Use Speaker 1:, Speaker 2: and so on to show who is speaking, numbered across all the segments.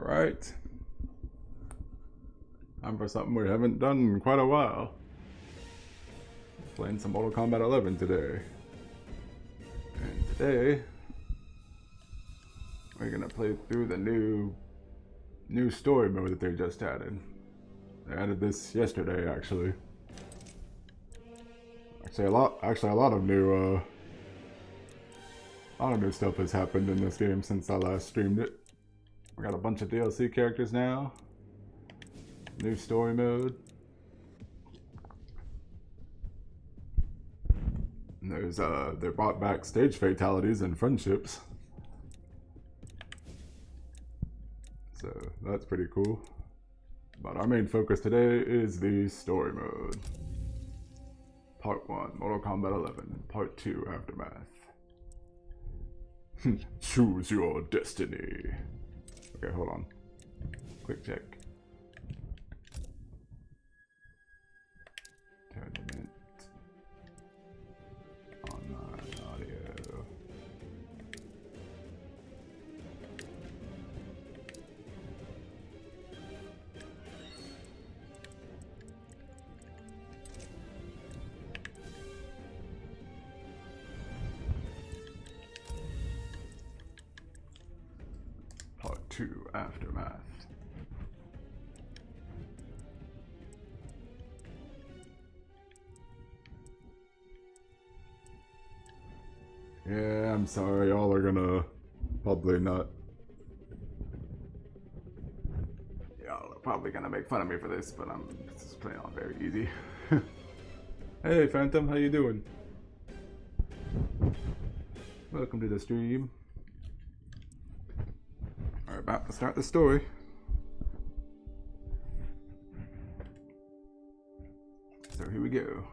Speaker 1: Alright. Time for something we haven't done in quite a while. Playing some Mortal Kombat 11 today. And today, we're gonna play through the new story mode that they just added. They added this yesterday, actually. Actually, a lot of new stuff has happened in this game since I last streamed it. We got a bunch of DLC characters now. New story mode. And there's they brought back stage fatalities and friendships. So that's pretty cool. But our main focus today is the story mode. Part 1, Mortal Kombat 11. Part 2, Aftermath. Choose your destiny. Okay, hold on. Quick check. Tournament. Online audio. Part 2, Aftermath. Yeah, I'm sorry, y'all are gonna probably not. Y'all are probably gonna make fun of me for this, but I'm just playing on very easy. Hey Phantom, how you doing? Welcome to the stream. We're about to start the story. So here we go.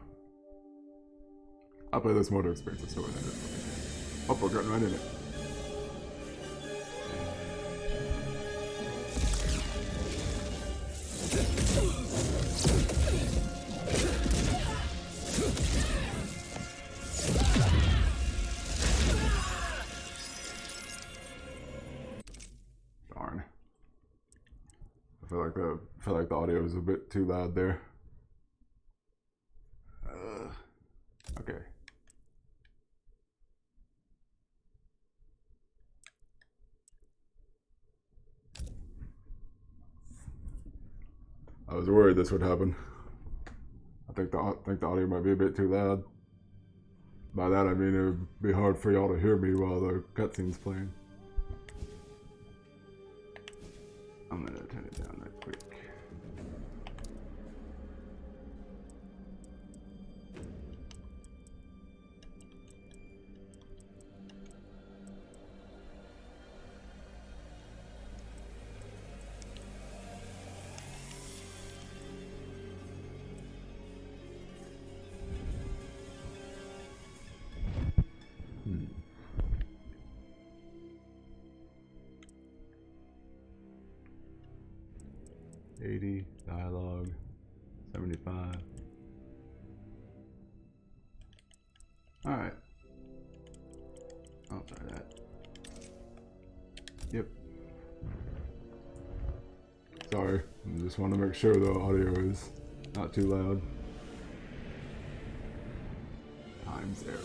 Speaker 1: I'll play this more to experience the story than this one. Oh, we're getting right in it. Darn. I feel like the audio is a bit too loud there. Okay. I was worried this would happen. I think the audio might be a bit too loud. By that I mean it would be hard for y'all to hear me while the cutscene's playing. I'm gonna turn it down right quick. Dialogue 75. Alright. I'll try that. Yep. Sorry, I just want to make sure the audio is not too loud. Times arrow.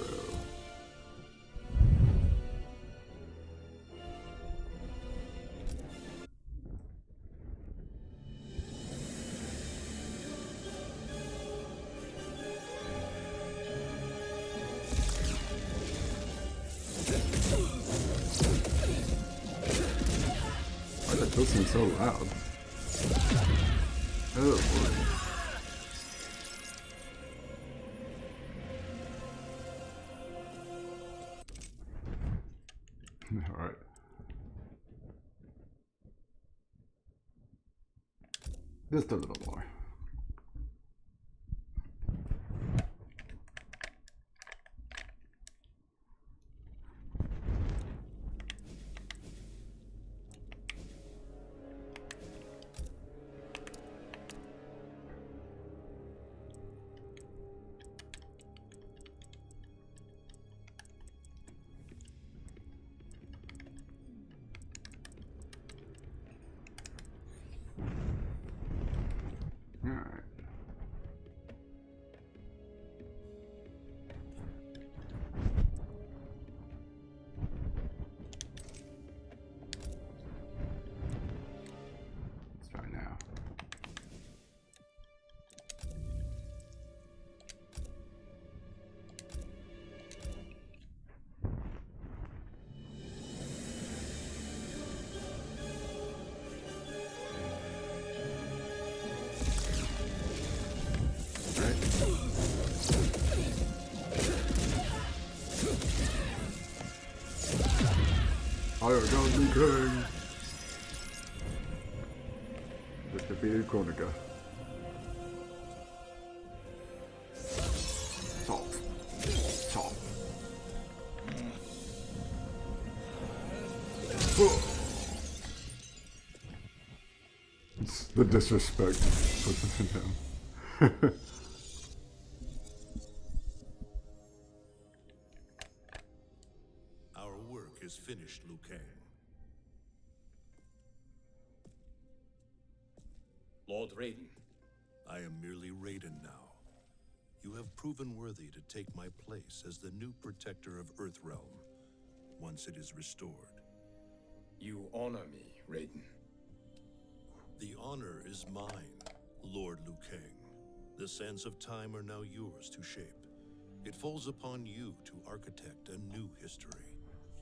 Speaker 1: Those seem so loud. Oh boy. Alright. Just a little more. Fire God Liu Kang just defeated Kronika. Chop. Chop. The disrespect puts it down.
Speaker 2: Our work is finished, Liu Kang.
Speaker 3: Lord Raiden.
Speaker 2: I am merely Raiden now. You have proven worthy to take my place as the new protector of Earthrealm, once it is restored.
Speaker 3: You honor me, Raiden.
Speaker 2: The honor is mine, Lord Liu Kang. The sands of time are now yours to shape. It falls upon you to architect a new history.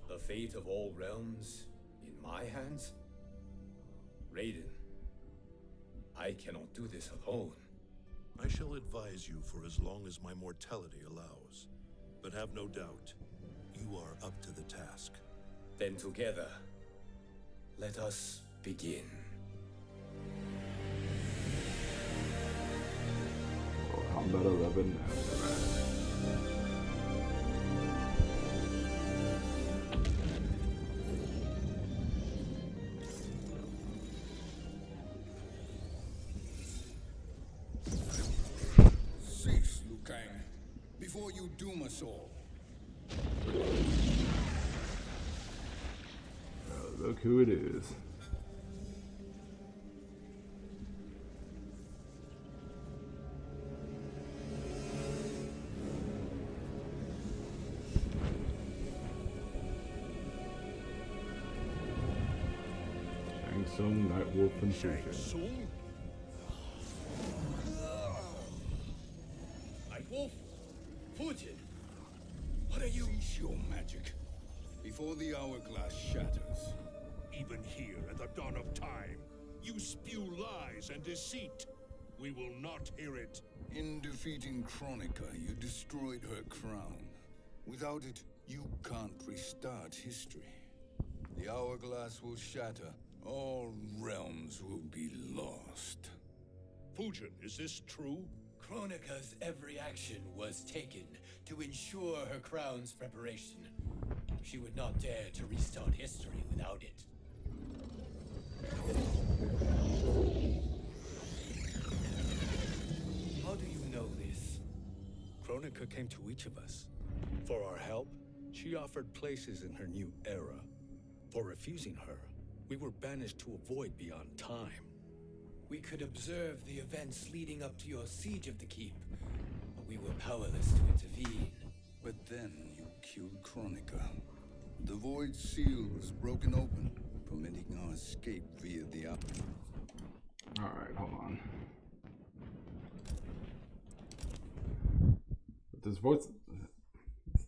Speaker 3: The fate of all realms in my hands? Raiden, I cannot do this alone.
Speaker 2: I shall advise you for as long as my mortality allows. But have no doubt, you are up to the task.
Speaker 3: Then together, let us begin.
Speaker 1: Kombat 11 Aftermath.
Speaker 4: Cease, Liu Kang, before you doom us all.
Speaker 1: Look who it is. Shang Tsung, Nightwolf, and Fujin.
Speaker 2: Tsung?
Speaker 3: Nightwolf? Fujin? What are you?
Speaker 4: Cease your magic, before the hourglass shatters.
Speaker 5: Even here at the dawn of time, you spew lies and deceit. We will not hear it.
Speaker 4: In defeating Kronika, you destroyed her crown. Without it, you can't restart history. The hourglass will shatter. All realms will be lost.
Speaker 5: Fujin, is this true?
Speaker 3: Kronika's every action was taken to ensure her crown's preparation. She would not dare to restart history without it. How do you know this?
Speaker 6: Kronika came to each of us. For our help, she offered places in her new era. For refusing her, we were banished to a void beyond time.
Speaker 3: We could observe the events leading up to your siege of the keep, but we were powerless to intervene.
Speaker 4: But then you killed Kronika. The void seal was broken open, permitting our escape via the
Speaker 1: Alright, hold on. This voice,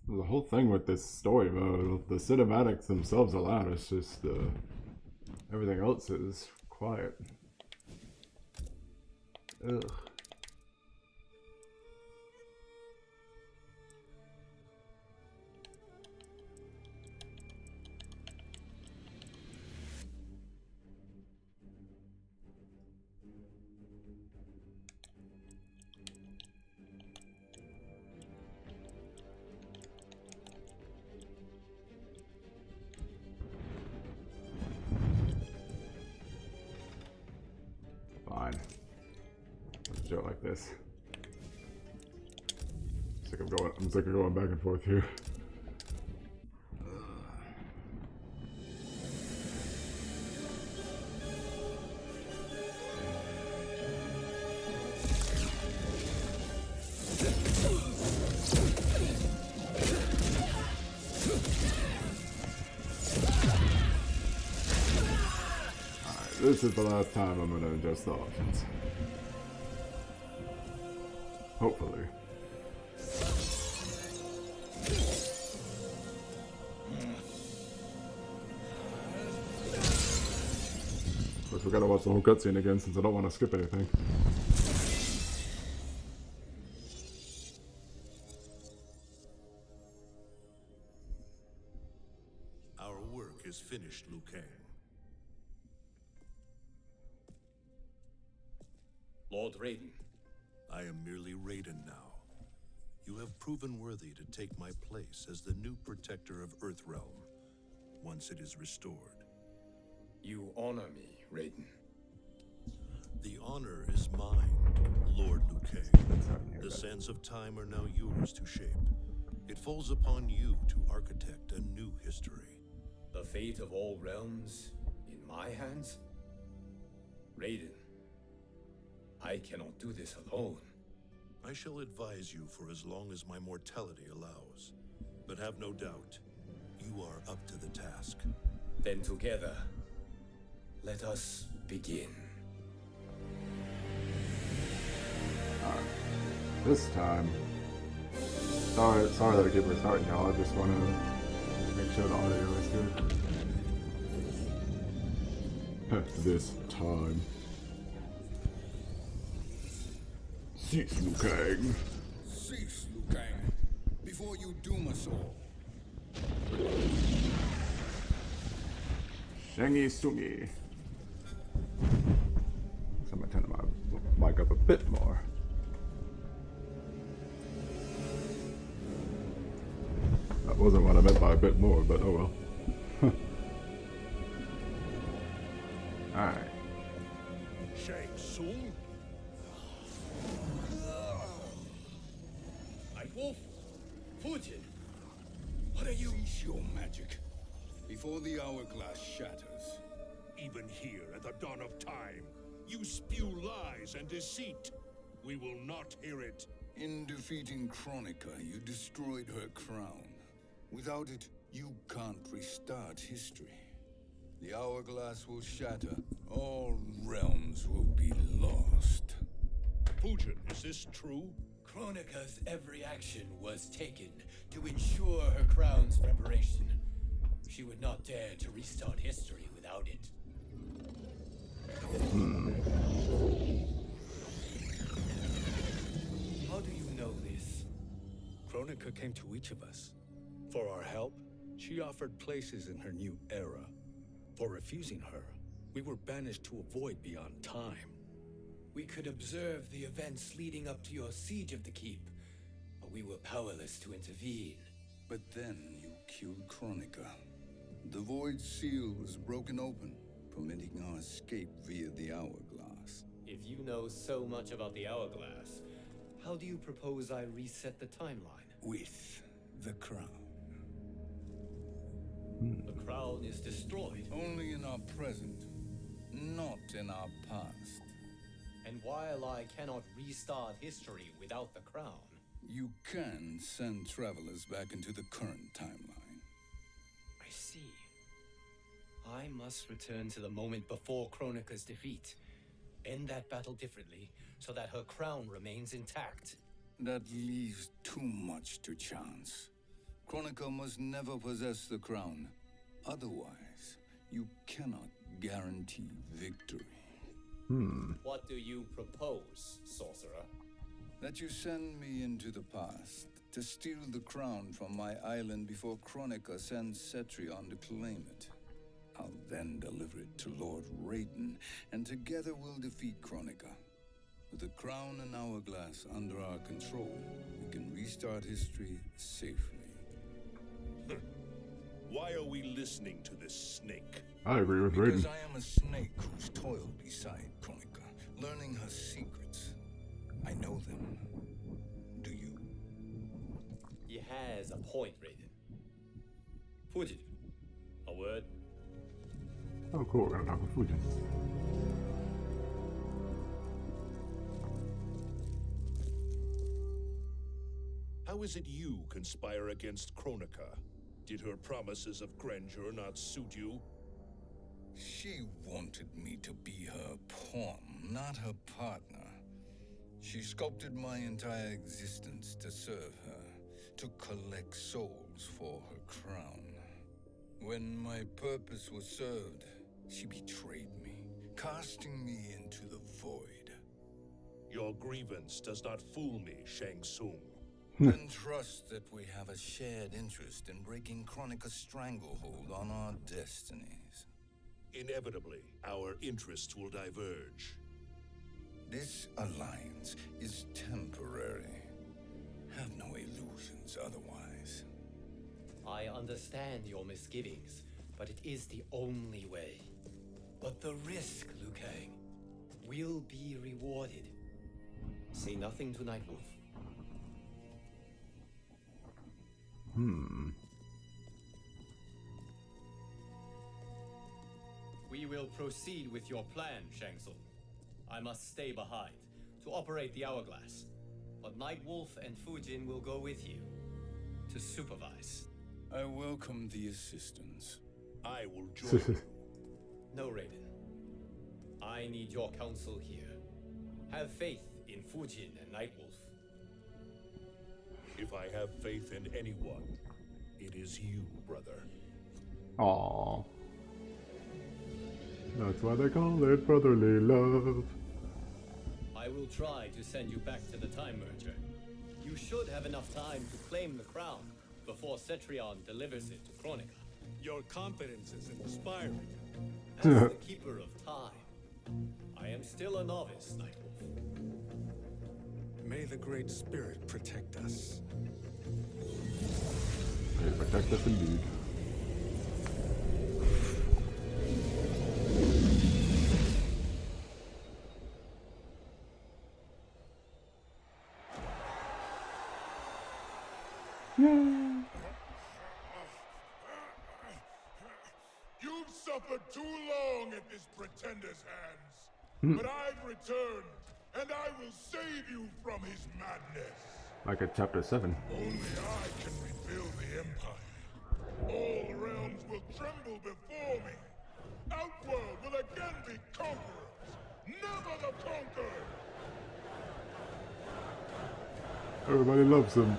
Speaker 1: the whole thing with this story mode, the cinematics themselves are loud, it's just everything else is quiet. Ugh. Fine. Let's do it like this. I'm sick of going back and forth here. This is the last time I'm gonna adjust the options. Hopefully. Of course, we gotta watch the whole cutscene again since I don't want to skip anything.
Speaker 2: Our work is is finished, Liu Kang.
Speaker 3: Lord Raiden,
Speaker 2: I am merely Raiden now. You have proven worthy to take my place as the new protector of Earthrealm, once it is restored.
Speaker 3: you honor me, Raiden.
Speaker 2: The honor is mine, Lord Liu Kang. The sands of time are now yours to shape. It falls upon you to architect a new history.
Speaker 3: The fate of all realms in my hands? Raiden, I cannot do this alone.
Speaker 2: I shall advise you for as long as my mortality allows. But have no doubt, you are up to the task.
Speaker 3: Then together, let us begin.
Speaker 1: This time. Sorry that I keep restarting, y'all. I just want to make sure the audio is good. This time. Cease, Liu Kang.
Speaker 4: Cease, Liu Kang, before you doom us all.
Speaker 1: Shang Tsung. So I'm gonna turn my mic up a bit more. That wasn't what I meant by a bit more, but oh well. Alright.
Speaker 5: Shang Tsung?
Speaker 3: Nightwolf? Fujin? What are you?
Speaker 4: Cease your magic, before the hourglass shatters.
Speaker 5: Even here at the dawn of time, you spew lies and deceit. We will not hear it.
Speaker 4: In defeating Kronika, you destroyed her crown. Without it, you can't restart history. The hourglass will shatter. All realms will be lost.
Speaker 5: Fujin, is this true?
Speaker 3: Kronika's every action was taken to ensure her crown's preparation. She would not dare to restart history without it. How do you know this?
Speaker 6: Kronika came to each of us. For our help, she offered places in her new era. For refusing her, we were banished to a void beyond time.
Speaker 3: We could observe the events leading up to your siege of the keep, but we were powerless to intervene.
Speaker 4: But then you killed Kronika. The void seal was broken open, permitting our escape via the hourglass.
Speaker 3: If you know so much about the hourglass, how do you propose I reset the timeline?
Speaker 4: With the crown.
Speaker 3: The crown is destroyed,
Speaker 4: Only in our present, not in our past.
Speaker 3: and while I cannot restart history without the crown,
Speaker 4: You can send travelers back into the current timeline.
Speaker 3: I see. I must return to the moment before Kronika's defeat. End that battle differently, so that her crown remains intact.
Speaker 4: That leaves too much to chance. Kronika must never possess the crown. Otherwise, you cannot guarantee victory.
Speaker 3: What do you propose, sorcerer?
Speaker 4: That you send me into the past to steal the crown from my island before Kronika sends Cetrion to claim it. I'll then deliver it to Lord Raiden, and together we'll defeat Kronika. With the crown and hourglass under our control, we can restart history safely.
Speaker 5: Why are we listening to this snake?
Speaker 1: I agree with
Speaker 4: Because
Speaker 1: Raiden.
Speaker 4: I am a snake who's toiled beside Kronika, learning her secrets. I know them. Do you?
Speaker 3: He has a point, Raiden. Fujin, a word?
Speaker 1: Oh, cool. We're gonna talk with Fujin.
Speaker 5: How is it you conspire against Kronika? Did her promises of grandeur not suit you?
Speaker 4: She wanted me to be her pawn, not her partner. She sculpted my entire existence to serve her, to collect souls for her crown. When my purpose was served, she betrayed me, casting me into the void.
Speaker 5: Your grievance does not fool me, Shang Tsung.
Speaker 4: Then trust that we have a shared interest in breaking Kronika's stranglehold on our destinies.
Speaker 5: Inevitably, our interests will diverge.
Speaker 4: This alliance is temporary. Have no illusions otherwise.
Speaker 3: I understand your misgivings, but it is the only way. But the risk, Liu Kang, will be rewarded. Say nothing to Nightwolf. We will proceed with your plan, Shang Tsung. I must stay behind to operate the hourglass. But Nightwolf and Fujin will go with you to supervise.
Speaker 4: I welcome the assistance.
Speaker 5: I will join you.
Speaker 3: No, Raiden. I need your counsel here. Have faith in Fujin and Nightwolf.
Speaker 5: If I have faith in anyone, it is you, brother.
Speaker 1: Aww. That's why they call it brotherly love.
Speaker 3: I will try to send you back to the Time Merger. You should have enough time to claim the crown before Cetrion delivers it to Kronika.
Speaker 6: Your confidence is inspiring.
Speaker 3: As the Keeper of Time, I am still a novice, Nightwolf.
Speaker 6: May the Great Spirit protect us.
Speaker 1: They protect us indeed.
Speaker 5: You've suffered too long at this pretender's hands. But I've returned, and I will save you from his madness.
Speaker 1: Like at chapter 7.
Speaker 5: Only I can rebuild the Empire. All realms will tremble before me. Outworld will again be conquerors. Never the conquered.
Speaker 1: Everybody loves him.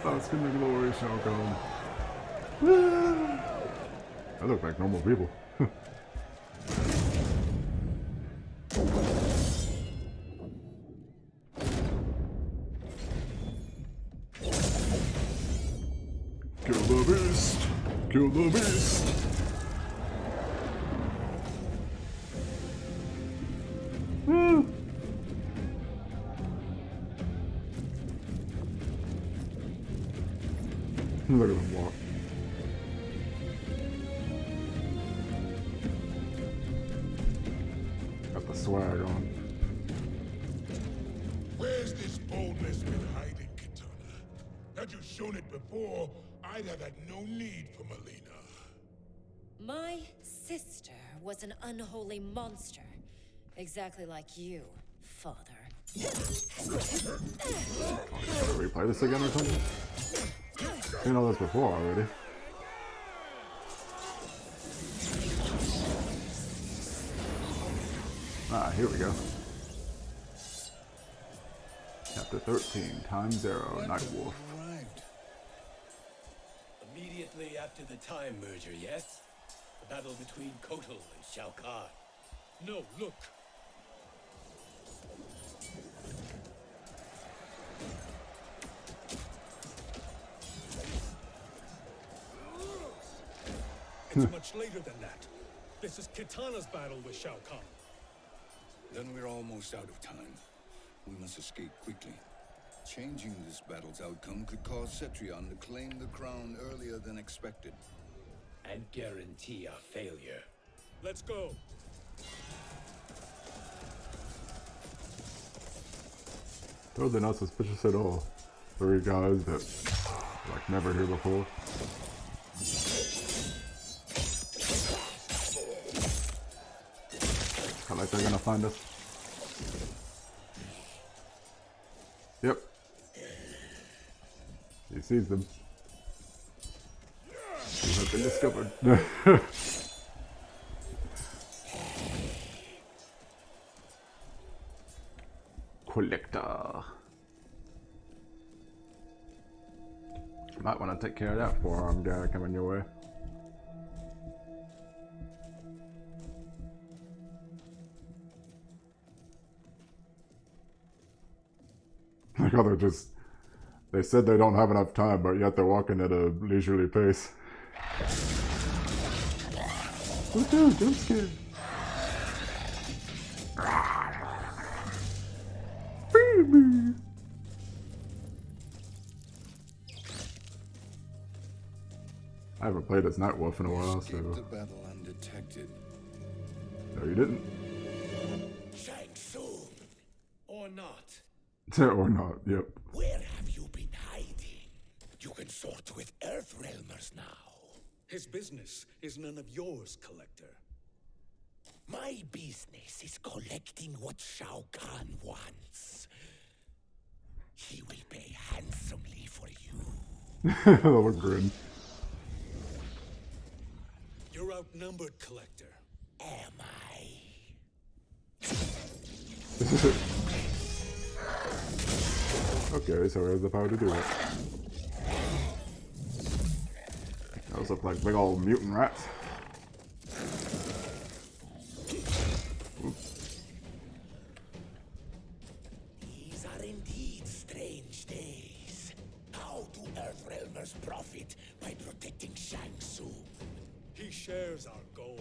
Speaker 1: Bask in the glory, Shao Kahn. I look like normal people. Kill the beast! Kill the beast! Look at him walk. Got the swag on.
Speaker 5: Where's this boldness been hiding, Kitana? Had you shown it before, I'd have had no need for Melina.
Speaker 7: My sister was an unholy monster. Exactly like you, father.
Speaker 1: Gotta replay this again or something? You know this before already. Ah, here we go. Chapter 13, Time Zero, Nightwolf.
Speaker 4: Arrived.
Speaker 3: Immediately after the Time Merger, yes? The battle between Kotal and Shao Kahn.
Speaker 6: No, look. It's much later than that. This is Kitana's battle with Shao Kahn.
Speaker 4: Then we're almost out of time. We must escape quickly. Changing this battle's outcome could cause Cetrion to claim the crown earlier than expected.
Speaker 3: And guarantee our failure.
Speaker 6: Let's go.
Speaker 1: Totally not suspicious at all. Three guys that, like, never here before. I like they're gonna find us. Yep. He sees them. You have been discovered. Collector. Might want to take care of that forearm guy coming your way. like how they're just, they said they don't have enough time, but yet they're walking at a leisurely pace. What's that? Jump scare. Baby. I haven't played as Nightwolf in a while, so.
Speaker 4: Escaped the battle undetected.
Speaker 1: No, you didn't.
Speaker 6: Shang Tsung! Or not.
Speaker 1: Or not, yep.
Speaker 6: Where have you been hiding? You can sort with Earthrealmers now. His business is none of yours, Collector. My business is collecting what Shao Kahn wants. He will pay handsomely for you.
Speaker 1: That looked grin.
Speaker 6: You're outnumbered, Collector. Am I?
Speaker 1: Okay, so he has the power to do it. Those look like big old mutant rats.
Speaker 6: These are indeed strange days. How do Earthrealmers profit by protecting Shang Tsung? He shares our goal,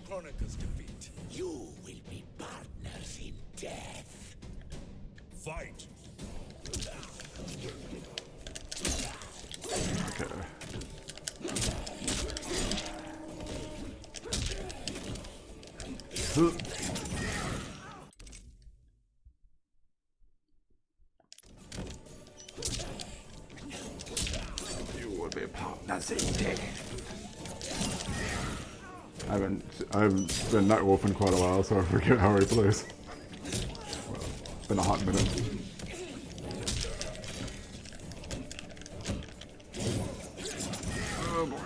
Speaker 6: Kronika's defeat. You will be partners in death.
Speaker 5: Fight!
Speaker 1: Okay. You will be partners in death. I've been Nightwolf in quite a while, so I forget how he plays. Well, it's been a hot minute. Oh boy.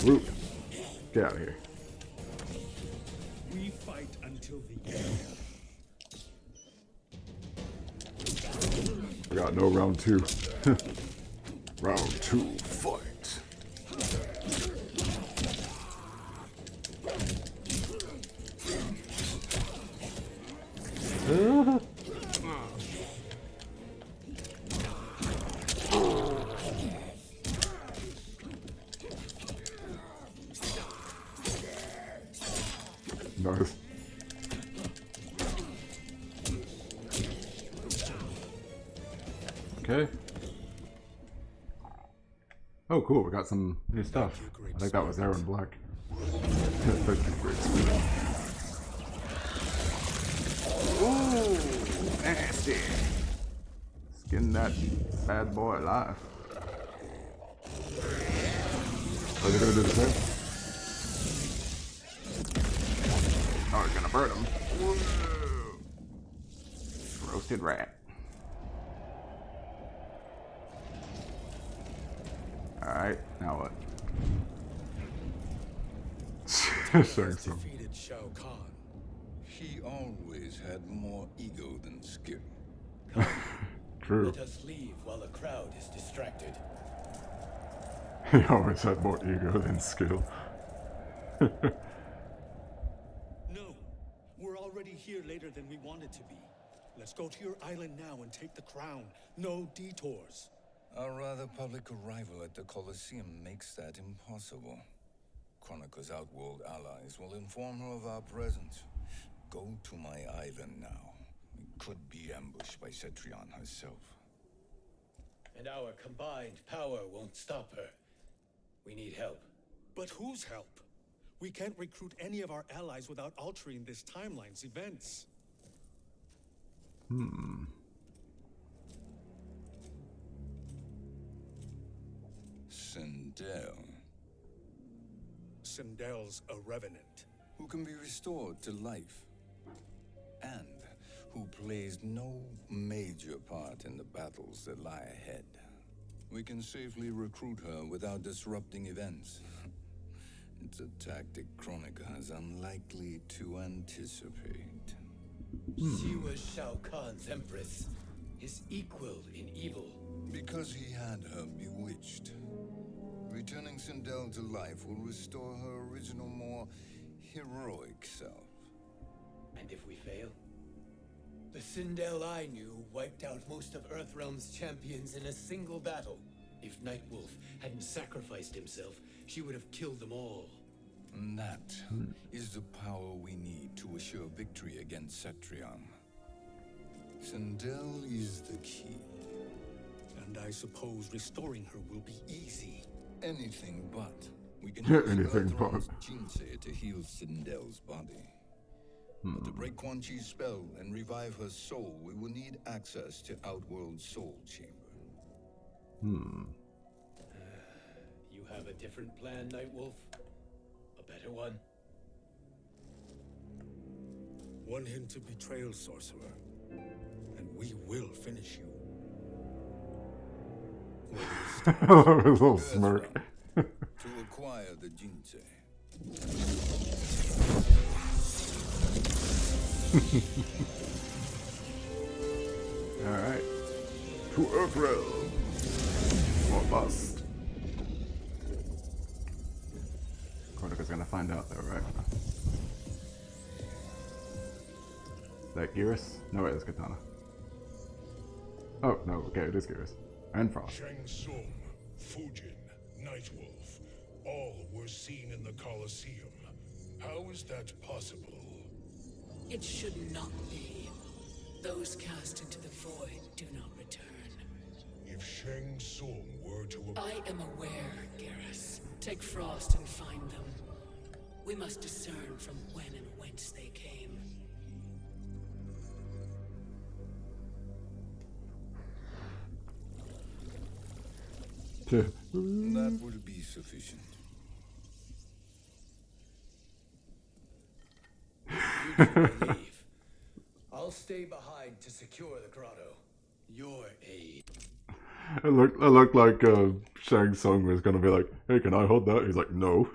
Speaker 1: Root. Get out of here.
Speaker 6: We fight until the end.
Speaker 1: We got no round two. Round two, fight. Nice. Okay. Oh, cool. We got some new stuff. I think that was Aaron Black. Thank you, great spirit. Ooh, nasty. Skin that bad boy alive. Are they gonna do the same? Oh, it's gonna burn him. Whoa. Roasted rat. Alright, now what? Shang Tsung.
Speaker 6: Defeated Shao Kahn.
Speaker 4: He always had more ego than skill.
Speaker 1: True.
Speaker 3: Let us leave while the crowd is distracted.
Speaker 1: He always had more ego than skill.
Speaker 6: No, we're already here later than we wanted to be. Let's go to your island now and take the crown. No detours.
Speaker 4: Our rather public arrival at the Colosseum makes that impossible. Kronika's outworld allies will inform her of our presence. Go to my island now. We could be ambushed by Cetrion herself.
Speaker 3: And our combined power won't stop her. We need help.
Speaker 6: But whose help? We can't recruit any of our allies without altering this timeline's events.
Speaker 4: Sindel,
Speaker 6: Sindel's a revenant.
Speaker 4: who can be restored to life, and who plays no major part in the battles that lie ahead. We can safely recruit her without disrupting events. It's a tactic Kronika is unlikely to anticipate.
Speaker 3: She was Shao Kahn's empress, his equal in evil.
Speaker 4: Because he had her bewitched. Returning Sindel to life will restore her original, more heroic self.
Speaker 3: And if we fail? The Sindel I knew wiped out most of Earthrealm's champions in a single battle. If Nightwolf hadn't sacrificed himself, she would have killed them all.
Speaker 4: And that is the power we need to assure victory against Cetrion. Sindel is the key.
Speaker 6: And I suppose restoring her will be easy.
Speaker 4: Anything but. We can
Speaker 1: Yeah,
Speaker 4: use
Speaker 1: anything
Speaker 4: Earthrealm's
Speaker 1: but.
Speaker 4: Jinsei to heal Sindel's body. But to break Quan Chi's spell and revive her soul, we will need access to Outworld's soul chamber.
Speaker 3: You have a different plan, Nightwolf? A better one?
Speaker 6: One hint of betrayal, sorcerer, and we will finish you.
Speaker 1: I love his little smirk.
Speaker 4: To acquire the Jinsei.
Speaker 1: Alright. To Earthrealm. Or bust. Kronika's gonna find out though, right? Is that Geras? No, wait, that's Katana. Oh, no, okay, it is Geras. And Frost.
Speaker 5: Shang Tsung, Fujin, Nightwolf, all were seen in the Colosseum. How is that possible?
Speaker 8: It should not be. Those cast into the void do not return.
Speaker 5: If Shang Tsung were to...
Speaker 8: I am aware, Geras. Take Frost and find them. We must discern from when and whence they came.
Speaker 4: That will be sufficient.
Speaker 3: You can leave. I'll stay behind to secure the grotto. Your aid.
Speaker 1: It looked like Shang Tsung was gonna be like, hey, can I hold that? He's like, no.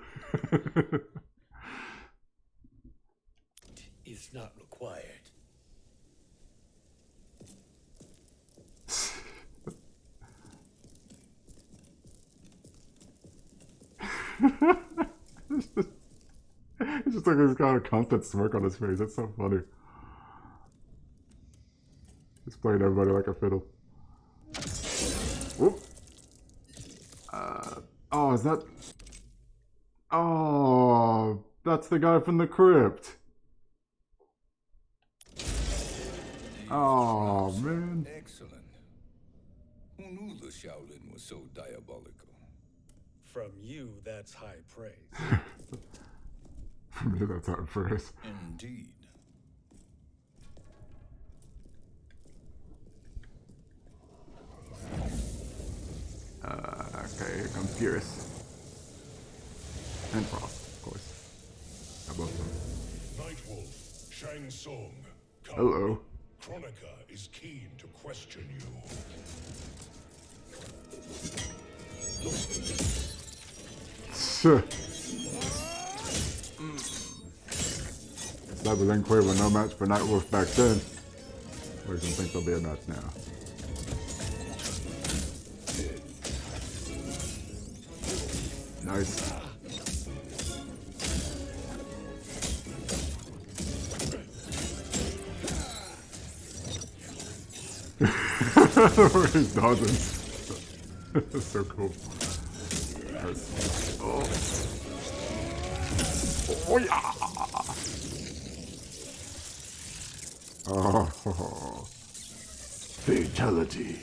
Speaker 3: Is not required.
Speaker 1: It's just like he's got a constant smirk on his face. It's so funny. He's playing everybody like a fiddle. Whoop. Oh, is that... Oh, that's the guy from the crypt. Oh, man.
Speaker 4: Excellent. Who knew the Shaolin was so diabolical?
Speaker 6: From you, that's high praise.
Speaker 1: For me, that's our first.
Speaker 4: Indeed.
Speaker 1: Okay, here comes Geras. And Frost, of course. I both of them.
Speaker 5: Nightwolf, Shang Tsung, come.
Speaker 1: Hello.
Speaker 5: Kronika is keen to question you.
Speaker 1: Cyber Lin Kuei were no match for Nightwolf back then. Or some think there'll be a match now. Nice. Where he's dodging. That's so cool. Nice. Oh. Oh yeah. Oh. Fatality.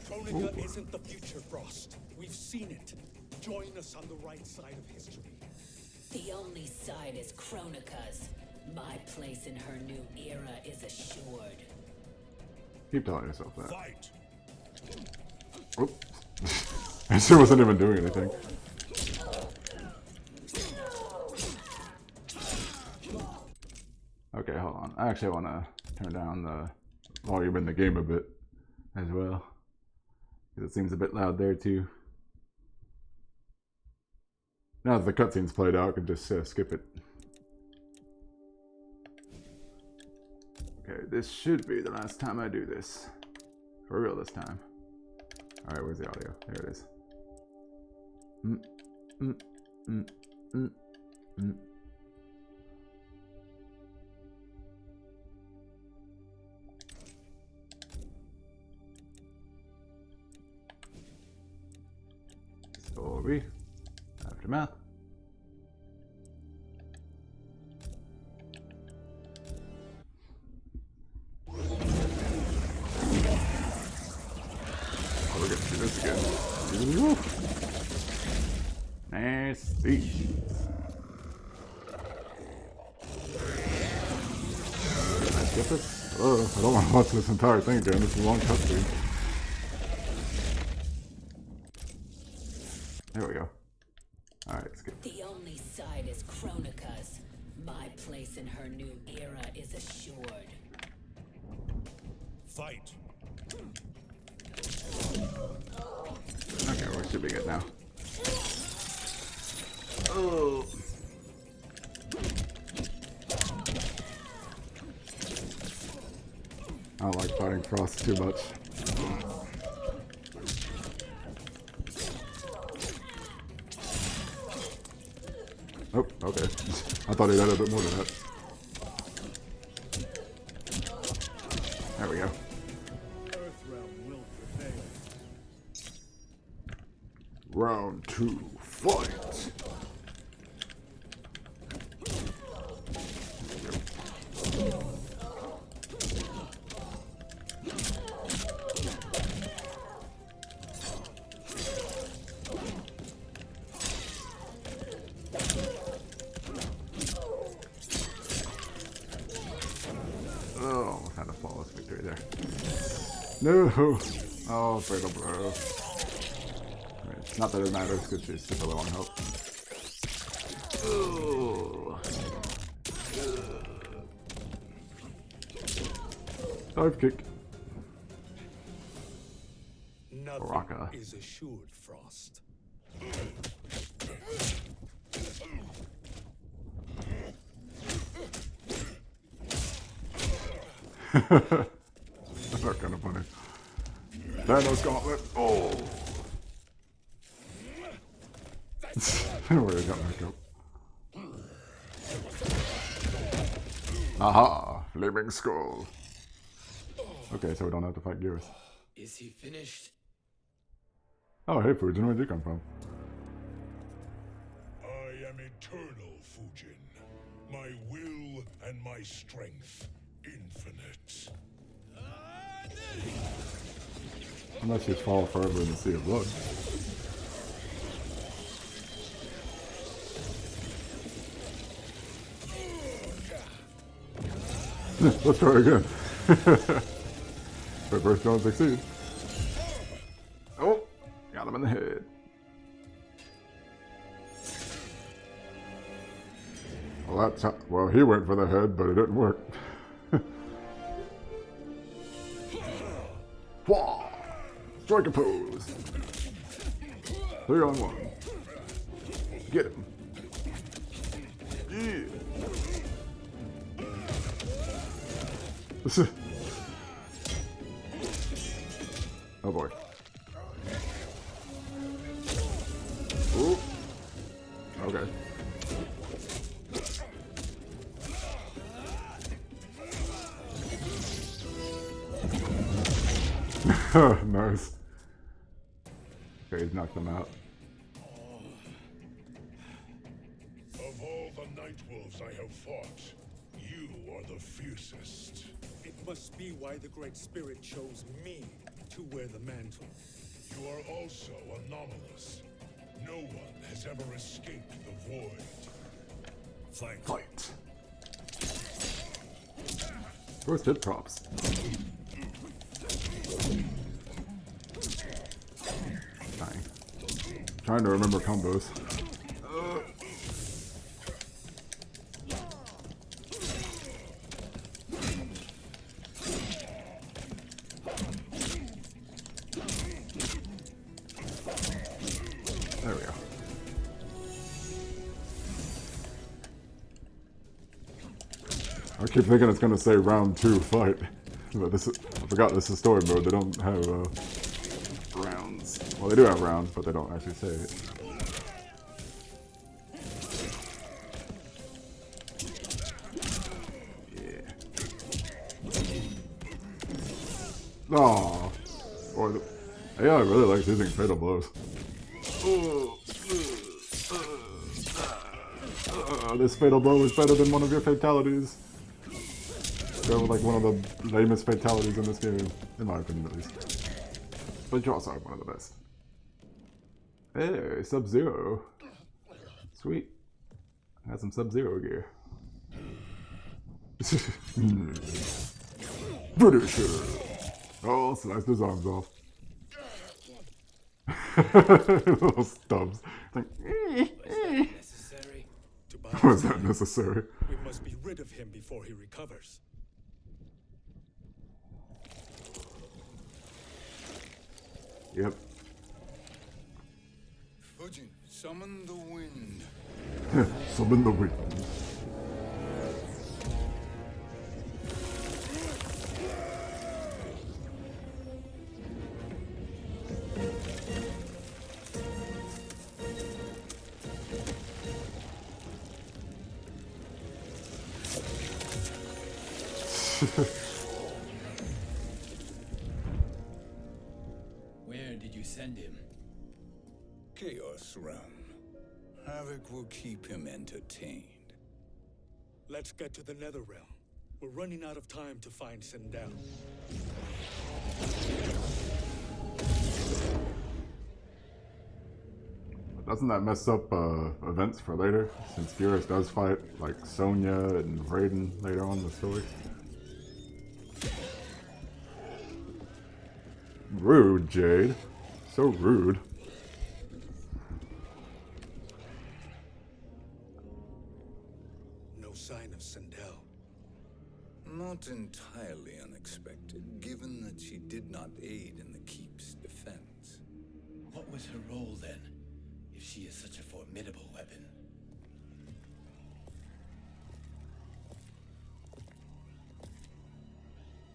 Speaker 6: Kronika isn't the future, Frost. We've seen it. Join us on the right side of history.
Speaker 7: The only side is Kronika's. My place in her new era is assured.
Speaker 1: Keep telling yourself that.
Speaker 5: Fight!
Speaker 1: Oop. She wasn't even doing anything. Okay, hold on. I actually want to turn down the volume in the game a bit as well. Because it seems a bit loud there too. Now that the cutscene's played out, I can just skip it. Okay, Alright, this should be the last time I do this. For real this time. Alright, where's the audio? There it is. Story. Aftermath. We're gonna do this again. Woo. Nasty. Can I skip this? Oh, I don't want to watch this entire thing again. This is a long cutscene. There we go. Alright, skip.
Speaker 7: The only side is Kronika's. My place in her new era is assured.
Speaker 2: Fight.
Speaker 1: Okay, we should be good now. Oh. I don't like fighting Frost too much. Oh, okay. I thought he had a bit more than that. There we go. Round 2, fight! Oh, had a flawless victory there. No! Oh, fatal blow. Not that it matters, because she's super low on health. Dive kick.
Speaker 6: Nothing
Speaker 1: Kronika.
Speaker 6: is assured, Frost.
Speaker 1: That's not kind of funny. Thanos gauntlet. Oh. Where he got back up. Aha! Flaming skull. Okay, so we don't have to fight Gears.
Speaker 3: Is he finished?
Speaker 1: Oh, hey Fujin, where'd you come from?
Speaker 5: I am eternal, Fujin. My will and my strength infinite.
Speaker 1: Unless you fall forever in the sea of blood. Let's try again. But first don't succeed. Oh, got him in the head. Well, that's how, well, he went for the head, but it didn't work. Wah! Strike a pose. 3-on-1. Get him. Yeah. Oh boy. Ooh. Okay. Nice. Okay, he's knocked them out.
Speaker 5: Of all the Nightwolves I have fought, you are the fiercest.
Speaker 6: It must be why the Great Spirit chose me to wear the mantle.
Speaker 5: You are also anomalous. No one has ever escaped the void.
Speaker 1: Fight. First hit props. Trying to remember combos. There we go. I keep thinking it's gonna say round 2 fight. But this is, I forgot this is story mode. They don't have rounds. Well, they do have rounds, but they don't actually say it. Yeah. Aww. Boy, the AI really likes using fatal blows. This fatal blow is better than one of your fatalities. They're like one of the lamest fatalities in this game, in my opinion at least. But you also have one of the best. Hey, Sub-Zero. Sweet. I got some Sub-Zero gear. Finisher! Oh, slice his arms off. Little stubs. Like, was that necessary?
Speaker 6: We must be rid of him before he recovers.
Speaker 1: Yep.
Speaker 4: Fujin, summon the wind.
Speaker 1: Summon the wind.
Speaker 3: Where did you send him?
Speaker 4: Chaos Realm. Havoc will keep him entertained.
Speaker 6: Let's get to the Netherrealm. We're running out of time to find Sindel.
Speaker 1: Doesn't that mess up events for later? Since Geras does fight like Sonya and Raiden later on in the story. Rude, Jade. So rude.
Speaker 6: No sign of Sindel.
Speaker 4: Not entirely unexpected, given that she did not aid in the Keep's defense.
Speaker 3: What was her role then, if she is such a formidable weapon?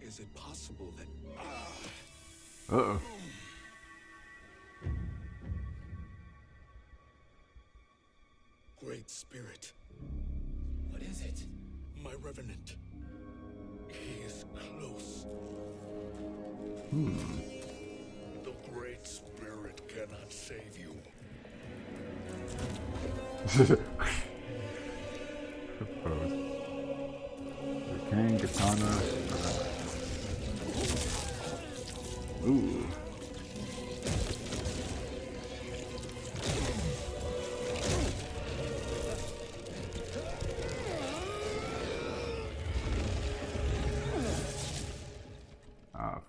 Speaker 6: Is it possible that...
Speaker 1: Uh-oh.
Speaker 6: Great Spirit.
Speaker 3: What is it?
Speaker 6: My Revenant. He is close.
Speaker 5: The Great Spirit cannot save you.
Speaker 1: The King, Katana. Ooh.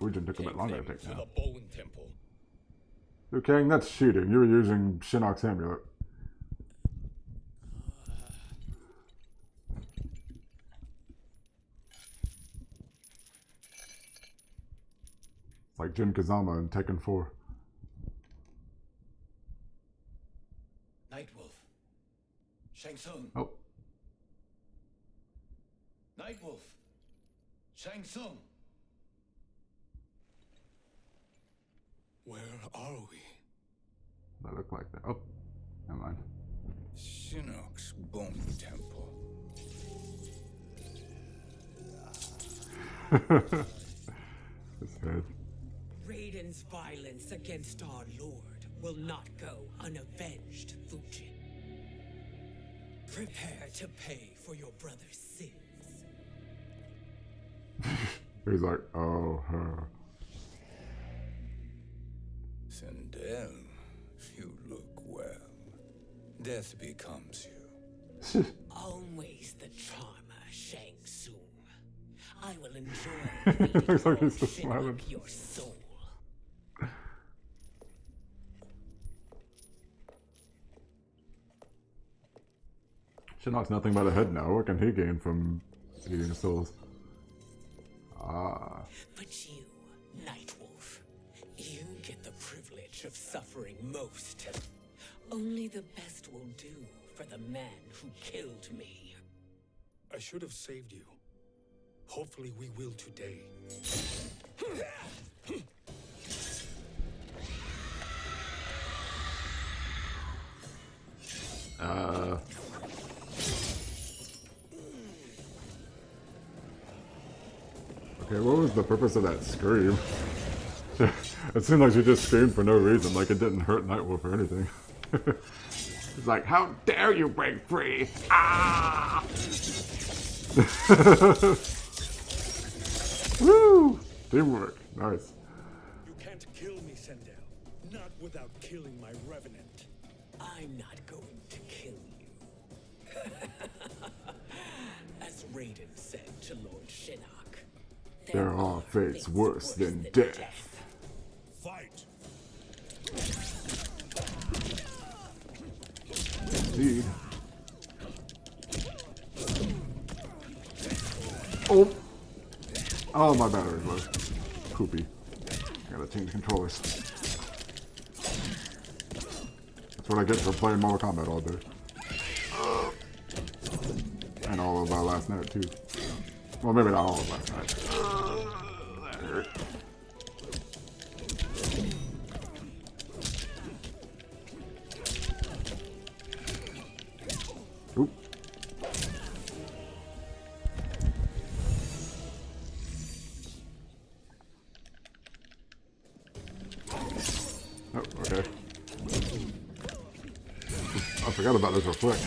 Speaker 1: Fujin took a bit longer to take
Speaker 3: to
Speaker 1: down.
Speaker 3: the Bone Temple.
Speaker 1: Liu Kang, that's cheating. You were using Shinnok's amulet. It's like Jin Kazama in Tekken 4.
Speaker 3: Nightwolf. Shang Tsung.
Speaker 1: Oh.
Speaker 3: Nightwolf. Shang Tsung.
Speaker 6: Where are we?
Speaker 1: That looked like that. Oh. Never mind.
Speaker 4: Shinnok's Bone Temple.
Speaker 1: His head.
Speaker 8: Raiden's violence against our lord will not go unavenged, Fujin. Prepare to pay for your brother's sins.
Speaker 1: He's like, oh, her.
Speaker 4: Sindel, you look well. Death becomes you.
Speaker 8: Always the charmer, Shang Tsung. I will enjoy
Speaker 1: Looks like
Speaker 8: feeding
Speaker 1: he's still
Speaker 8: Shinnok
Speaker 1: smiling.
Speaker 8: your soul.
Speaker 1: Shinnok's nothing but a head now. What can he gain from eating souls? Ah.
Speaker 8: But you, Nightwolf, you get the privilege of suffering most. Only the best will do for the man who killed me.
Speaker 6: I should have saved you. Hopefully we will today.
Speaker 1: Okay, what was the purpose of that scream? It seemed like she just screamed for no reason, like it didn't hurt Nightwolf or anything. It's like, how dare you break free? Ah! Woo! Teamwork. Nice.
Speaker 6: You can't kill me, Sendel. Not without killing my revenant.
Speaker 8: I'm not going to kill you. As Raiden said to Lord Shinnok.
Speaker 1: There are fates worse than death.
Speaker 5: Fight!
Speaker 1: Indeed. Oh! Oh, my battery's low. Poopy. I gotta change controllers. That's what I get for playing Mortal Kombat all day. And all of last night, too. Well, maybe not all of last night. That hurt. Oop. Oh, okay. I forgot about this reflect.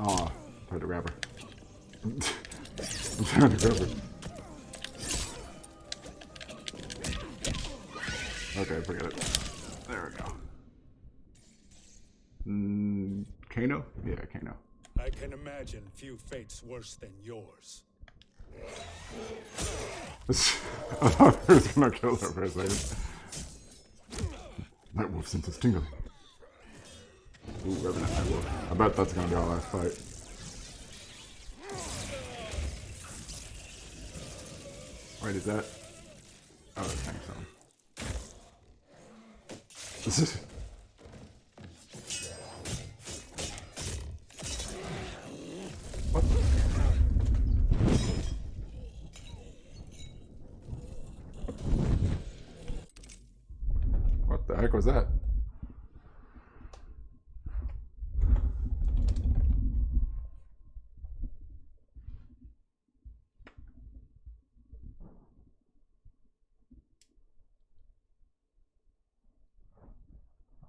Speaker 1: Oh, tried to grab her. I'm trying to grab her. Okay, forget it. There we go. Kano? Yeah, Kano.
Speaker 6: I can imagine few fates worse than yours.
Speaker 1: I thought I was gonna kill her for a second. Nightwolf senses tingling. Ooh, Revenant Nightwolf. I bet that's gonna be our last fight. Wait, is that? Oh, it's Shang Tsung. This is. What? What the heck was that?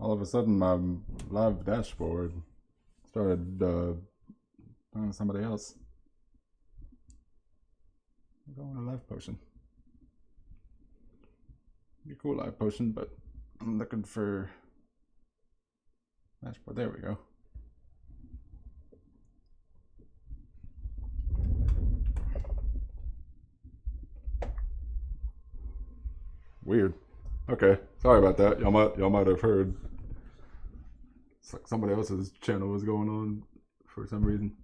Speaker 1: All of a sudden, my live dashboard started talking to somebody else. I'm going to live potion. Be cool live potion, but I'm looking for dashboard. There we go. Weird. Okay, sorry about that. Y'all might have heard. It's like somebody else's channel was going on for some reason.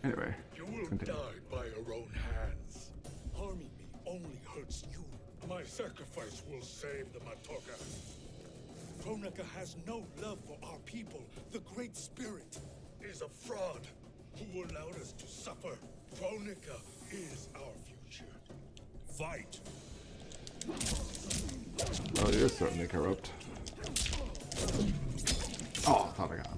Speaker 1: Anyway,
Speaker 6: You will
Speaker 1: continue.
Speaker 6: die by your own hands. Harming me only hurts you. My sacrifice will save the Matoka. Kronika has no love for our people. The Great Spirit is a fraud who allowed us to suffer. Kronika is our future.
Speaker 5: Fight!
Speaker 1: Oh, you're certainly corrupt. Oh, I thought I got him.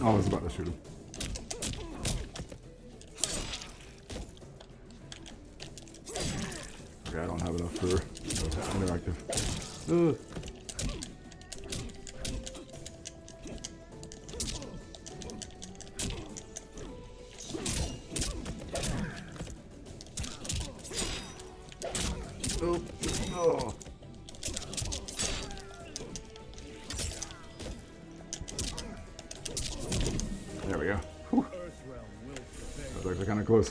Speaker 1: Oh, I was about to shoot him. Okay, I don't have enough for interactive. Ugh. Oh, oh. There we go. Whew. That was actually kind of close.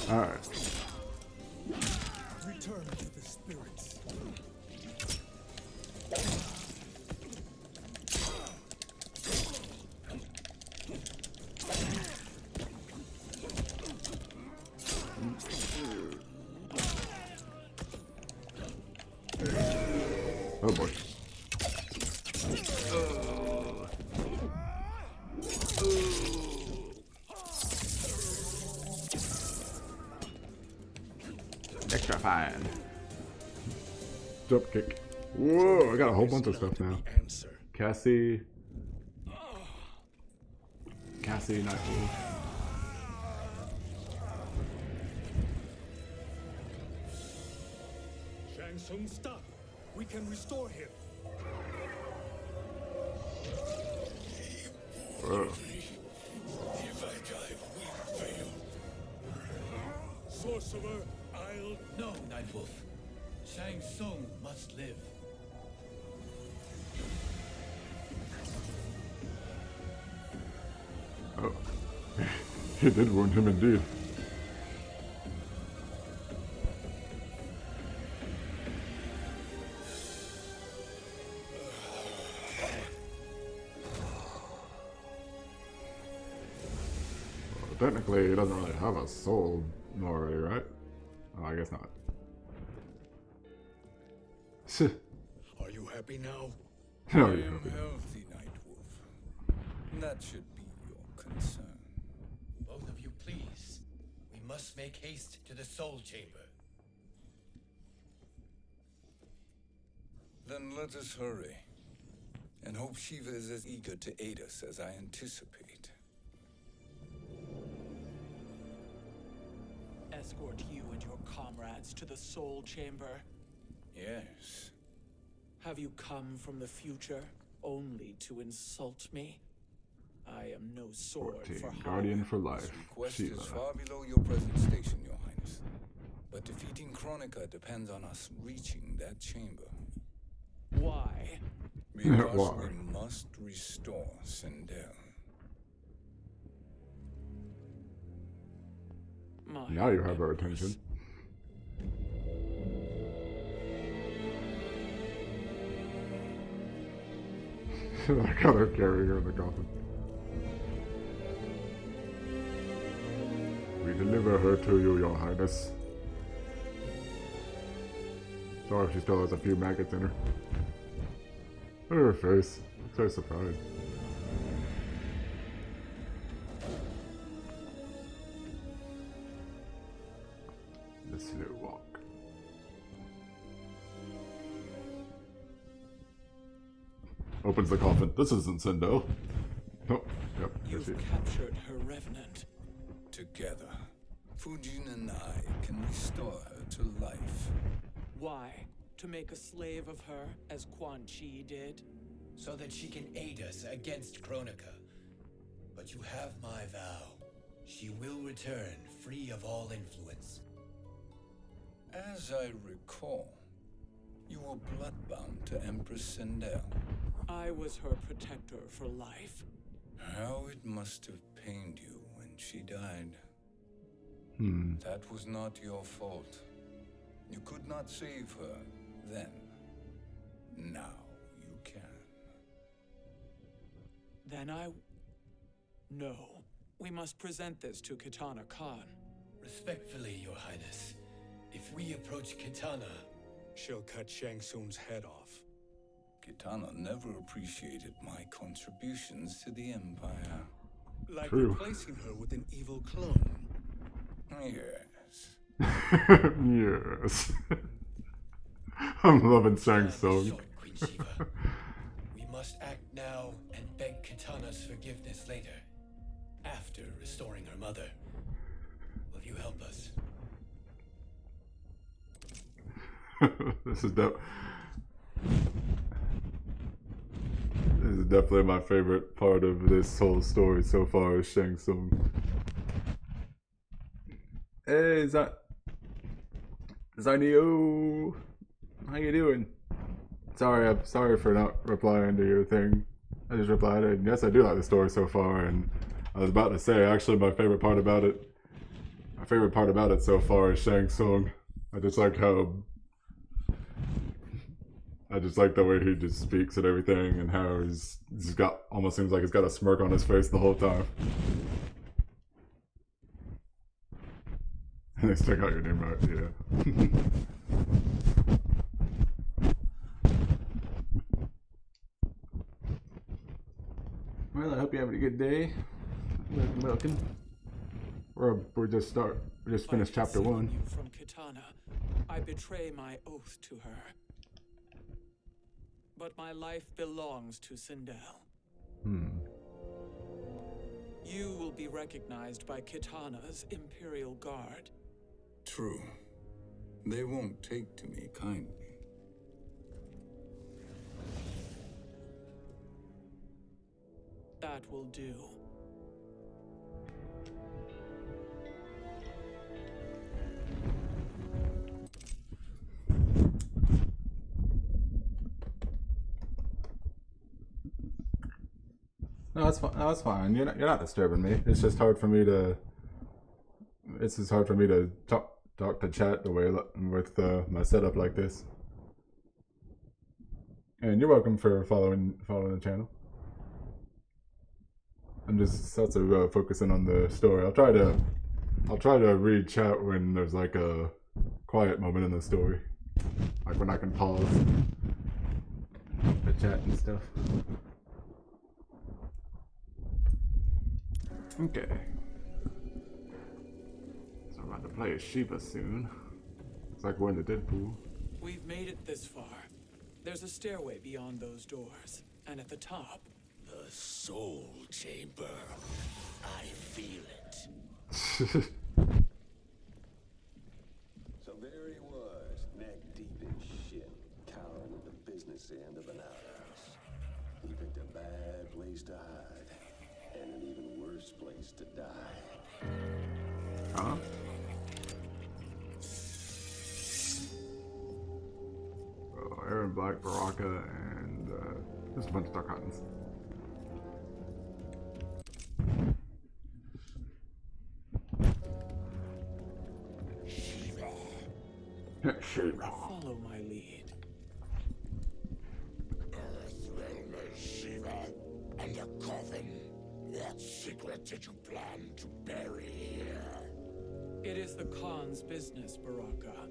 Speaker 1: Alright.
Speaker 6: Return to the spirits.
Speaker 1: Oh boy. Extra fine. Jump kick. Whoa, I got a whole bunch of stuff now. Cassie Nightwolf.
Speaker 6: Shang Tsung, stop. We can restore him.
Speaker 1: Whoa.
Speaker 6: If I die, we fail. Sorcerer, I'll...
Speaker 3: No, Nightwolf. Shang Tsung must live.
Speaker 1: Oh. He did wound him indeed. Technically, he doesn't really have a soul already, right? Oh, I guess not.
Speaker 6: Are you happy now?
Speaker 1: No,
Speaker 4: I
Speaker 1: you're
Speaker 4: am
Speaker 1: happy.
Speaker 4: healthy, Nightwolf. That should be your concern.
Speaker 3: Both of you, please. We must make haste to the Soul Chamber.
Speaker 4: Then let us hurry. And hope Shiva is as eager to aid us as I anticipate.
Speaker 9: Escort you and your comrades to the Soul Chamber.
Speaker 4: Yes.
Speaker 9: Have you come from the future only to insult me? I am no sword
Speaker 1: 14.
Speaker 9: for hire.
Speaker 1: Guardian for life.
Speaker 4: This request
Speaker 1: Shiva.
Speaker 4: is far below your present station, Your Highness. But defeating Kronika depends on us reaching that chamber.
Speaker 9: Why?
Speaker 4: Because
Speaker 1: Why?
Speaker 4: we must restore Sindel.
Speaker 9: My
Speaker 1: Now you have our attention. I got her carrying her in the coffin. We deliver her to you, Your Highness. Sorry if she still has a few maggots in her. Look at her face. So surprised. The slow walk. Opens the coffin. This isn't Sindel. Oh, yep. I
Speaker 9: You've
Speaker 1: see.
Speaker 9: captured her revenant.
Speaker 4: Together, Fujin and I can restore her to life.
Speaker 9: Why? To make a slave of her, as Quan Chi did?
Speaker 3: So that she can aid us against Kronika. But you have my vow. She will return free of all influence.
Speaker 4: As I recall, you were bloodbound to Empress Sindel.
Speaker 9: I was her protector for life.
Speaker 4: How it must have pained you when she died. That was not your fault. You could not save her then. Now you can.
Speaker 9: Then No. We must present this to Kitana Khan.
Speaker 3: Respectfully, Your Highness, if we approach Kitana,
Speaker 6: She'll cut Shang Tsung's head off.
Speaker 4: Kitana never appreciated my contributions to the Empire.
Speaker 6: Like
Speaker 1: True.
Speaker 6: replacing her with an evil clone.
Speaker 4: Yes.
Speaker 1: Yes. I'm loving Shang
Speaker 3: time is
Speaker 1: Tsung.
Speaker 3: short, Queen Shiva. We must act now and beg Kitana's forgiveness later, after restoring her mother. Will you help us?
Speaker 1: This is definitely my favorite part of this whole story so far is Shang Tsung. Hey, Zainio, how you doing? I'm sorry for not replying to your thing. I just replied, and yes, I do like the story so far, and I was about to say, actually, my favorite part about it so far is Shang Tsung. I just like the way he just speaks and everything, and how he's got, almost seems like he's got a smirk on his face the whole time. They stick out your name right, yeah. Well, I hope you're having a good day. Welcome. We just finished chapter 1.
Speaker 9: You from Kitana, I betray my oath to her. But my life belongs to Sindel. You will be recognized by Kitana's Imperial Guard.
Speaker 4: True. They won't take to me kindly.
Speaker 9: That will do.
Speaker 1: No, it's fine. No, it's fine. You're not disturbing me. It's just hard for me to. It's just hard for me to talk to chat the way with my setup like this. And you're welcome for following the channel. I'm just also focusing on the story. I'll try to read chat when there's like a quiet moment in the story, like when I can pause the chat and stuff. Okay. So I'm about to play as Shiva soon. It's like we're in the Deadpool.
Speaker 9: We've made it this far. There's a stairway beyond those doors, and at the top,
Speaker 6: the soul chamber. I feel it.
Speaker 10: So there he was, neck deep in shit, cowering at the business end of an outhouse. He picked a bad place to hide, and an even worse place to die.
Speaker 1: Huh? Well, Aaron Black, Baraka, and just a bunch of Dark Huntons. Shiva.
Speaker 9: follow my lead.
Speaker 6: Earthrealmer Shiva and a coffin. What secret did you plan to bury here?
Speaker 9: It is the Khan's business, Baraka.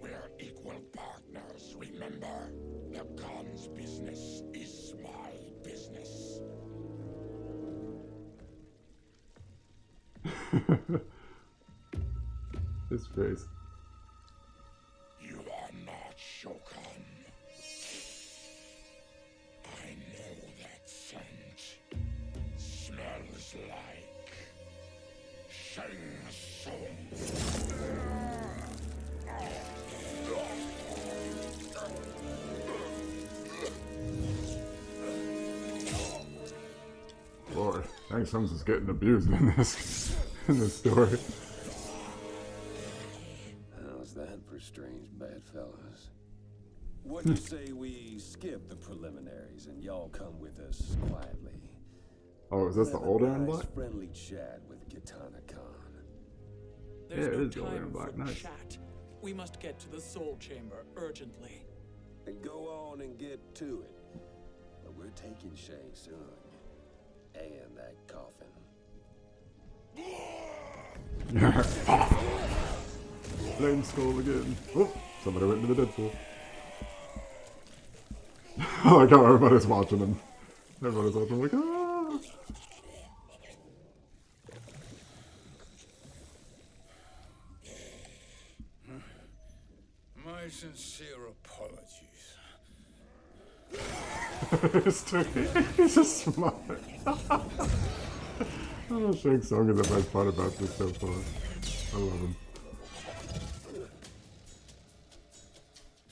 Speaker 6: We're equal partners, remember? The Khan's business is my business.
Speaker 1: His face.
Speaker 6: You are not Shokan. I know that scent. Smells like Shang Tsung.
Speaker 1: Boy, Shang Tsung is getting abused in this story.
Speaker 10: How's that for strange bedfellows? What do you say we skip the preliminaries and y'all come with us quietly?
Speaker 1: Oh, is this the older and
Speaker 10: Nice
Speaker 1: black?
Speaker 10: friendly chat with Kitana Khan.
Speaker 9: There's
Speaker 1: Yeah, it
Speaker 9: no
Speaker 1: is the older
Speaker 9: time
Speaker 1: and black.
Speaker 9: for
Speaker 1: Nice.
Speaker 9: chat. We must get to the soul chamber urgently.
Speaker 10: And go on and get to it. But we're taking Shang Tsung and that coffin.
Speaker 1: Flame skull again. Oh, somebody went into the Deadpool. I like how everybody's watching him. Everybody's watching him like, ah!
Speaker 4: My sincere apologies.
Speaker 1: He's just smiling. Oh, Shang Tsung is the best part about this so far. I love him.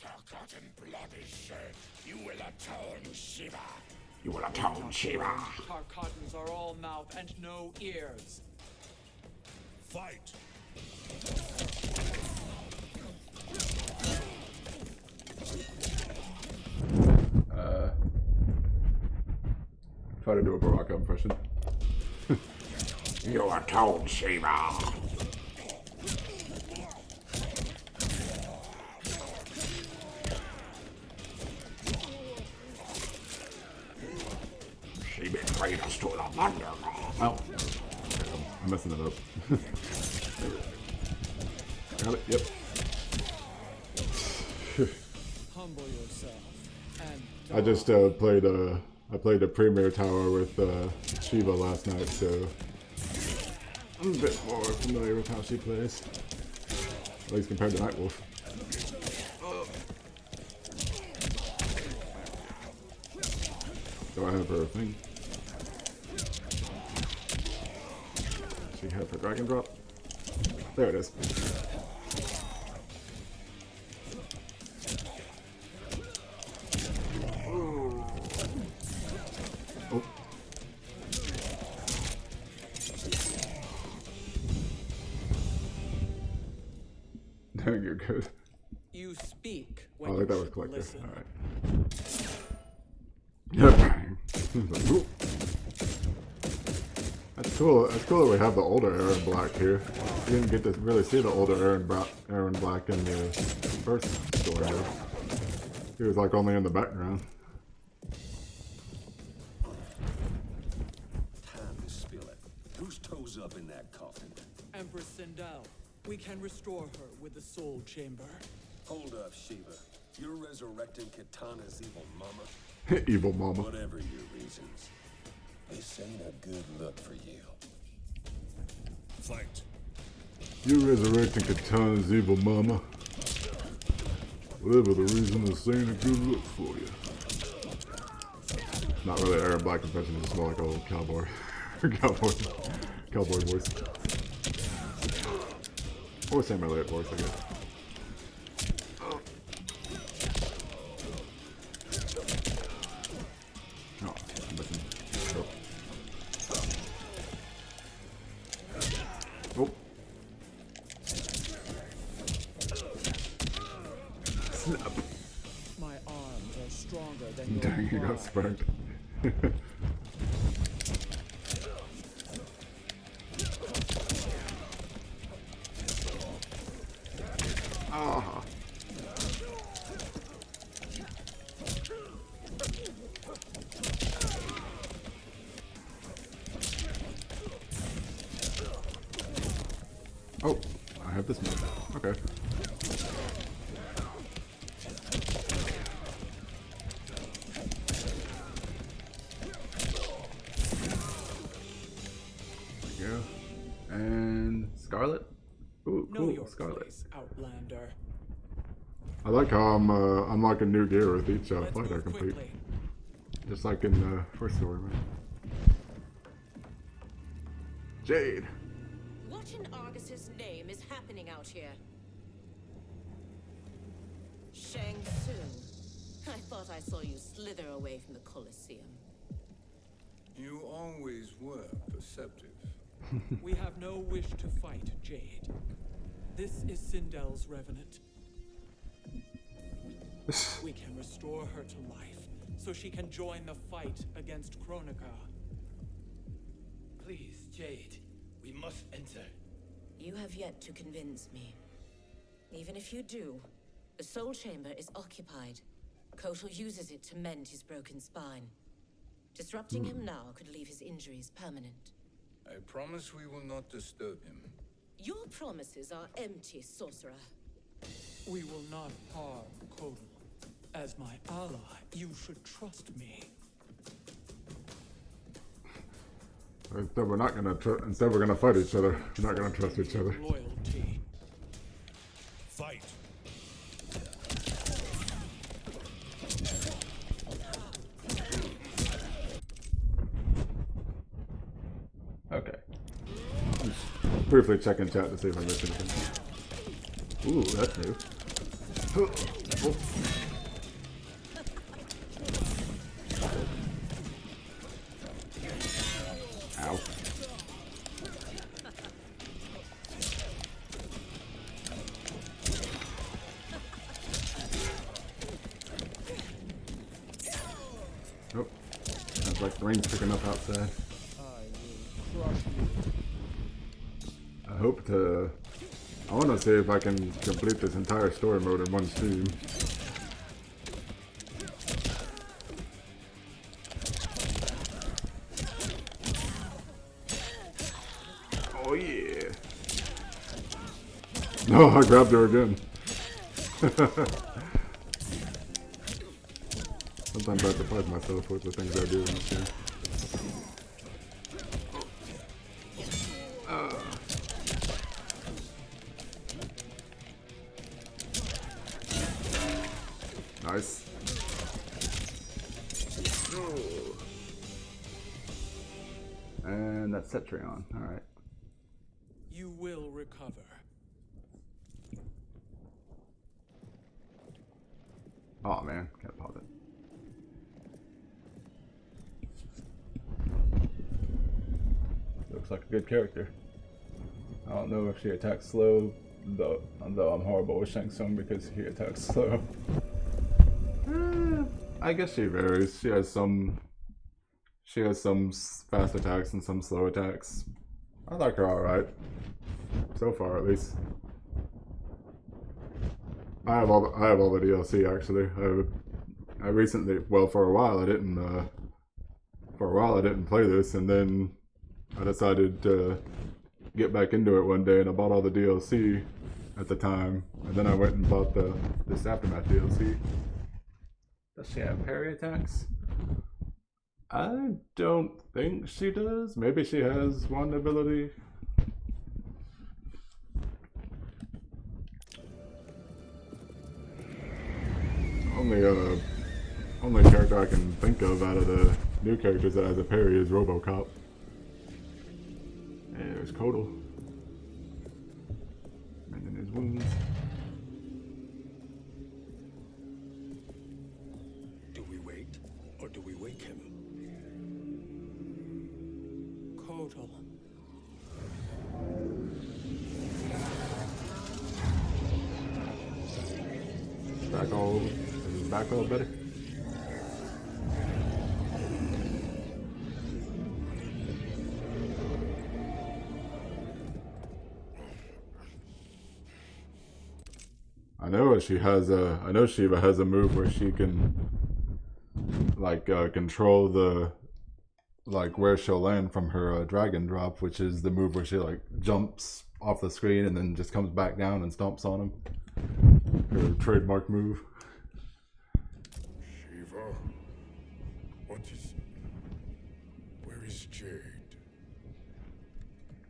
Speaker 6: Dark and blood is shed. You will atone, Shiva.
Speaker 1: You will atone, Shiva.
Speaker 9: Tarkatans are all mouth and no ears.
Speaker 2: Fight!
Speaker 1: Try to do a Baraka impression. You are told, Shiva. She betrayed us to the thunder. Oh, I'm messing it up. Got it. Yep.
Speaker 9: Humble yourself and
Speaker 1: I just played the Premier Tower with Shiva last night, so I'm a bit more familiar with how she plays, at least compared to Nightwolf. Do I have her thing? She have her dragon drop? There it is. Oh. Dang, you're good.
Speaker 9: you speak
Speaker 1: Oh,
Speaker 9: when
Speaker 1: I think that
Speaker 9: you
Speaker 1: was
Speaker 9: should
Speaker 1: collector.
Speaker 9: listen.
Speaker 1: Alright. Yep. That's cool. That's cool that we have the older Aaron Black here. You didn't get to really see the older Aaron Black in the first story. He was like only in the background.
Speaker 10: Time to spill it. Whose toes up in that coffin?
Speaker 9: Empress Sindel, we can restore her with the soul chamber.
Speaker 10: Hold up, Shiva. You're resurrecting Kitana's evil mama?
Speaker 1: Evil mama.
Speaker 10: Whatever your reasons, this ain't a good look for you.
Speaker 5: Fight.
Speaker 1: You're resurrecting Katana's evil mama. Whatever the reason, this ain't a good look for you. Not really Aaron Black confession, it's just more like a old cowboy. Cowboy voice. Or Sam Elliott voice, I guess. Oh, I'm missing. Oh. Snap.
Speaker 9: My arms are stronger than your
Speaker 1: Dang, he got
Speaker 9: pride.
Speaker 1: spanked. Ah. Oh, I have this move. Okay. There we go. And Scarlet? Ooh,
Speaker 9: Know
Speaker 1: cool,
Speaker 9: your
Speaker 1: Scarlet.
Speaker 9: place, Outlander.
Speaker 1: I like how I'm unlocking new gear with each
Speaker 9: Let's
Speaker 1: fight I
Speaker 9: move
Speaker 1: complete.
Speaker 9: quickly.
Speaker 1: Just like in the first story, man. Jade.
Speaker 11: What in Argus's name is happening out here? Shang Tsung. I thought I saw you slither away from the Colosseum.
Speaker 4: You always were perceptive.
Speaker 9: We have no wish to fight, Jade. This is Sindel's revenant. We can restore her to life, so she can join the fight against Kronika.
Speaker 3: Please, Jade, we must enter.
Speaker 11: You have yet to convince me. Even if you do, the soul chamber is occupied. Kotal uses it to mend his broken spine. Disrupting him now could leave his injuries permanent.
Speaker 4: I promise we will not disturb him.
Speaker 11: Your promises are empty, sorcerer.
Speaker 9: We will not harm Kotal. As my ally, you should trust me.
Speaker 1: Instead, we're not gonna. Instead, we're gonna fight each other. We're not gonna trust each other.
Speaker 9: Loyalty.
Speaker 5: Fight.
Speaker 1: Okay. Just briefly check in chat to see if I missed anything. Ooh, that's new. Oh. Ow. Nope. Sounds like the rain's picking up outside.
Speaker 9: I will crush you.
Speaker 1: hope to... I want to see if I can complete this entire story mode in one stream. Oh yeah! No, I grabbed her again. Sometimes I surprise myself with the things I do in this game. Nice. And that's Cetrion. Alright.
Speaker 9: You will recover.
Speaker 1: Oh man, can't pause it. Looks like a good character. I don't know if she attacks slow, though I'm horrible with Shang Tsung because he attacks slow. I guess she varies. She has some fast attacks and some slow attacks. I like her alright. So far at least. I have all the DLC actually. I recently, well, for a while I didn't play this, and then I decided to get back into it one day, and I bought all the DLC at the time, and then I went and bought this Aftermath DLC. Does she have parry attacks? I don't think she does. Maybe she has one ability. Only character I can think of out of the new characters that has a parry is RoboCop. And there's Kotal. And then his wounds.
Speaker 6: Do we wait, or do we wake him?
Speaker 9: Kotal.
Speaker 1: Back all over. Is his back all better? I know Shiva has a move where she can like control the where she'll land from her dragon drop, which is the move where she like jumps off the screen and then just comes back down and stomps on him. Her trademark move.
Speaker 5: Shiva, where is Jade?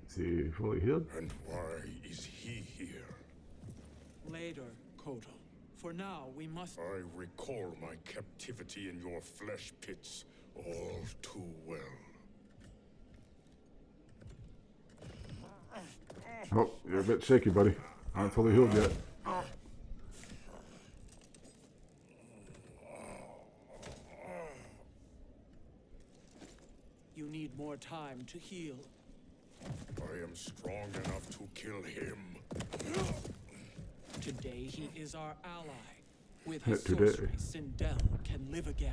Speaker 1: Is he fully healed?
Speaker 5: And why is he here?
Speaker 9: Later, Kotal. For now, we must...
Speaker 5: I recall my captivity in your flesh pits all too well.
Speaker 1: Oh, you're a bit shaky, buddy. Aren't fully healed yet.
Speaker 9: You need more time to heal.
Speaker 5: I am strong enough to kill him.
Speaker 9: Today he is our ally. With his sorcery, Sindel can live again.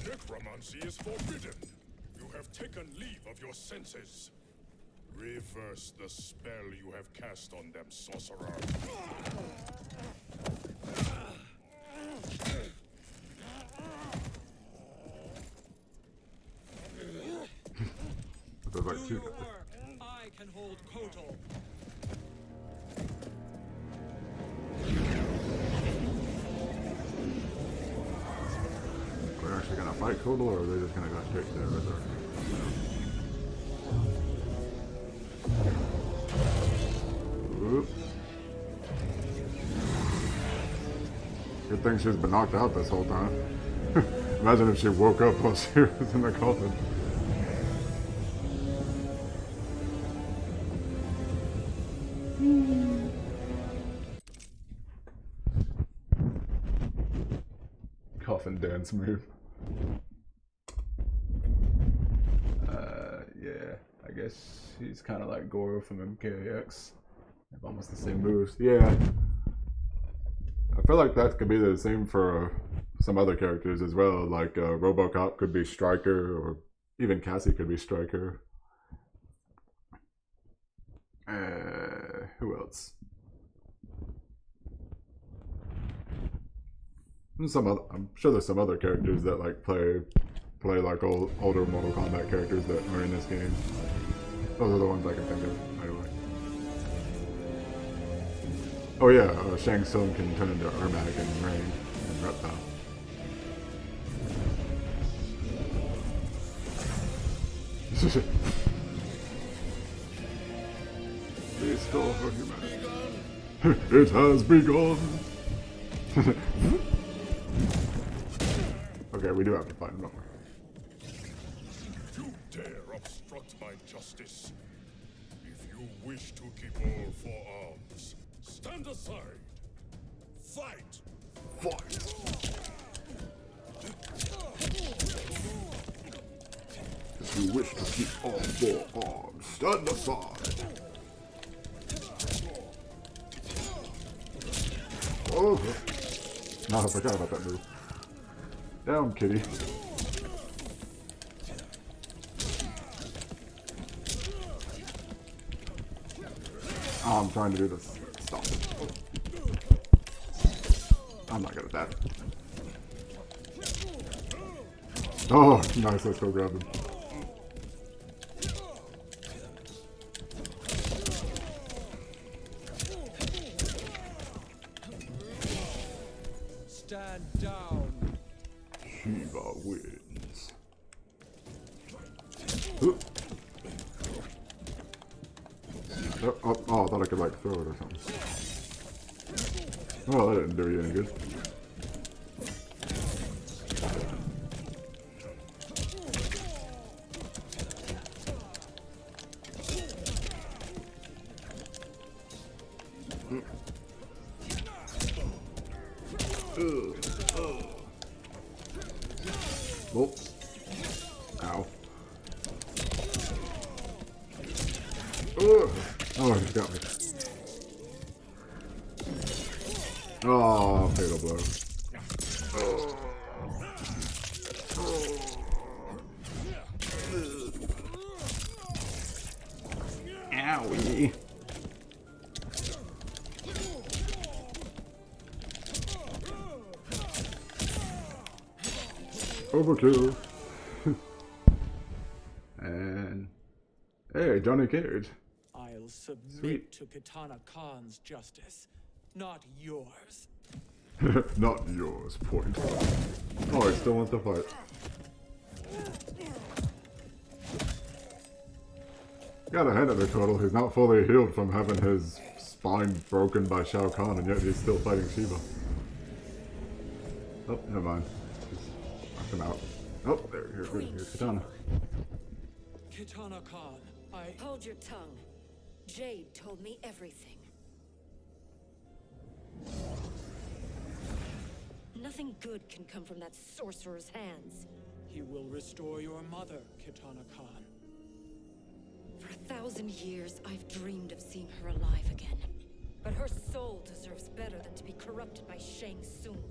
Speaker 5: Necromancy is forbidden. You have taken leave of your senses. Reverse the spell you have cast on them, sorcerer.
Speaker 9: Do your work. I can hold Kotal.
Speaker 1: We're actually gonna fight Kotal, or are they just gonna go straight to the river? Oop. Good thing she's been knocked out this whole time. Imagine if she woke up while she was in the coffin. Coffin dance move. Yeah, I guess he's kind of like Goro from MKX. They have almost the same moves. Yeah. I feel like that could be the same for some other characters as well. Like RoboCop could be Striker, or even Cassie could be Striker. Who else? I'm sure there's some other characters that like play like older Mortal Kombat characters that are in this game. Those are the ones I can think of right away. Oh yeah, Shang Tsung can turn into Ermac and Rain and Reptile. Restore for humanity. It has begun. Okay, we do have to find him, don't we?
Speaker 5: You dare obstruct my justice. If you wish to keep all four arms, stand aside. Fight!
Speaker 1: Fight! If you wish to keep all four arms, stand aside. Oh! No, I forgot about that move. Down, kitty. Oh, I'm trying to do this. Stop. I'm not good at that. Oh, nice. Let's go grab him.
Speaker 9: Stand down.
Speaker 1: Shiva wins. Oh, I thought I could like throw it or something. Oh, that didn't do you any good. Oh. Ow. Oh, he got me. Oh, fatal blow. Owie. Overkill. And hey, Johnny Cage.
Speaker 9: I'll submit
Speaker 1: Sweet.
Speaker 9: to Kitana Khan's justice, not yours.
Speaker 1: Not yours, point. Oh, he still wants to fight. Gotta hand it to Turtle. He's not fully healed from having his spine broken by Shao Kahn, and yet he's still fighting Shiva. Oh, never mind. Just knocked him out. Oh, here's Kitana.
Speaker 9: Kitana Khan,
Speaker 11: Hold your tongue. Jade told me everything. Nothing good can come from that sorcerer's hands.
Speaker 9: He will restore your mother, Kitana Khan.
Speaker 11: For 1,000 years, I've dreamed of seeing her alive again. But her soul deserves better than to be corrupted by Shang Tsung.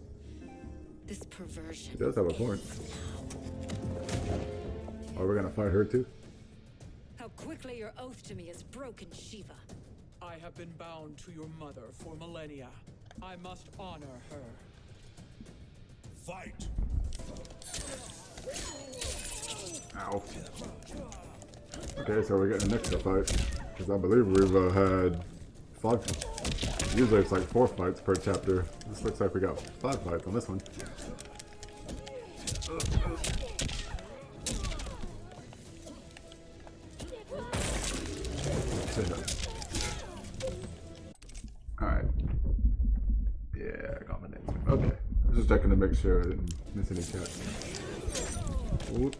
Speaker 11: This perversion.
Speaker 1: He does have a point. Are we gonna fight her too?
Speaker 11: How quickly your oath to me has broken, Shiva.
Speaker 9: I have been bound to your mother for millennia. I must honor her.
Speaker 5: Fight!
Speaker 1: Ow. Okay, so we're getting an extra fight. Because I believe we've had 5. Usually it's like 4 fights per chapter. This looks like we got 5 fights on this one. Alright. Yeah, I got my name. Okay. I was just checking to make sure I didn't miss any chat. Ooh.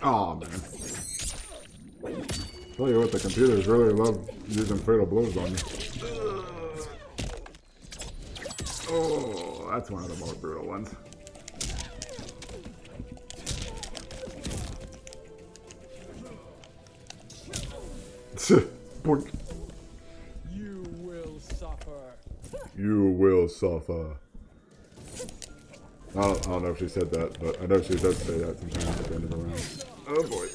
Speaker 1: Oh man. Tell you what, the computers really love using fatal blows on you. Oh, that's one of the more brutal ones. Boink.
Speaker 9: You will suffer.
Speaker 1: You will suffer. I don't know if she said that, but I know she does say that sometimes at the end of the round. Oh boy.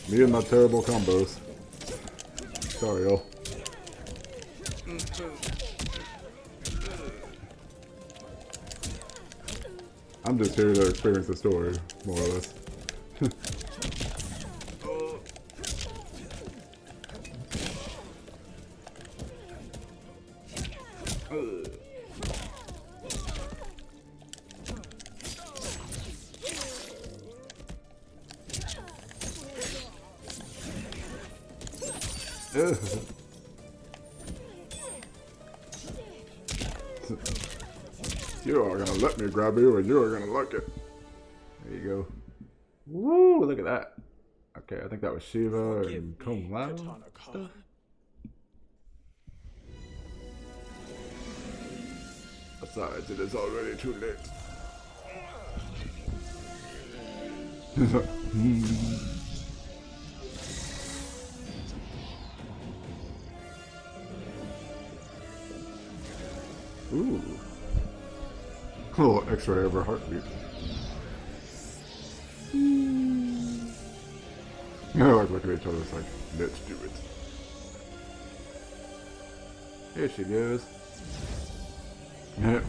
Speaker 1: Me and my terrible combos. Sorry, y'all. I'm just here to experience the story, more or less. You are gonna let me grab you, and you are gonna like it. There you go. Woo! Look at that. Okay, I think that was Shiva and Kombat. Besides, it is already too late. Ooh. A little X-ray of her heartbeat. I like looking at each other, it's like, let's do it. Here she goes. I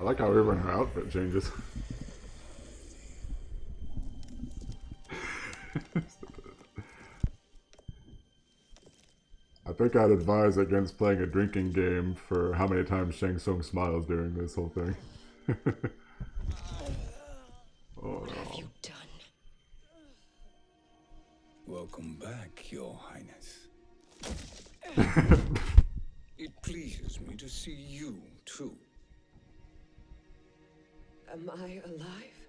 Speaker 1: like how even her outfit changes. I think I'd advise against playing a drinking game for how many times Shang Tsung smiles during this whole thing.
Speaker 11: What have you done?
Speaker 4: Welcome back, Your Highness. It pleases me to see you, too.
Speaker 8: Am I alive?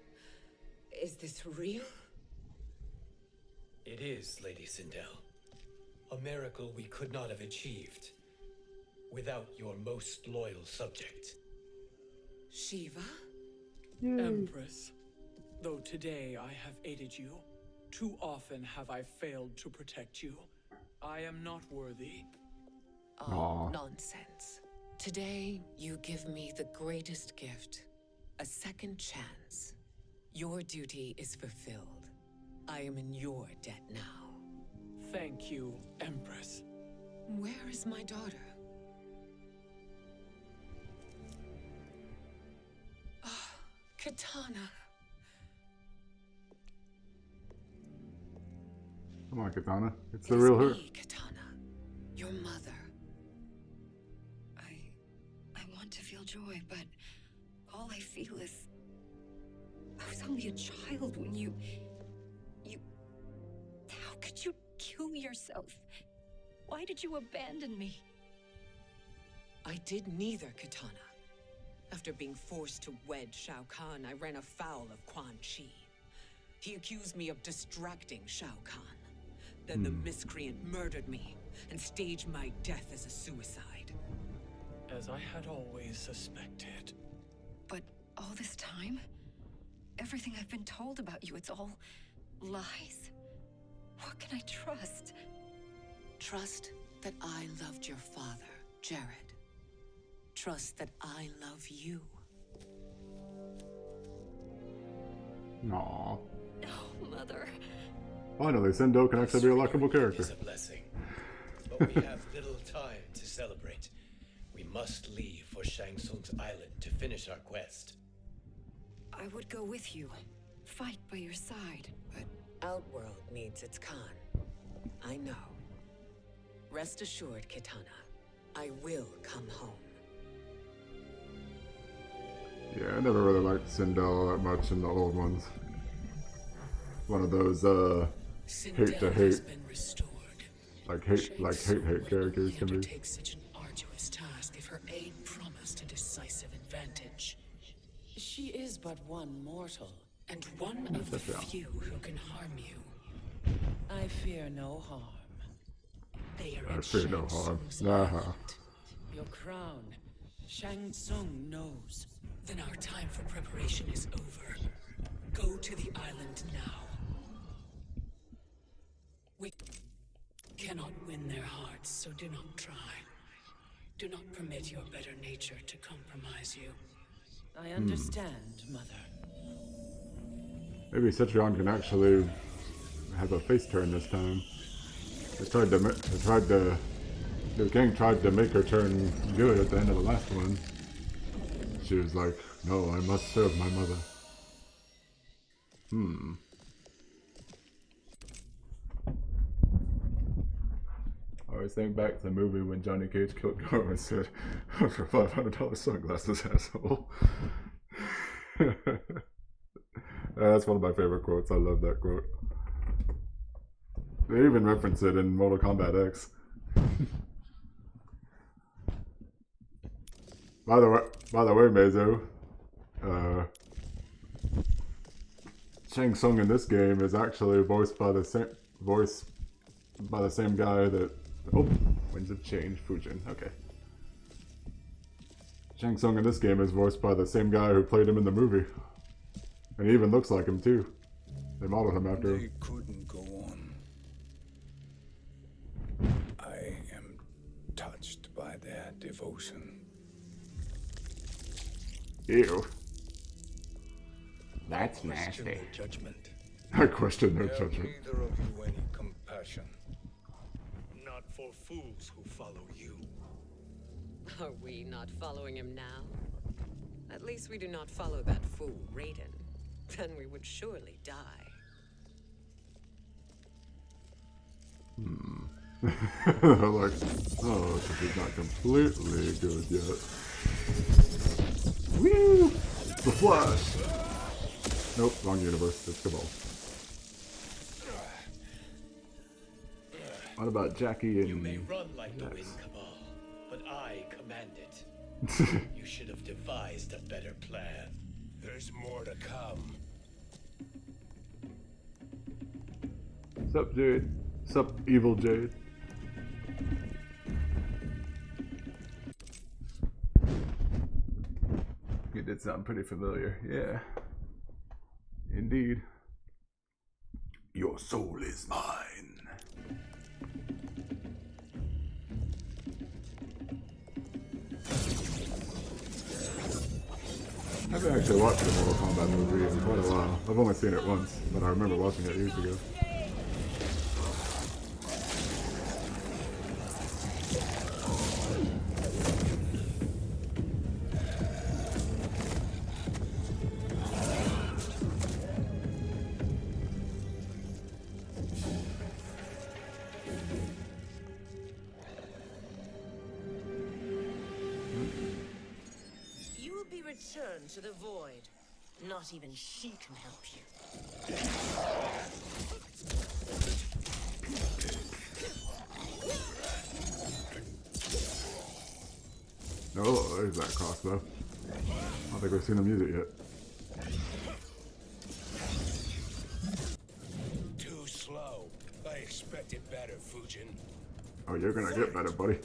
Speaker 8: Is this real?
Speaker 3: It is, Lady Sindel. A miracle we could not have achieved without your most loyal subject.
Speaker 8: Shiva?
Speaker 9: Empress, though today I have aided you, too often have I failed to protect you. I am not worthy.
Speaker 8: Oh, nonsense. Today, you give me the greatest gift. A second chance. Your duty is fulfilled. I am in your debt now.
Speaker 9: Thank you, Empress.
Speaker 8: Where is my daughter? Oh, Katana.
Speaker 1: Come on, Katana. It's the real her.
Speaker 8: Me, Katana. Your mother.
Speaker 12: I want to feel joy, but all I feel is... I was only a child when you... How could you kill yourself? Why did you abandon me?
Speaker 8: I did neither, Katana. After being forced to wed Shao Kahn, I ran afoul of Quan Chi. He accused me of distracting Shao Kahn. Then the miscreant murdered me and staged my death as a suicide.
Speaker 9: As I had always suspected.
Speaker 12: But all this time? Everything I've been told about you, it's all lies? What can I trust?
Speaker 8: Trust that I loved your father, Jared. Trust that I love you.
Speaker 1: Aww.
Speaker 12: Oh, Mother.
Speaker 1: Finally, Sindel can actually be a likable character.
Speaker 3: It's a blessing. But we have little time to celebrate. We must leave for Shang Tsung's island to finish our quest.
Speaker 12: I would go with you. Fight by your side.
Speaker 8: But Outworld needs its Khan. I know. Rest assured, Katana. I will come home.
Speaker 1: Yeah, I never really liked Sindel that much in the old ones. One of those, hate to hate. Like hate characters to me.
Speaker 8: Take such an arduous task if her aid promised a decisive advantage. She is but one mortal, and one of the few who can harm you. I fear no harm. They are
Speaker 1: I fear no harm. Nah.
Speaker 8: Your crown, Shang Tsung knows. Then our time for preparation is over. Go to the island now. so do not try. Do not permit your better nature to compromise you.
Speaker 13: I understand, Mother.
Speaker 1: Maybe Citron can actually have a face turn this time. Liu Kang tried to make her turn good at the end of the last one. She was like, no, I must serve my mother. I always think back to the movie when Johnny Cage killed Goro and said, for $500 sunglasses, asshole. That's one of my favorite quotes. I love that quote. They even reference it in Mortal Kombat X. By the way, Meizo, Shang Tsung in this game is actually voiced by the same guy that. Oh, winds of change, Fujin. Okay. Shang Tsung in this game is voiced by the same guy who played him in the movie, and he even looks like him too. They modeled him after him.
Speaker 4: They couldn't go on. I am touched by their devotion.
Speaker 1: Ew. That's nasty.
Speaker 4: Their judgment.
Speaker 1: I question their
Speaker 4: Have
Speaker 1: judgment.
Speaker 4: neither of you any compassion.
Speaker 6: Not for fools who follow you.
Speaker 8: Are we not following him now? At least we do not follow that fool, Raiden. Then we would surely die.
Speaker 1: Like, oh, this is not completely good yet. Woo! The Flash! Nope, wrong universe. It's Cabal. What about Jackie and...
Speaker 3: You may run like the wind, Cabal, but I command it. You should have devised a better plan.
Speaker 6: There's more to come.
Speaker 1: Sup, Jade? Sup, Evil Jade? You did sound pretty familiar, yeah. Indeed. Your soul is mine. I haven't actually watched the Mortal Kombat movie in quite a while. I've only seen it once, but I remember watching it years ago.
Speaker 11: Return to the void. Not even she can help you.
Speaker 1: Oh, there's that crossbow. I don't think we've seen him use it yet.
Speaker 6: Too slow. I expected better, Fujin.
Speaker 1: Oh, you're gonna get better, buddy.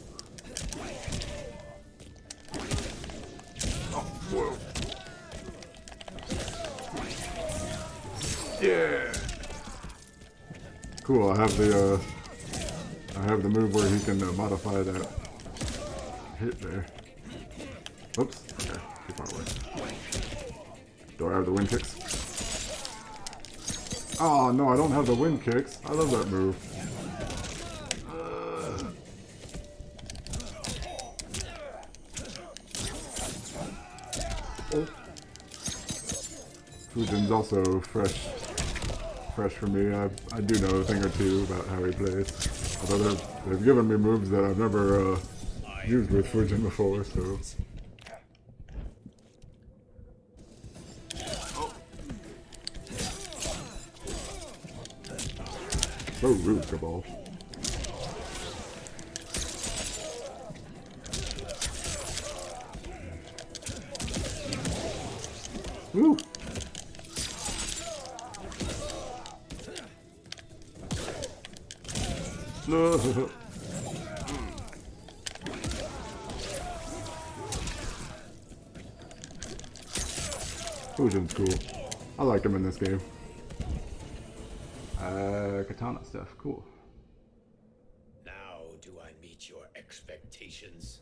Speaker 1: Oh, whoa. Yeah. Cool. I have the move where he can modify that hit there. Oops. Okay. Too far away. Do I have the wind kicks? Oh no, I don't have the wind kicks. I love that move. Fujin's also fresh for me. I do know a thing or two about how he plays. Although they've given me moves that I've never used with Fujin before, so. So rude, Cabal. Woo! Fujin's cool. I like him in this game. Katana stuff, cool.
Speaker 3: Now do I meet meet your expectations.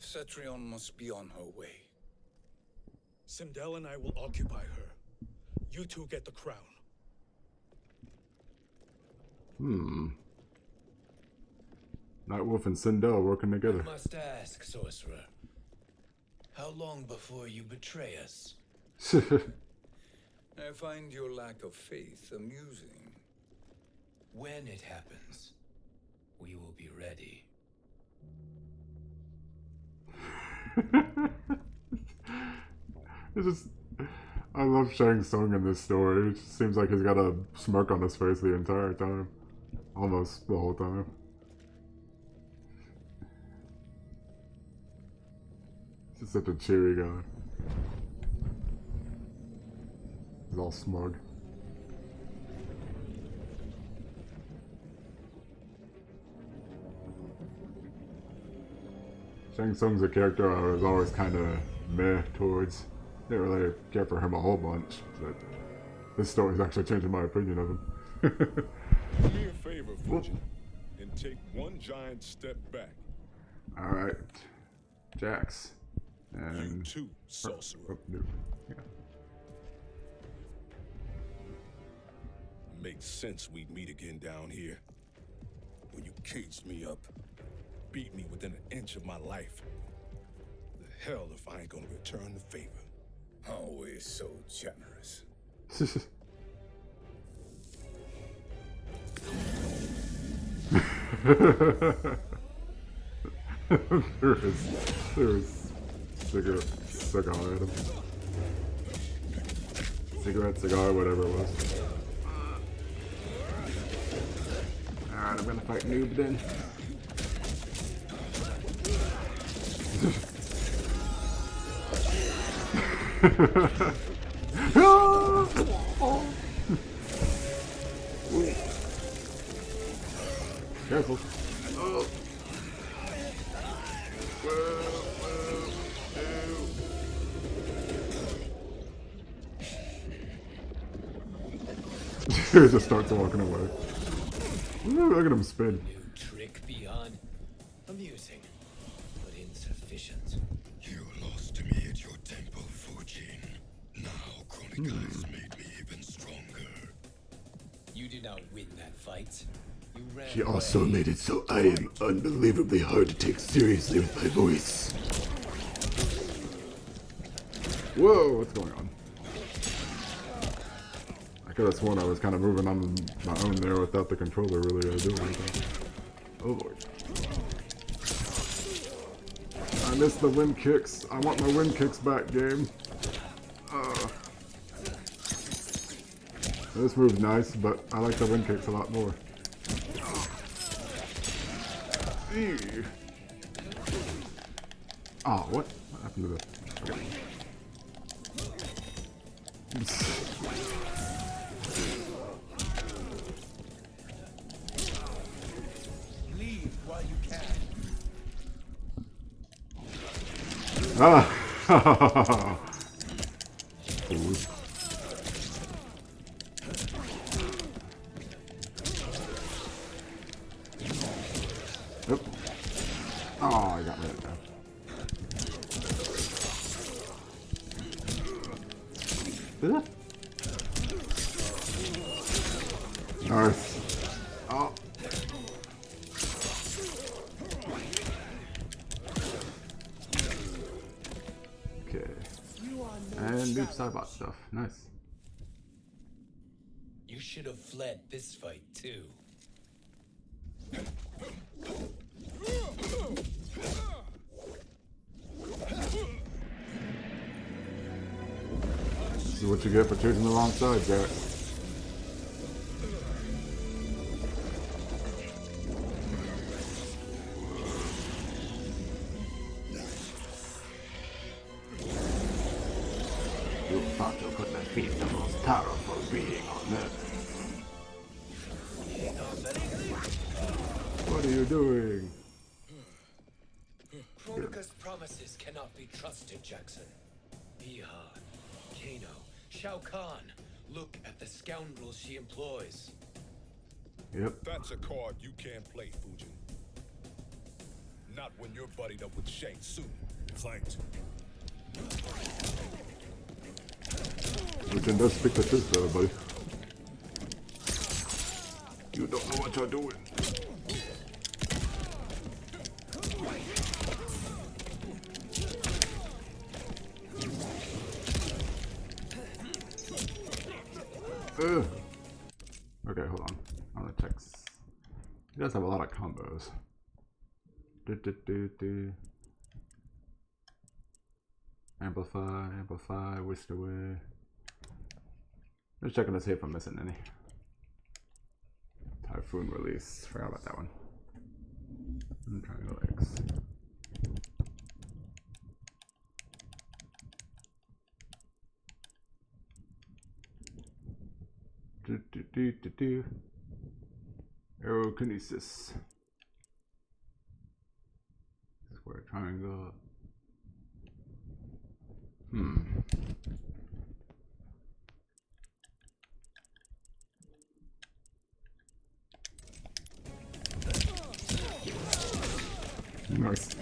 Speaker 4: Cetrion must be on her way.
Speaker 6: Sindel and I will occupy her. You two get the crown.
Speaker 1: Nightwolf and Sindel working together.
Speaker 3: I must ask, sorcerer. How long before you betray us?
Speaker 4: I find your lack of faith amusing.
Speaker 3: When it happens, we will be ready.
Speaker 1: It's just, I love Shang Tsung in this story. It just seems like he's got a smirk on his face the entire time. Almost the whole time. He's such a cheery guy. He's all smug. Shang Tsung's a character I was always kind of meh towards. Didn't really care for him a whole bunch, but this story's actually changing my opinion of him.
Speaker 5: Do me a favor, Fujin, and take one giant step back.
Speaker 1: Alright. Jax. And
Speaker 5: You too, sorcerer.
Speaker 1: Yeah.
Speaker 5: Makes sense we'd meet again down here. When you caged me up, beat me within an inch of my life. The hell if I ain't gonna return the favor.
Speaker 4: Always so generous.
Speaker 1: there is cigar at him. Cigar, whatever it was. Alright, I'm gonna fight Noob then. Careful. Oh. He just starts walking away. Ooh, look at him spin.
Speaker 3: New trick beyond amusing, but insufficient.
Speaker 14: You lost to me at your temple, Fujin. Now Kronika has made me even stronger.
Speaker 3: You did not win that fight. You ran
Speaker 15: She also made it so I am unbelievably hard to take seriously with my voice.
Speaker 1: Whoa, what's going on? I could have sworn I was kind of moving on my own there without the controller really doing anything. Oh lord. I missed the wind kicks. I want my wind kicks back, game. This move's nice, but I like the wind kicks a lot more. Ew. Oh, what? What happened to the... Okay.
Speaker 3: Leave while you can.
Speaker 1: Ah! Ooh. Yep. Oh, I got rid of that. Nice. Oh. Okay. And new Cybot stuff. Nice.
Speaker 3: You should have fled this fight too.
Speaker 1: This is what you get for choosing the wrong side, Jack.
Speaker 15: You thought you could defeat the most powerful being on earth.
Speaker 1: What are you doing?
Speaker 3: Kronika's promises cannot be trusted, Jackson. Be hard. volcano. Shao Kahn, look at the scoundrels she employs.
Speaker 1: Yep.
Speaker 5: That's a card you can't play, Fujin. Not when you're buddied up with Shang Tsung.
Speaker 10: Fight.
Speaker 1: Fujin does speak the truth though, buddy. You don't know what you're doing. Okay, hold on. I'm gonna text. He does have a lot of combos. Amplify, whisked away. Just checking to see if I'm missing any. Typhoon release. Forgot about that one. Triangle X. Aerokinesis. Square triangle. Nice.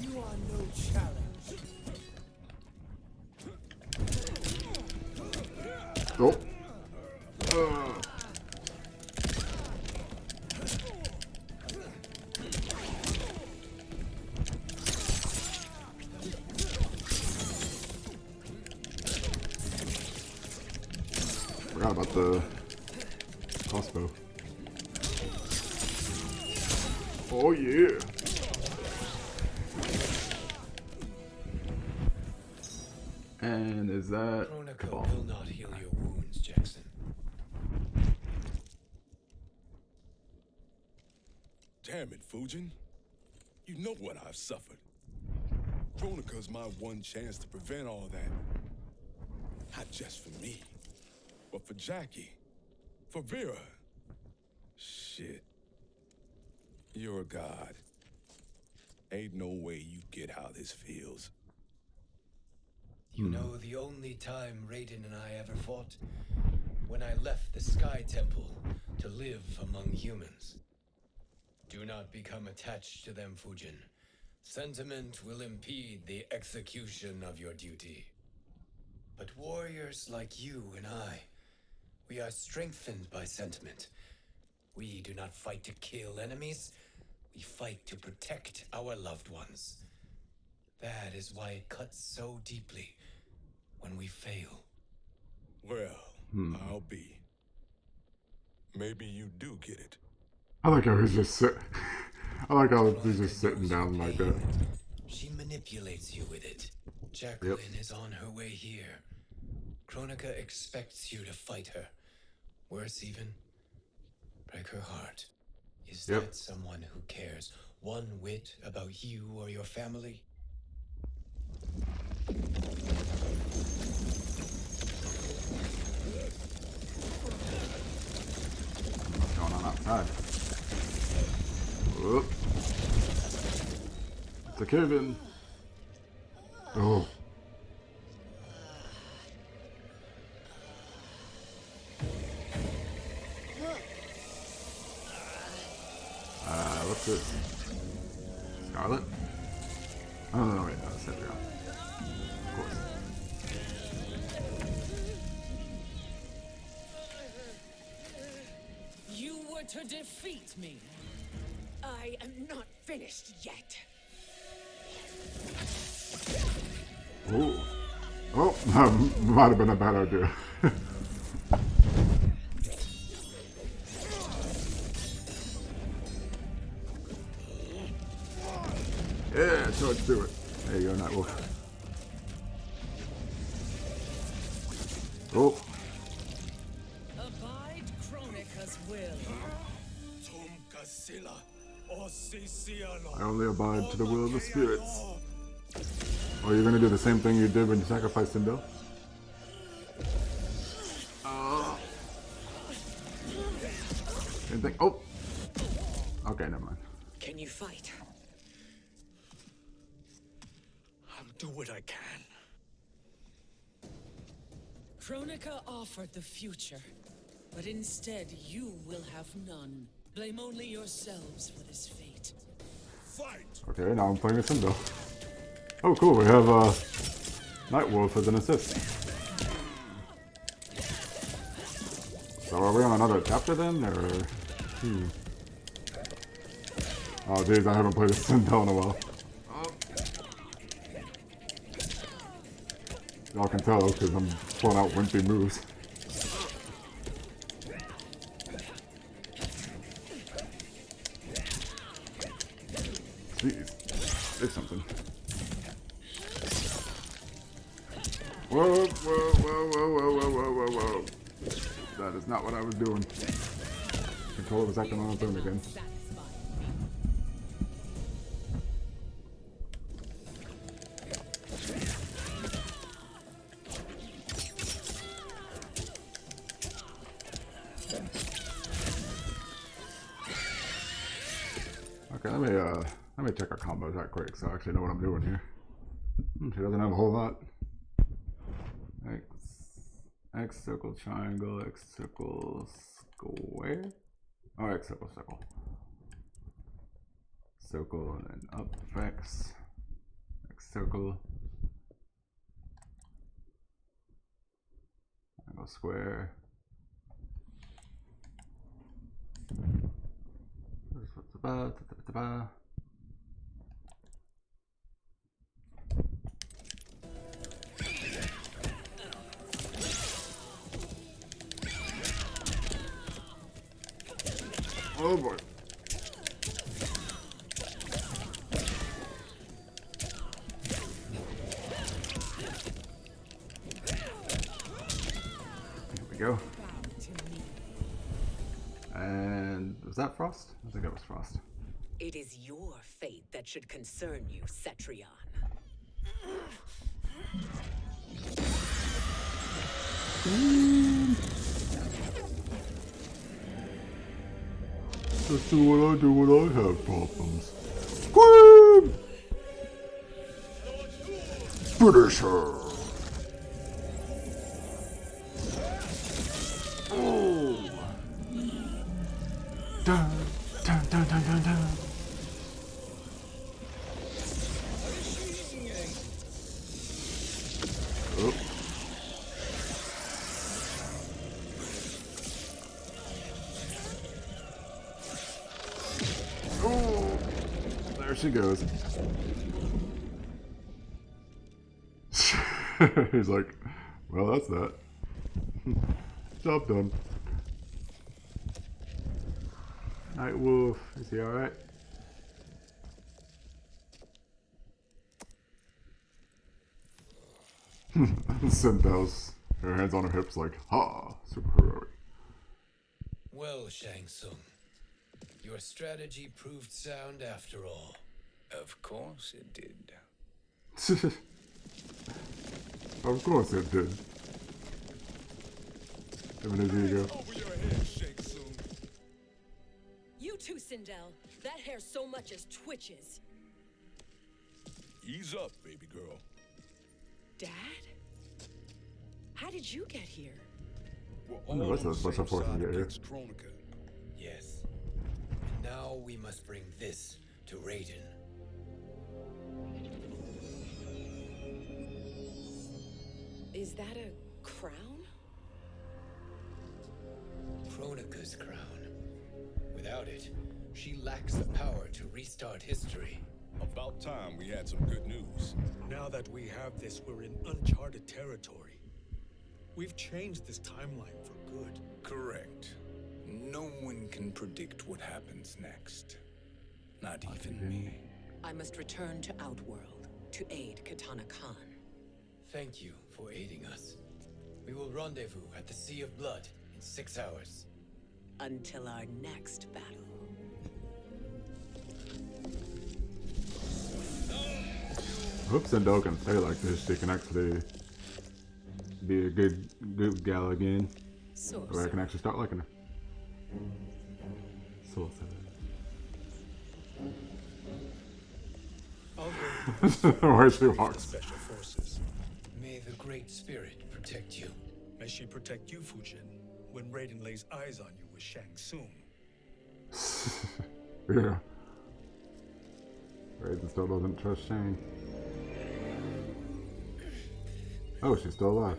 Speaker 6: You are no challenge.
Speaker 1: Oh. Forgot about the crossbow. Oh yeah. And is that
Speaker 3: Kronika will not heal your wounds, Jackson.
Speaker 5: Damn it, Fujin. You know what I've suffered. Kronika's my one chance to prevent all that. Not just for me, but for Jackie, for Vera. Shit. You're a god. Ain't no way you get how this feels.
Speaker 3: You know the only time Raiden and I ever fought? When I left the Sky Temple to live among humans. Do not become attached to them, Fujin. Sentiment will impede the execution of your duty. But warriors like you and I, we are strengthened by sentiment. We do not fight to kill enemies. We fight to protect our loved ones. That is why it cuts so deeply when we fail.
Speaker 5: Well, I'll be. Maybe you do get it.
Speaker 1: I like how he's just I like how he's just sitting down like that.
Speaker 3: She manipulates you with it. Jacqueline is on her way here. Kronika expects you to fight her. Worse even, break her heart. Is that someone who cares one whit about you or your family?
Speaker 1: What's going on outside? Whoop. It's a Kevin. Oh. What's this? Scarlet? Oh, no, wait, no, it's Cedric. Of course.
Speaker 8: You were to defeat me. I am not finished yet.
Speaker 1: Oh. Oh, that might have been a bad idea. Yeah, charge through it. There you go, Nightwolf. Oh.
Speaker 8: Abide Kronika's will.
Speaker 1: I only abide to the will of the spirits. Oh, you're gonna do the same thing you did when you sacrificed him, Bill? Same thing. Oh. Okay, never mind.
Speaker 8: Can you fight?
Speaker 6: do what I can.
Speaker 13: Kronika offered the future, but instead you will have none. Blame only yourselves for this fate.
Speaker 6: Fight!
Speaker 1: Okay, now I'm playing a Sindo. Oh, cool. We have Nightwolf as an assist. So are we on another chapter then, or? Oh, geez, I haven't played a Sindo in a while. Y'all can tell because I'm pulling out wimpy moves. Jeez, did something. Whoa, whoa, whoa, whoa, whoa, whoa, whoa, whoa, whoa. That is not what I was doing. Controller was acting on its own again. Okay, let me check our combos right quick so I actually know what I'm doing here. She doesn't have a whole lot. X circle triangle, X circle square. Oh, X circle circle. Circle and then up X. X circle. Triangle square. Oh boy. There we go. And was that Frost? I think that was Frost.
Speaker 8: It is your fate that should concern you, Cetrion.
Speaker 15: That's what I do when I have problems. Scream! Finish her! Oh! Dun, dun, dun, dun, dun, dun. Oh. Oh, there she goes. He's like, well, that's that. Job done. Nightwolf, is he alright? Cynthil's, her hands on her hips like, ha, super heroic.
Speaker 3: Well, Shang Tsung, your strategy proved sound after all.
Speaker 4: Of course it did.
Speaker 1: Of course it did. Him and his ego.
Speaker 5: Over your head, Shang Tsung.
Speaker 16: You too, Sindel. That hair so much as twitches.
Speaker 5: Ease up, baby girl.
Speaker 16: Dad? How did you get here?
Speaker 5: We're
Speaker 1: I wonder
Speaker 5: all
Speaker 1: what's
Speaker 5: on
Speaker 1: the
Speaker 5: the
Speaker 1: special
Speaker 5: same
Speaker 1: forces
Speaker 5: side
Speaker 1: get here.
Speaker 5: against Kronika.
Speaker 3: Yes. And now we must bring this to Raiden.
Speaker 16: Is that a crown?
Speaker 3: Kronika's crown. Without it, she lacks the power to restart history.
Speaker 5: About time we had some good news.
Speaker 6: Now that we have this, we're in uncharted territory. We've changed this timeline for good.
Speaker 4: Correct. No one can predict what happens next. Not even me.
Speaker 8: I must return to Outworld to aid Kitana Khan.
Speaker 3: Thank you for aiding us. We will rendezvous at the Sea of Blood in 6 hours.
Speaker 8: Until our next battle.
Speaker 1: I hope Sindel can play like this. She can actually be a good gal again. Or I can actually start liking her. Soul Where she walks.
Speaker 6: Special forces.
Speaker 3: May the Great Spirit protect you.
Speaker 6: May she protect you, Fujin, when Raiden lays eyes on you with Shang Tsung.
Speaker 1: Yeah. Raiden still doesn't trust Shang. Oh, she's still alive.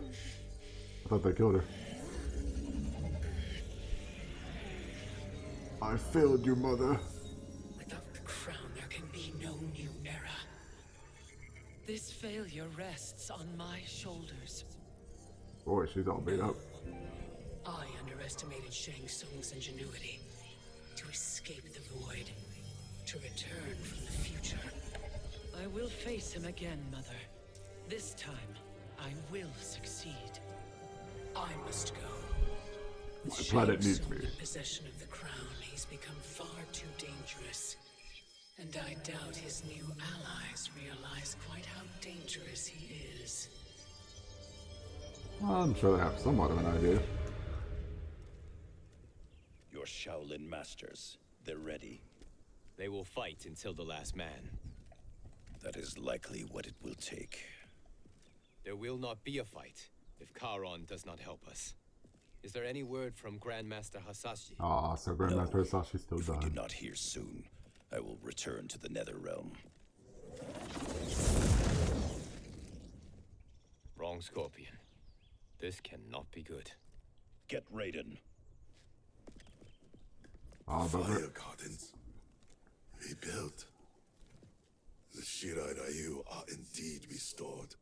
Speaker 1: I thought they killed her. I failed you, mother.
Speaker 13: Without the crown, there can be no new era. This failure rests on my shoulders.
Speaker 1: Boy, she's all beat up.
Speaker 13: I underestimated Shang Tsung's ingenuity to escape the void, to return from the future. I will face him again, Mother. This time, I will succeed. I must go. With
Speaker 1: My planet
Speaker 13: Shang
Speaker 1: needs
Speaker 13: Tsung
Speaker 1: me.
Speaker 13: in possession of the crown, he's become far too dangerous. And I doubt his new allies realize quite how dangerous he is.
Speaker 1: Well, I'm sure they have somewhat of an idea.
Speaker 17: Your Shaolin masters, they're ready.
Speaker 3: They will fight until the last man.
Speaker 17: That is likely what it will take.
Speaker 3: There will not be a fight if Charon does not help us. Is there any word from Grandmaster Hasashi?
Speaker 1: Ah, so Grandmaster Sashi's still
Speaker 17: If we do
Speaker 1: dying.
Speaker 17: not hear soon, I will return to the Nether Realm.
Speaker 3: Wrong Scorpion. This cannot be good.
Speaker 17: Get Raiden.
Speaker 1: Ah, but
Speaker 14: Fire Gardens. Rebuilt. The Shirai Ryu are indeed restored.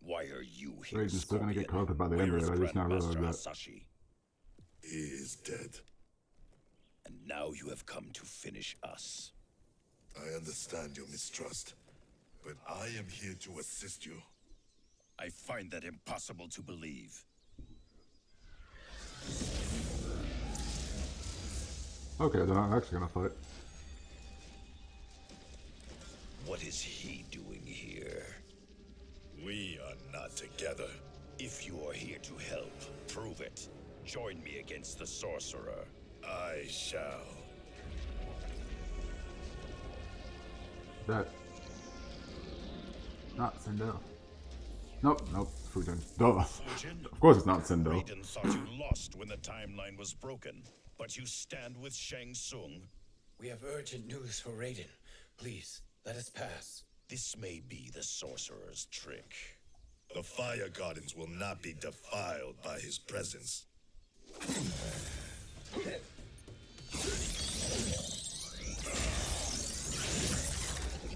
Speaker 17: Why are you here,
Speaker 1: Raiden's still gonna get
Speaker 17: Scorpion?
Speaker 1: corrupted by the end of it. I just now realized
Speaker 17: Grandmaster
Speaker 1: that.
Speaker 17: Hasashi?
Speaker 14: He is dead.
Speaker 17: And now you have come to finish us.
Speaker 14: I understand your mistrust, but I am here to assist you.
Speaker 17: I find that impossible to believe.
Speaker 1: Okay, they're not actually gonna fight.
Speaker 17: What is he doing here?
Speaker 14: We are not together.
Speaker 17: If you are here to help, prove it. Join me against the sorcerer.
Speaker 14: I shall.
Speaker 1: That. Not Sindel. Nope, nope, Fujin. Duh.
Speaker 17: Fujin?
Speaker 1: Of course it's not Sindel.
Speaker 17: Raiden thought you lost when the timeline was broken, but you stand with Shang Tsung.
Speaker 3: We have urgent news for Raiden. Please, let us pass.
Speaker 17: This may be the sorcerer's trick.
Speaker 14: The Fire Gardens will not be defiled by his presence.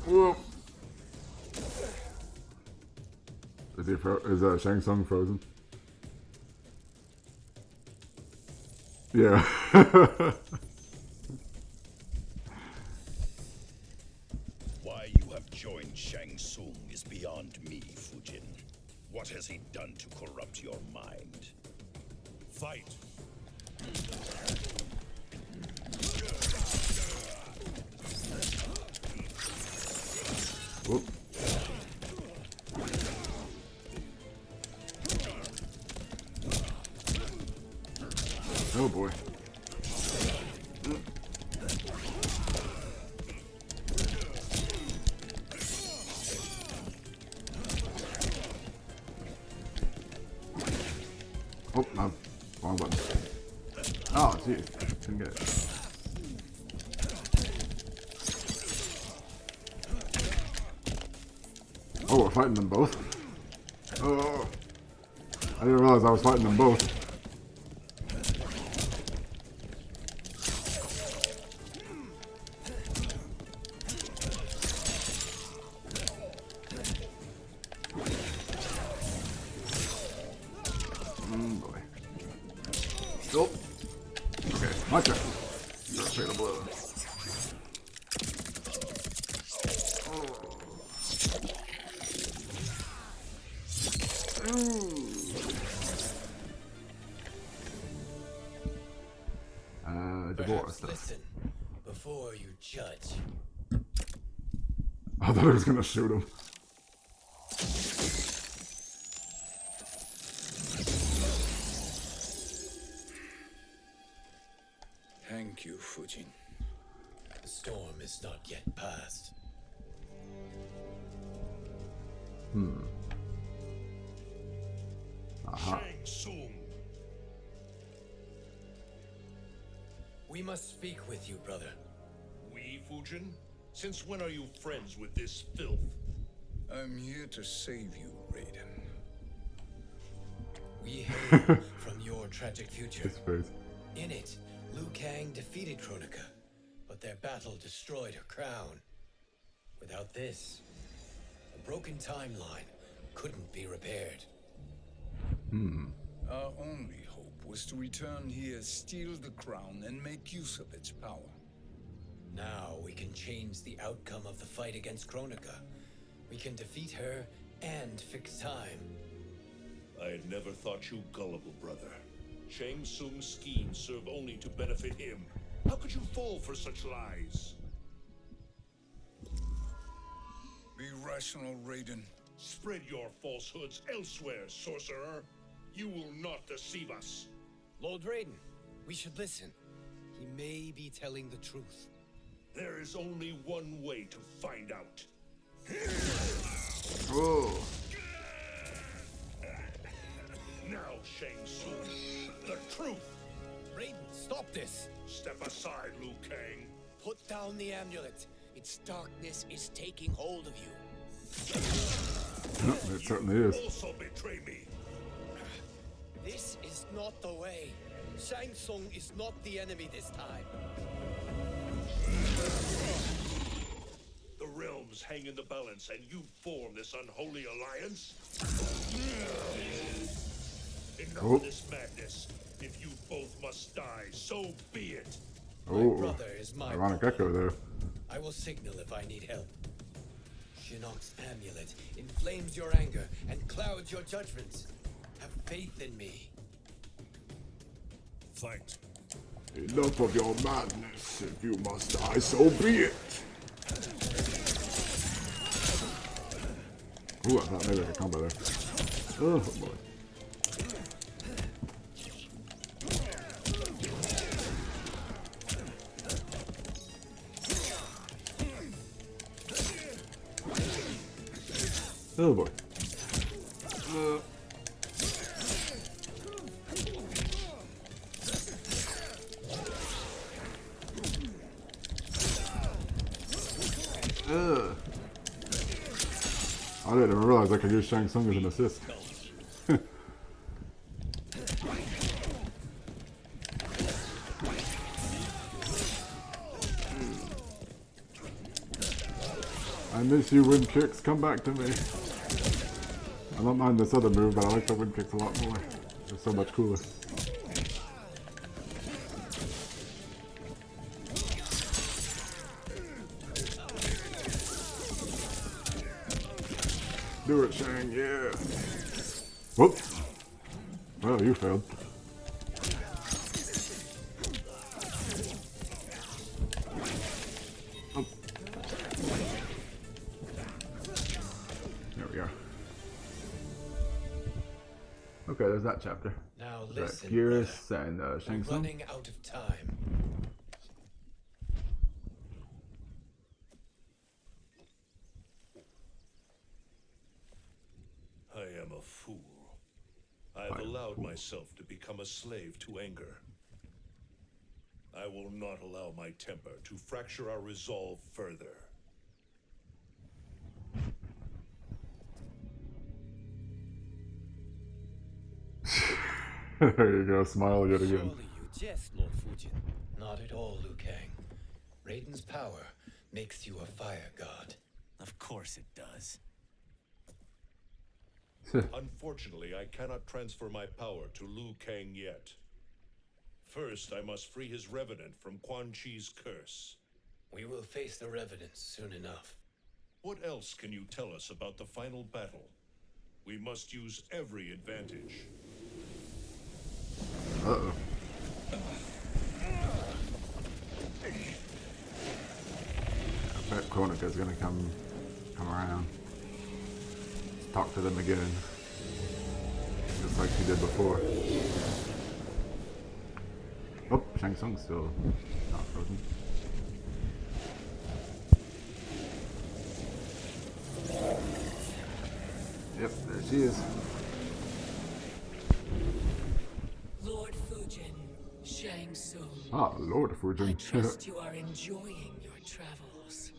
Speaker 1: Whoa. Is Shang Tsung frozen? Yeah.
Speaker 17: Why you have joined Shang Tsung is beyond me, Fujin. What has he done to corrupt your mind?
Speaker 14: Fight!
Speaker 1: Whoop. Oh boy. Oh, no. Wrong button. Oh, jeez. Couldn't get it. Oh, we're fighting them both? Oh. I didn't realize I was fighting them both. Boy. Nope. Okay, my turn. Straight to blow. Divorce.
Speaker 3: Listen before you judge.
Speaker 1: I thought he was gonna shoot him.
Speaker 6: Thank you, Fujin.
Speaker 3: The storm is not yet past.
Speaker 1: Aha.
Speaker 2: Shang Tsung.
Speaker 3: We must speak with you, brother.
Speaker 2: We, Fujin? Since when are you friends with this filth?
Speaker 4: I'm here to save you, Raiden.
Speaker 3: We hail from your tragic future.
Speaker 1: His face.
Speaker 3: In it, Liu Kang defeated Kronika, but their battle destroyed her crown. Without this, a broken timeline couldn't be repaired.
Speaker 4: Our only hope was to return here, steal the crown, and make use of its power.
Speaker 3: Now we can change the outcome of the fight against Kronika. We can defeat her and fix time.
Speaker 2: I had never thought you gullible, brother. Shang Tsung's schemes serve only to benefit him. How could you fall for such lies?
Speaker 4: Be rational, Raiden.
Speaker 2: Spread your falsehoods elsewhere, sorcerer. You will not deceive us.
Speaker 3: Lord Raiden, we should listen. He may be telling the truth.
Speaker 2: There is only one way to find out.
Speaker 1: Whoa.
Speaker 2: Now, Shang Tsung, the truth.
Speaker 3: Raiden, stop this.
Speaker 2: Step aside, Liu Kang.
Speaker 3: Put down the amulet. Its darkness is taking hold of you.
Speaker 1: It certainly is.
Speaker 2: Also betray me.
Speaker 3: This is not the way. Shang Tsung is not the enemy this time.
Speaker 2: The realms hang in the balance, and you form this unholy alliance? Enough of this madness. If you both must die, so be it.
Speaker 3: My brother is my
Speaker 1: ironic
Speaker 3: brother.
Speaker 1: echo there.
Speaker 3: I will signal if I need help. Shinnok's amulet inflames your anger and clouds your judgments. Have faith in me.
Speaker 2: Fight.
Speaker 15: Enough of your madness. If you must die, so be it.
Speaker 1: Ooh, I thought maybe I could combo there. Oh boy. Oh boy. I didn't even realize I could use Shang Tsung as an assist. I miss you, wind kicks. Come back to me. I don't mind this other move, but I like the wind kicks a lot more. They're so much cooler. Do it, Shang, yeah. Whoop. Well, you failed. Oh. There we go. Okay, there's that chapter.
Speaker 3: Now
Speaker 1: Is
Speaker 3: listen,
Speaker 1: that Geras and Shang
Speaker 3: we're
Speaker 1: Tsung?
Speaker 3: running out of time.
Speaker 2: I am a fool. I have allowed myself to become a slave to anger. I will not allow my temper to fracture our resolve further.
Speaker 1: There you go, smile yet again.
Speaker 3: Surely you jest, Lord Fujin. Not at all, Liu Kang. Raiden's power makes you a fire god.
Speaker 18: Of course it does.
Speaker 2: Unfortunately, I cannot transfer my power to Liu Kang yet. First, I must free his revenant from Quan Chi's curse.
Speaker 3: We will face the revenants soon enough.
Speaker 2: What else can you tell us about the final battle? We must use every advantage.
Speaker 1: Uh-oh. I bet Kronika's gonna come around. Talk to them again. Just like she did before. Oh, Shang Tsung's still not frozen. Yep, there she is.
Speaker 13: Lord Fujin, Shang Tsung.
Speaker 1: Ah, Lord Fujin.
Speaker 13: I trust you are enjoying your travels.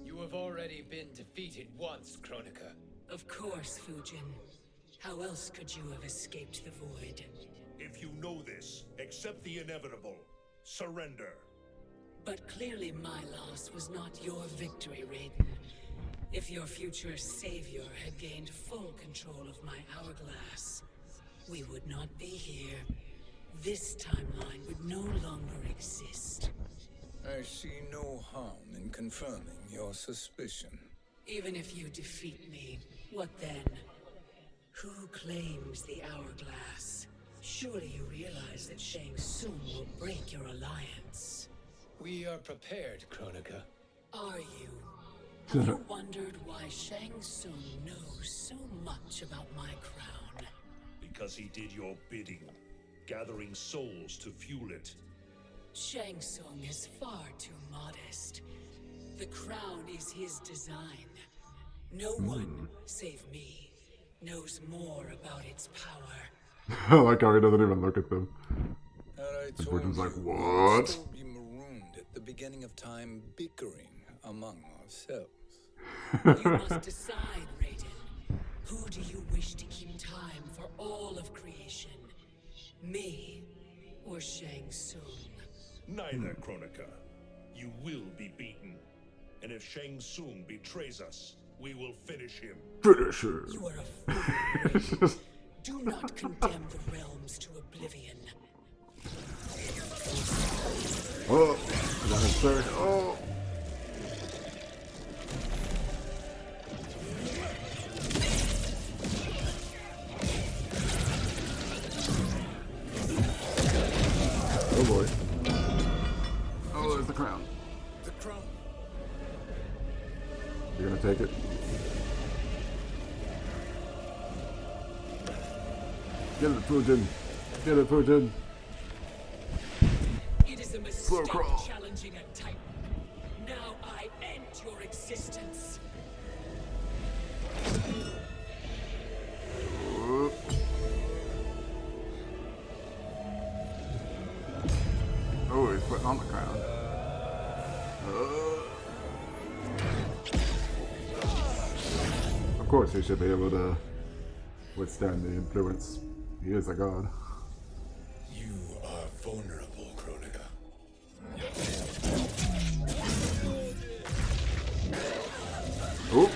Speaker 3: You have already been defeated once, Kronika.
Speaker 13: Of course, Fujin. How else could you have escaped the void?
Speaker 2: If you know this, accept the inevitable. Surrender.
Speaker 13: But clearly my loss was not your victory, Raiden. If your future savior had gained full control of my hourglass, we would not be here. This timeline would no longer exist.
Speaker 4: I see no harm in confirming your suspicion.
Speaker 13: Even if you defeat me, what then? Who claims the hourglass? Surely you realize that Shang Tsung will break your alliance.
Speaker 3: We are prepared, Kronika.
Speaker 13: Are you? Have you wondered why Shang Tsung knows so much about my crown?
Speaker 2: Because he did your bidding, gathering souls to fuel it.
Speaker 13: Shang Tsung is far too modest. The crown is his design. No one, save me, knows more about its power.
Speaker 1: I like how he doesn't even look at them.
Speaker 4: I
Speaker 1: The
Speaker 4: told
Speaker 1: Fujin's like,
Speaker 4: you
Speaker 1: what?
Speaker 4: we'd still be marooned at the beginning of time, bickering among ourselves.
Speaker 13: You must decide, Raiden. Who do you wish to keep time for all of creation? Me or Shang Tsung?
Speaker 2: Neither, Kronika. You will be beaten. And if Shang Tsung betrays us, we will finish him.
Speaker 1: Finish her.
Speaker 13: You are a fool, Raiden. Do not condemn the realms to oblivion.
Speaker 1: Oh, I got his third. Oh. Oh boy. Oh, there's the crown.
Speaker 4: The crown.
Speaker 1: You're gonna take it? Get it, Fujin. Get it, Fujin.
Speaker 13: It is a mistake challenging a Titan. Now I end your existence.
Speaker 1: Oh, he's putting on the crown. Of course, he should be able to withstand the influence. He is a god.
Speaker 6: You are vulnerable, Kronika.
Speaker 1: Oh.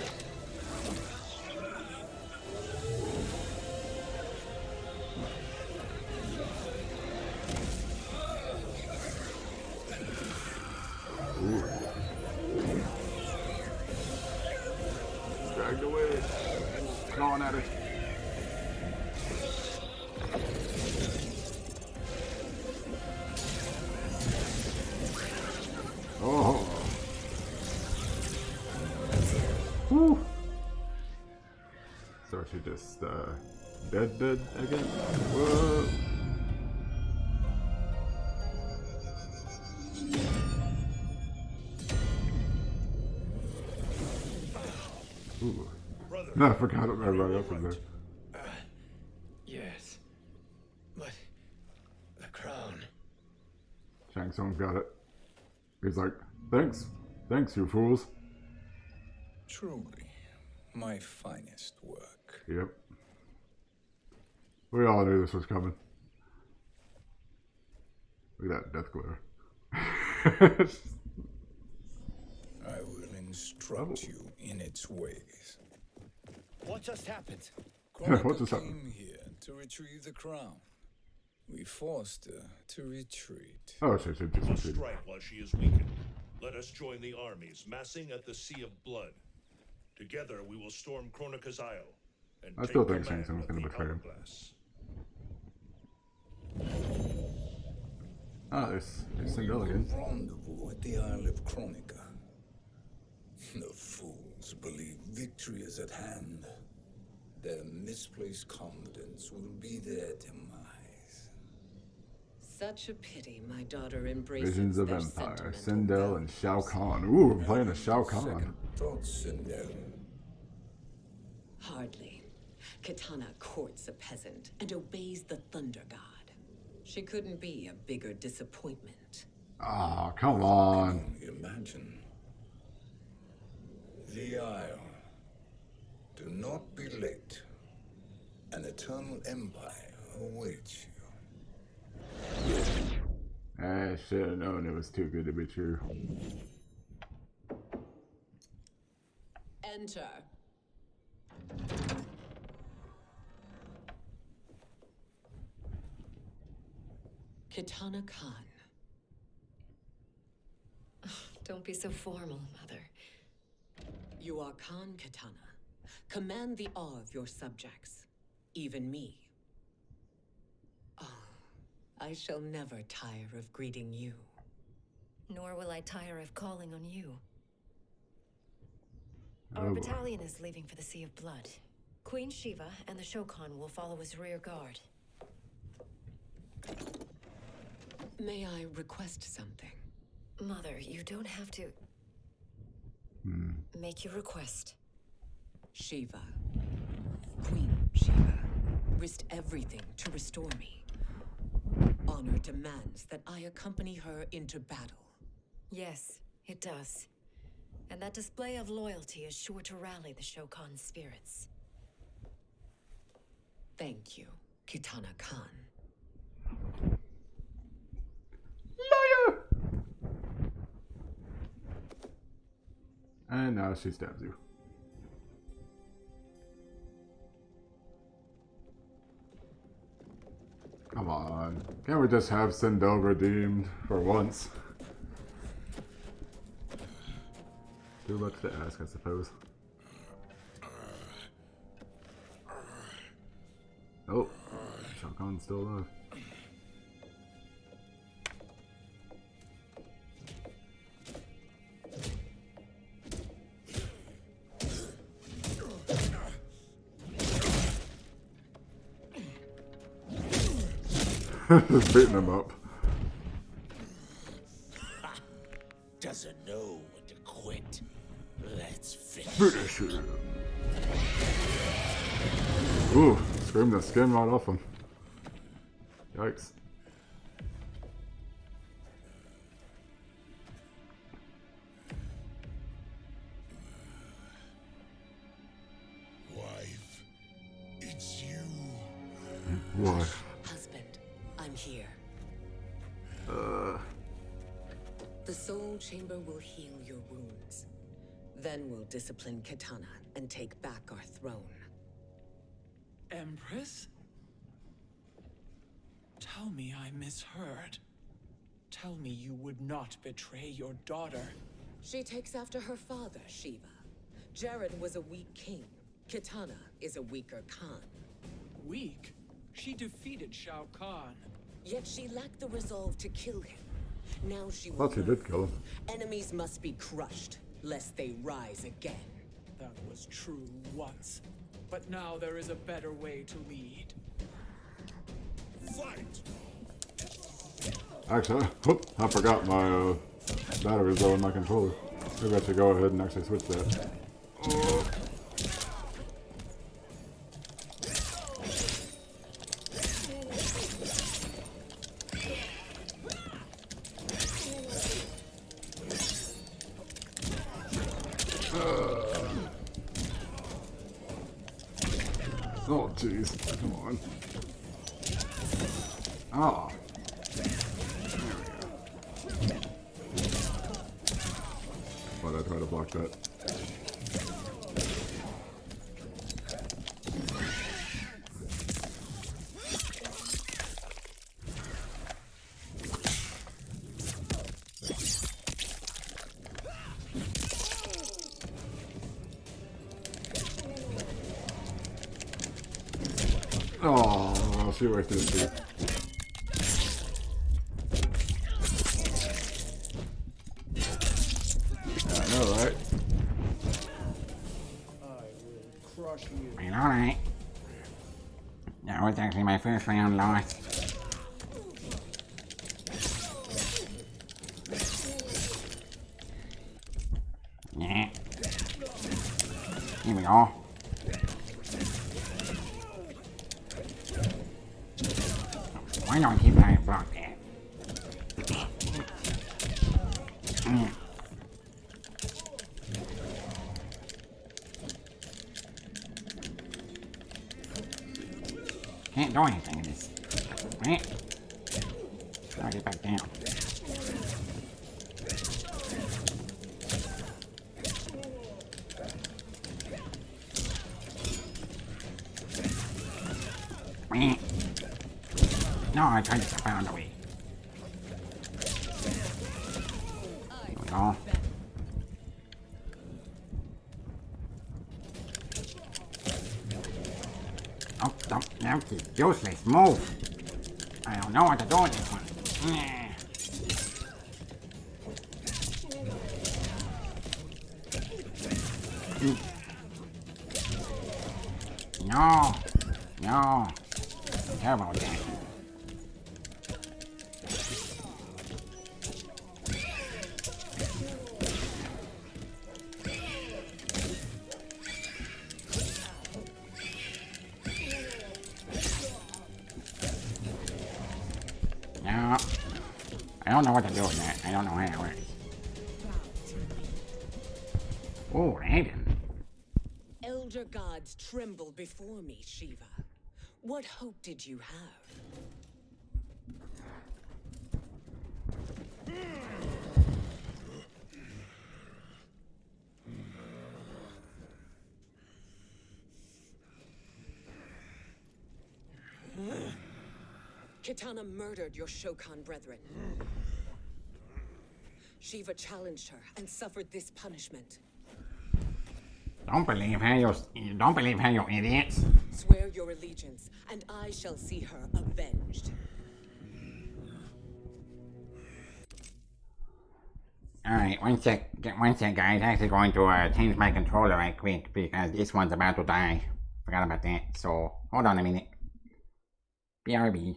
Speaker 1: Dragged away. Clawing at it. Oh. Woo. So she just dead again? Whoa. Ooh. No, I forgot about right up in there.
Speaker 3: Yes. But the crown.
Speaker 1: Shang Tsung's got it. He's like, thanks. Thanks, you fools.
Speaker 4: Truly, my finest work.
Speaker 1: Yep. We all knew this was coming. Look at that death glare.
Speaker 4: I will instruct you in its ways.
Speaker 3: What just happened?
Speaker 4: Kronika
Speaker 1: What just
Speaker 4: came
Speaker 1: happened?
Speaker 4: here to retrieve the crown. We forced her to retreat.
Speaker 1: Oh, she just
Speaker 2: We'll
Speaker 1: retreated.
Speaker 2: strike while she is weakened. Let us join the armies, massing at the Sea of Blood. Together we will storm Kronika's Isle and
Speaker 1: I
Speaker 2: take
Speaker 1: still think
Speaker 2: command
Speaker 1: Shang Tsung's
Speaker 2: of
Speaker 1: gonna
Speaker 2: the
Speaker 1: betray him.
Speaker 2: Hourglass.
Speaker 1: Ah, there's Sindel again.
Speaker 4: Rendezvous at the Isle of Kronika. The fools believe victory is at hand. Their misplaced confidence will be their demise.
Speaker 8: Such a pity my daughter embraces
Speaker 1: Visions of
Speaker 8: their
Speaker 1: Empire.
Speaker 8: sentimental
Speaker 1: Sindel and Shao Kahn. Ooh, I'm playing a Shao Kahn.
Speaker 4: Second thoughts, Sindel.
Speaker 8: Hardly. Katana courts a peasant and obeys the Thunder God. She couldn't be a bigger disappointment.
Speaker 1: Ah, come on.
Speaker 4: Imagine. The Isle. Do not be late. An eternal empire awaits you.
Speaker 1: I should have known it was too good to be true.
Speaker 8: Enter. Katana Khan.
Speaker 12: Don't be so formal, Mother.
Speaker 8: You are Khan Katana. Command the awe of your subjects, even me. Oh, I shall never tire of greeting you.
Speaker 12: Nor will I tire of calling on you. Our battalion is leaving for the Sea of Blood. Queen Shiva and the Shokan will follow as rear guard.
Speaker 8: May I request something?
Speaker 12: Mother, you don't have to... Make your request.
Speaker 8: Shiva. Queen Shiva. Risked everything to restore me. Honor demands that I accompany her into battle.
Speaker 12: Yes, it does. And that display of loyalty is sure to rally the Shokan's spirits.
Speaker 8: Thank you, Katana Khan.
Speaker 1: Liar! And now she stabs you. Come on. Can't we just have Sindel redeemed for once? Too much to ask, I suppose. Oh, Shao Kahn's still alive. Just beating him up.
Speaker 6: Doesn't know when to quit. Let's
Speaker 1: Finish him. Ooh, screamed the skin right off him. Yikes.
Speaker 14: Wife, it's you.
Speaker 1: Wife.
Speaker 8: Husband, I'm here.
Speaker 1: The
Speaker 8: Soul Chamber will heal your wounds. Then we'll discipline Katana and take back our throne.
Speaker 9: Empress? Tell me I misheard. Tell me you would not betray your daughter.
Speaker 8: She takes after her father, Shiva. Jared was a weak king. Katana is a weaker Khan.
Speaker 9: Weak? She defeated Shao Kahn.
Speaker 8: Yet she lacked the resolve to kill him. Now she will.
Speaker 1: Thought she did kill him.
Speaker 8: Enemies must be crushed, lest they rise again.
Speaker 9: That was true once. But now there is a better way to lead.
Speaker 6: Fight!
Speaker 1: Actually, I forgot my batteries low in my controller. Maybe I should go ahead and actually switch that. Oh. Oh, jeez. Come on. Ah. There we go. Why'd I try to block that? Oh, she wasted it too. I know, right?
Speaker 9: I will crush you.
Speaker 19: Alright. That was actually my first round loss. Yeah. Here we go. Why don't keep trying to block that? Can't do anything in this. Right? Gotta get back down. No, I tried to step out of the way. There we go. Oh, that's useless. Move. I don't know what to do with this one. No. No. Don't care about that. No. I don't know what to do with that. I don't know how it works. Oh, Raiden.
Speaker 8: Elder gods tremble before me, Shiva. What hope did you have? Kitana murdered your Shokan brethren. Shiva challenged her and suffered this punishment.
Speaker 19: Don't believe her, you idiots.
Speaker 8: Swear your allegiance, and I shall see her avenged.
Speaker 19: Alright, one sec guys. I'm actually going to change my controller right quick because this one's about to die. Forgot about that, so hold on a minute. BRB.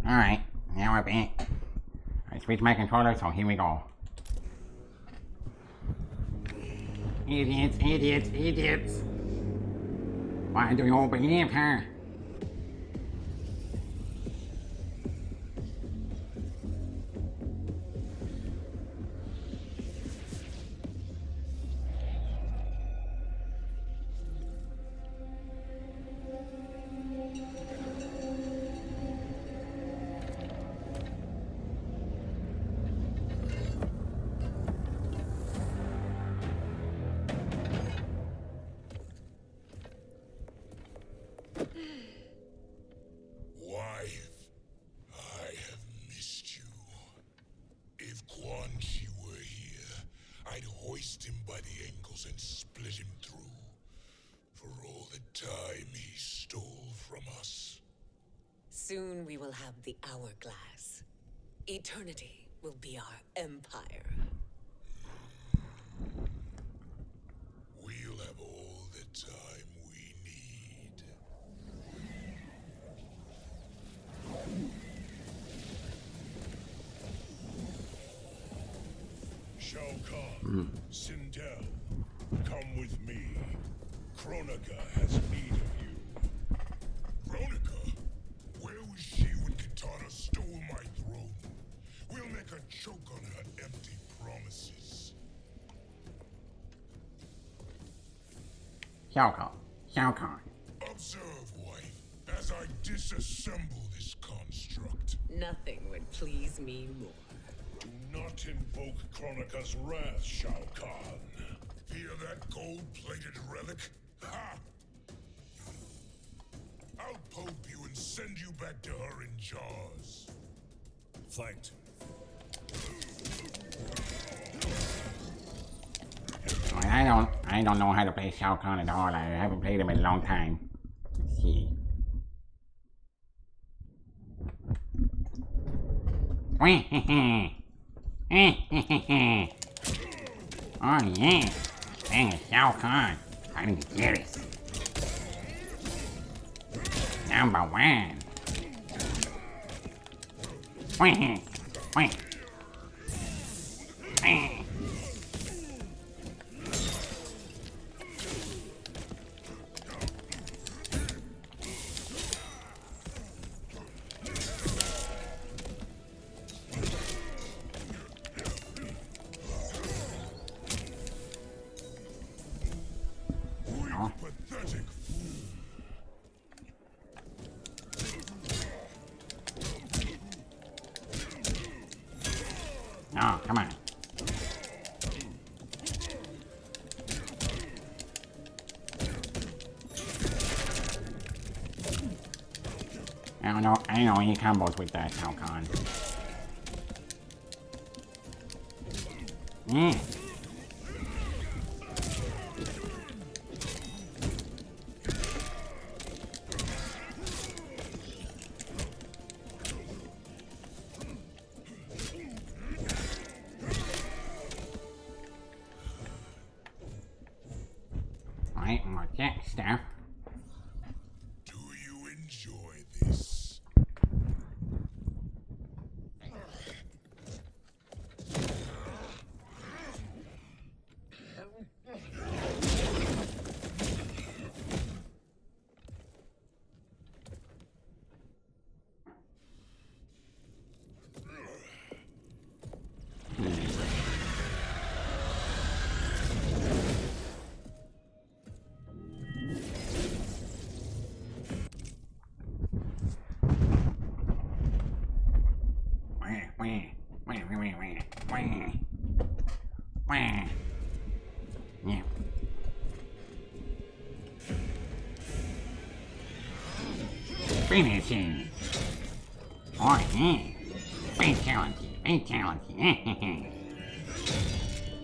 Speaker 19: Alright, now we're back. I switched my controller, so here we go. Idiots, idiots, idiots. Why do you believe her?
Speaker 8: Soon we will have the hourglass. Eternity will be our empire.
Speaker 14: We'll have all the time we need. Shao Kahn, Sindel, come with me. Kronika has need of you. Kronika? Where was she when Kitana stole my throne? We'll make her choke on her empty promises.
Speaker 19: Shao Kahn.
Speaker 14: Observe, wife, as I disassemble this construct.
Speaker 8: Nothing would please me more.
Speaker 14: Do not invoke Kronika's wrath, Shao Kahn. Fear that gold-plated relic? Ha! I'll poke you and send you back to her in jars.
Speaker 5: Flanked.
Speaker 19: I don't know how to play Shao Kahn at all. I haven't played him in a long time. Let's see. Oh yeah. Dang it, Shao Kahn. I'm serious. Number one.
Speaker 14: Pathetic
Speaker 19: Oh, come on. I don't know any combos with that Shao Kahn. Alright, more that stuff.
Speaker 14: Do you enjoy this?
Speaker 19: Yeah. Finishing. Oh yeah. Fatality.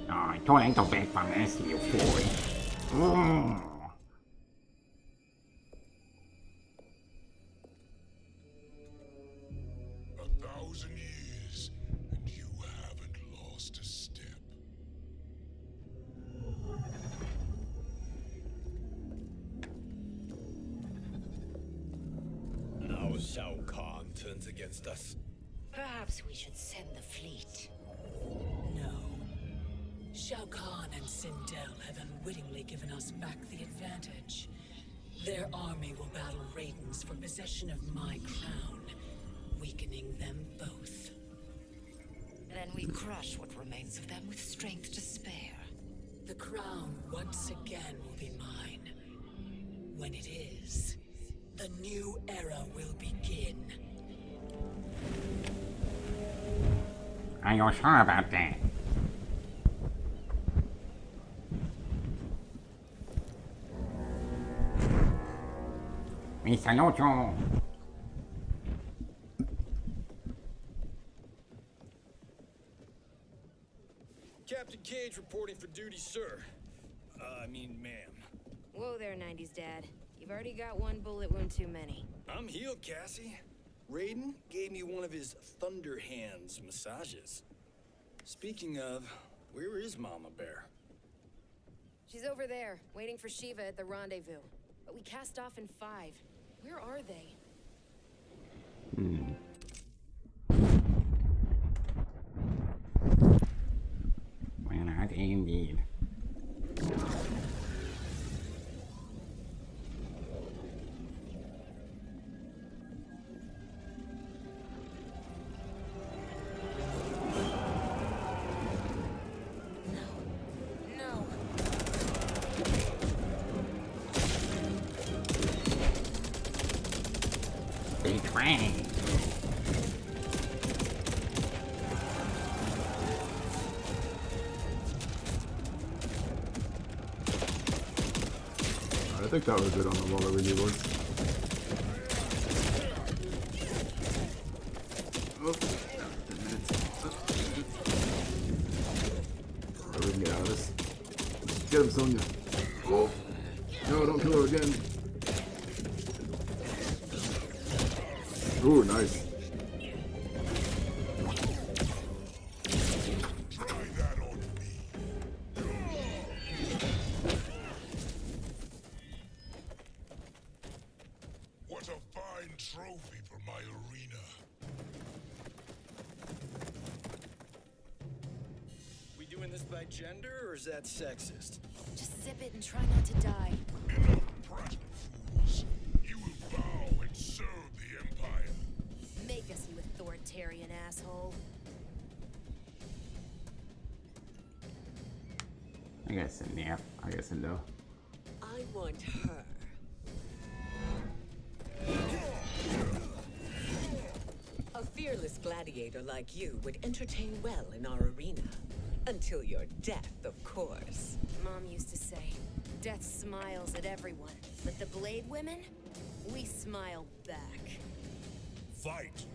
Speaker 19: Oh, I told you to back from this, you fool. Oh.
Speaker 14: 1,000 years, and you haven't lost a step.
Speaker 3: Now Shao Kahn turns against us.
Speaker 7: Perhaps we should send the fleet.
Speaker 13: No. Shao Kahn and Sindel have unwittingly given us back the advantage. Their army will battle Raidens for possession of my crown, weakening them both.
Speaker 7: Then we crush what remains of them with strength to spare.
Speaker 13: The crown once again will be mine. When it is, the new era will begin.
Speaker 19: Are you sure about that? We salute you.
Speaker 20: Captain Cage reporting for duty, sir. I mean, ma'am.
Speaker 21: Whoa there, 90s dad. You've already got one bullet wound too many.
Speaker 20: I'm healed, Cassie. Raiden gave me one of his Thunder Hands massages. Speaking of, where is Mama Bear?
Speaker 21: She's over there, waiting for Shiva at the rendezvous. But we cast off in 5. Where are they?
Speaker 19: Well, not indeed. Betray.
Speaker 1: I think that was it on the wall that we need one. Oh, 10 minutes. So we can get out of this. Get him, Sonya. Oh. No, don't kill her again. Ooh, nice.
Speaker 14: What a fine trophy for my arena.
Speaker 20: We doing this by gender, or is that sexist?
Speaker 21: Just zip it and try not to die.
Speaker 14: Enough prattle, fools. You will bow and serve the Empire.
Speaker 21: Make us, you authoritarian asshole.
Speaker 19: I guess in there. I guess in though.
Speaker 8: I want her. A fearless gladiator like you would entertain well in our arena. Until your death, of course.
Speaker 21: Mom used to say, death smiles at everyone, but the Blade women, we smile back.
Speaker 14: Fight!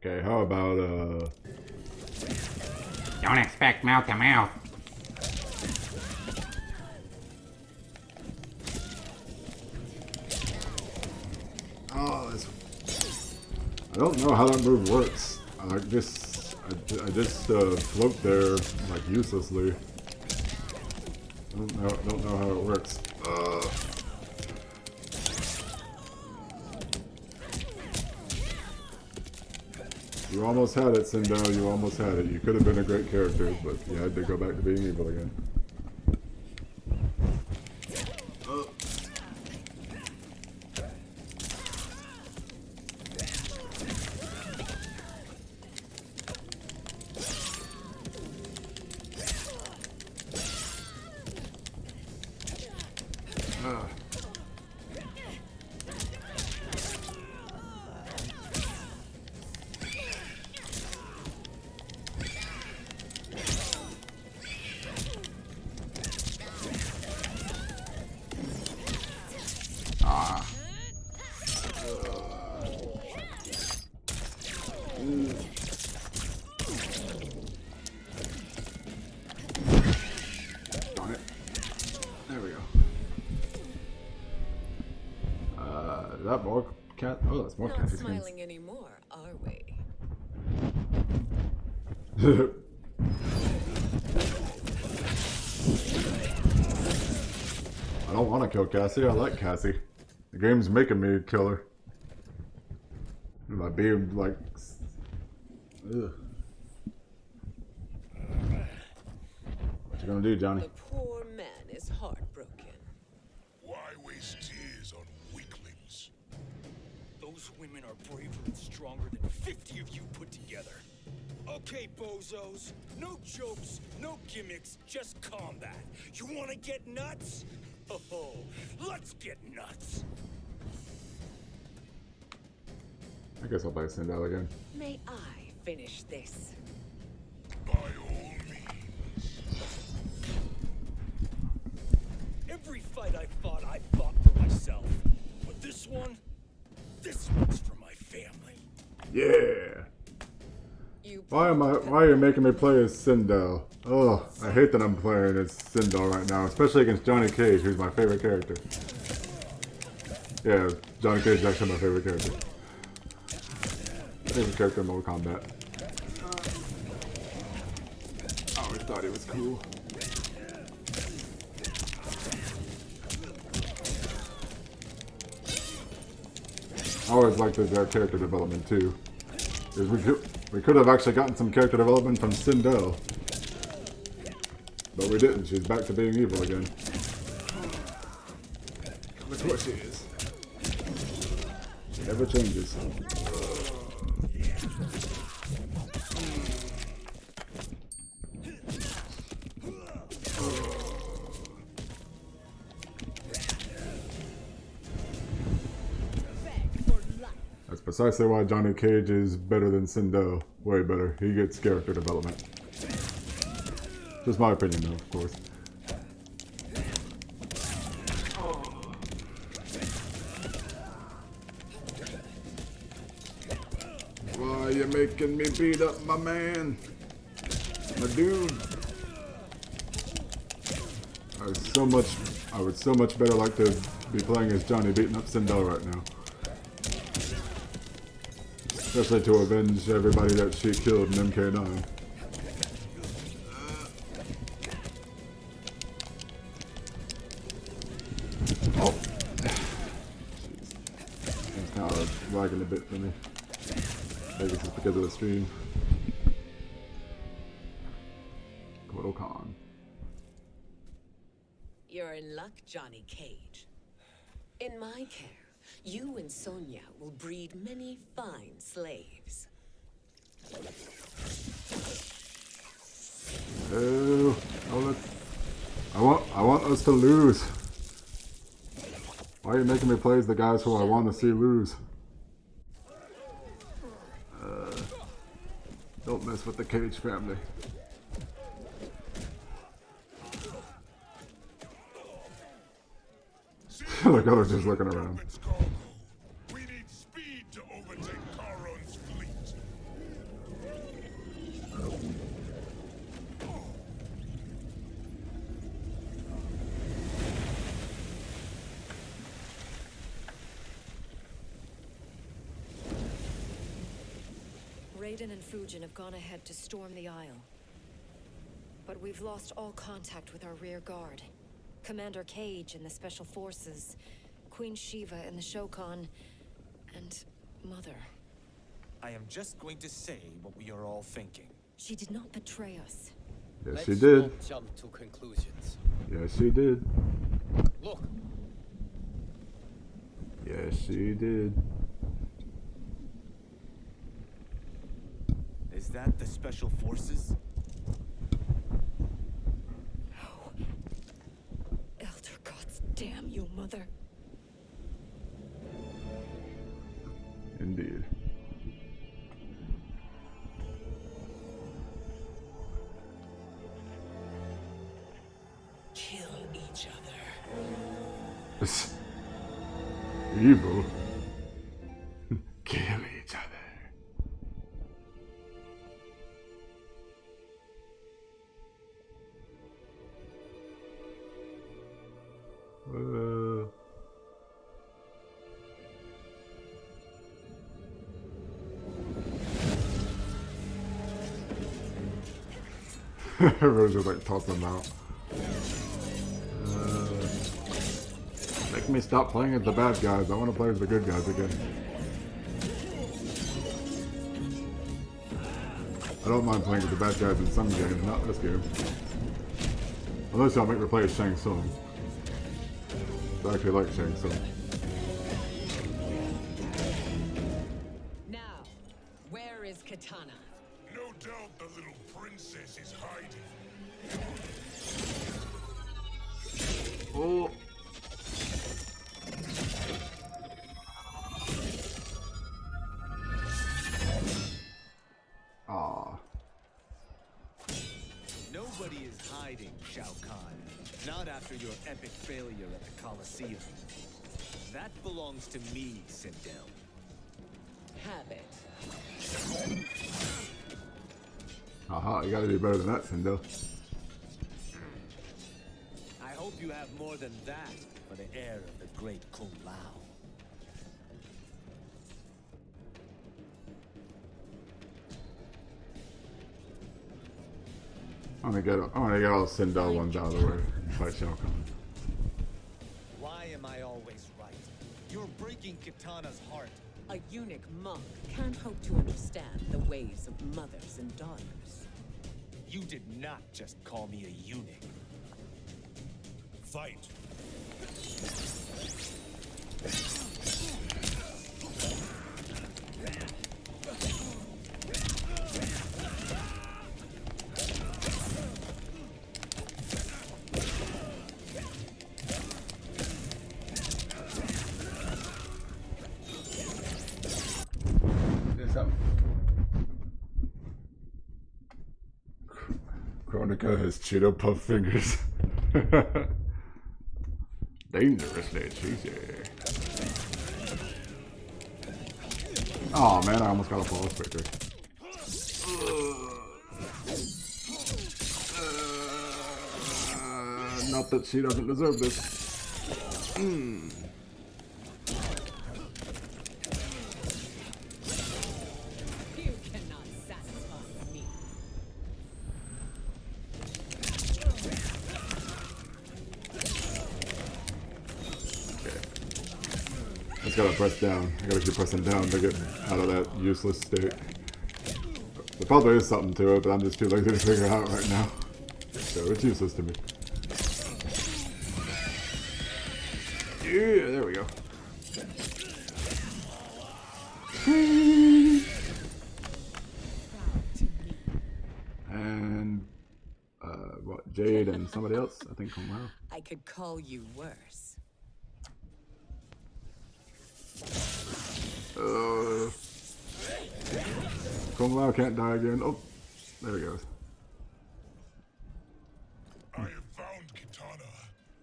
Speaker 1: Okay, how about
Speaker 19: Don't expect mouth to mouth.
Speaker 1: oh, this... I don't know how that move works. I just float there like uselessly. Don't know how it works. You almost had it, Sindel. You almost had it. You could have been a great character, but you had to go back to being evil again. Darn it. There we go. Is that more cat? Oh, that's more
Speaker 8: Not
Speaker 1: cat.
Speaker 8: smiling anymore, are we?
Speaker 1: I don't want to kill Cassie. I like Cassie. The game's making me kill her. By being like, ugh. What you gonna do, Johnny?
Speaker 8: The poor man is heartbroken.
Speaker 14: Why waste tears on weaklings?
Speaker 20: Those women are braver and stronger than 50 of you put together. Okay, bozos. No jokes, no gimmicks, just combat. You wanna get nuts? Oh, let's get nuts.
Speaker 1: I guess I'll buy Sindel again.
Speaker 8: May I finish this?
Speaker 14: By all means.
Speaker 20: Every fight I fought for myself. But this one's for my family.
Speaker 1: Yeah. Why are you making me play as Sindel? Oh, I hate that I'm playing as Sindel right now, especially against Johnny Cage, who's my favorite character. Yeah, Johnny Cage is actually my favorite character. Favorite character in Mortal Kombat. I always thought he was cool. I always liked his character development too. Because we could have actually gotten some character development from Sindel. But we didn't. She's back to being evil again. Of course she is. She never changes. That's precisely why Johnny Cage is better than Sindel. Way better. He gets character development. Just my opinion, though, of course. Why are you making me beat up my man? My dude. I would so much better like to be playing as Johnny beating up Sindel right now. Especially to avenge everybody that she killed in MK9. Oh. It's kind of lagging a bit for me. Maybe it's because of the stream. Khan.
Speaker 8: You're in luck, Johnny Cage. In my care, you and Sonya will breed many fine slaves.
Speaker 1: Oh, I want us to lose. Why are you making me play as the guys who I want to see lose? Don't mess with the Cage family. Like others just looking around.
Speaker 14: We need speed to overtake Charon's fleet.
Speaker 21: Raiden and Fujin have gone ahead to storm the Isle. But we've lost all contact with our rear guard. Commander Cage and the Special Forces, Queen Shiva and the Shokan, and Mother.
Speaker 18: I am just going to say what we are all thinking.
Speaker 21: She did not betray us.
Speaker 1: Yes, she did.
Speaker 3: Let's not jump to conclusions.
Speaker 1: Yes, she did.
Speaker 3: Look.
Speaker 1: Yes, she did.
Speaker 18: Is that the Special Forces?
Speaker 21: Damn you, Mother.
Speaker 1: Indeed.
Speaker 13: Kill each other.
Speaker 1: Evil. Kill each other. Everyone's just like tossing them out. Make me stop playing as the bad guys. I want to play as the good guys again. I don't mind playing as the bad guys in some games, not this game. Unless y'all make me play as Shang Tsung. I actually like Shang Tsung.
Speaker 8: Now, where is Katana?
Speaker 14: No doubt the little princess is hiding.
Speaker 1: Oh. Ah.
Speaker 18: Nobody is hiding, Shao Kahn. Not after your epic failure at the Colosseum. That belongs to me, Sindel.
Speaker 8: Have it.
Speaker 1: Aha, you gotta do better than that, Sindel.
Speaker 18: I hope you have more than that for the heir of the great Kung Lao.
Speaker 1: I wanna get all Sindel ones out of the way. Fight Shao Kahn.
Speaker 18: Why am I always right? You're breaking Katana's heart.
Speaker 8: A eunuch monk can't hope to understand the ways of mothers and daughters.
Speaker 18: You did not just call me a eunuch.
Speaker 14: Fight.
Speaker 1: something. Kronika has Cheeto Puff fingers. Dangerously cheesy. Oh man, I almost got a pause quicker. Not that she doesn't deserve this.
Speaker 8: You cannot satisfy me.
Speaker 1: I just gotta press down. I gotta keep pressing down to get out of that useless state. There probably is something to it, but I'm just too lazy to figure it out right now. So it's useless to me. Yeah, there we go. And what? Jade and somebody else? I think Kung Lao.
Speaker 8: I could call you worse.
Speaker 1: Kung Lao can't die again. Oh, there he goes.
Speaker 14: I have found Kitana.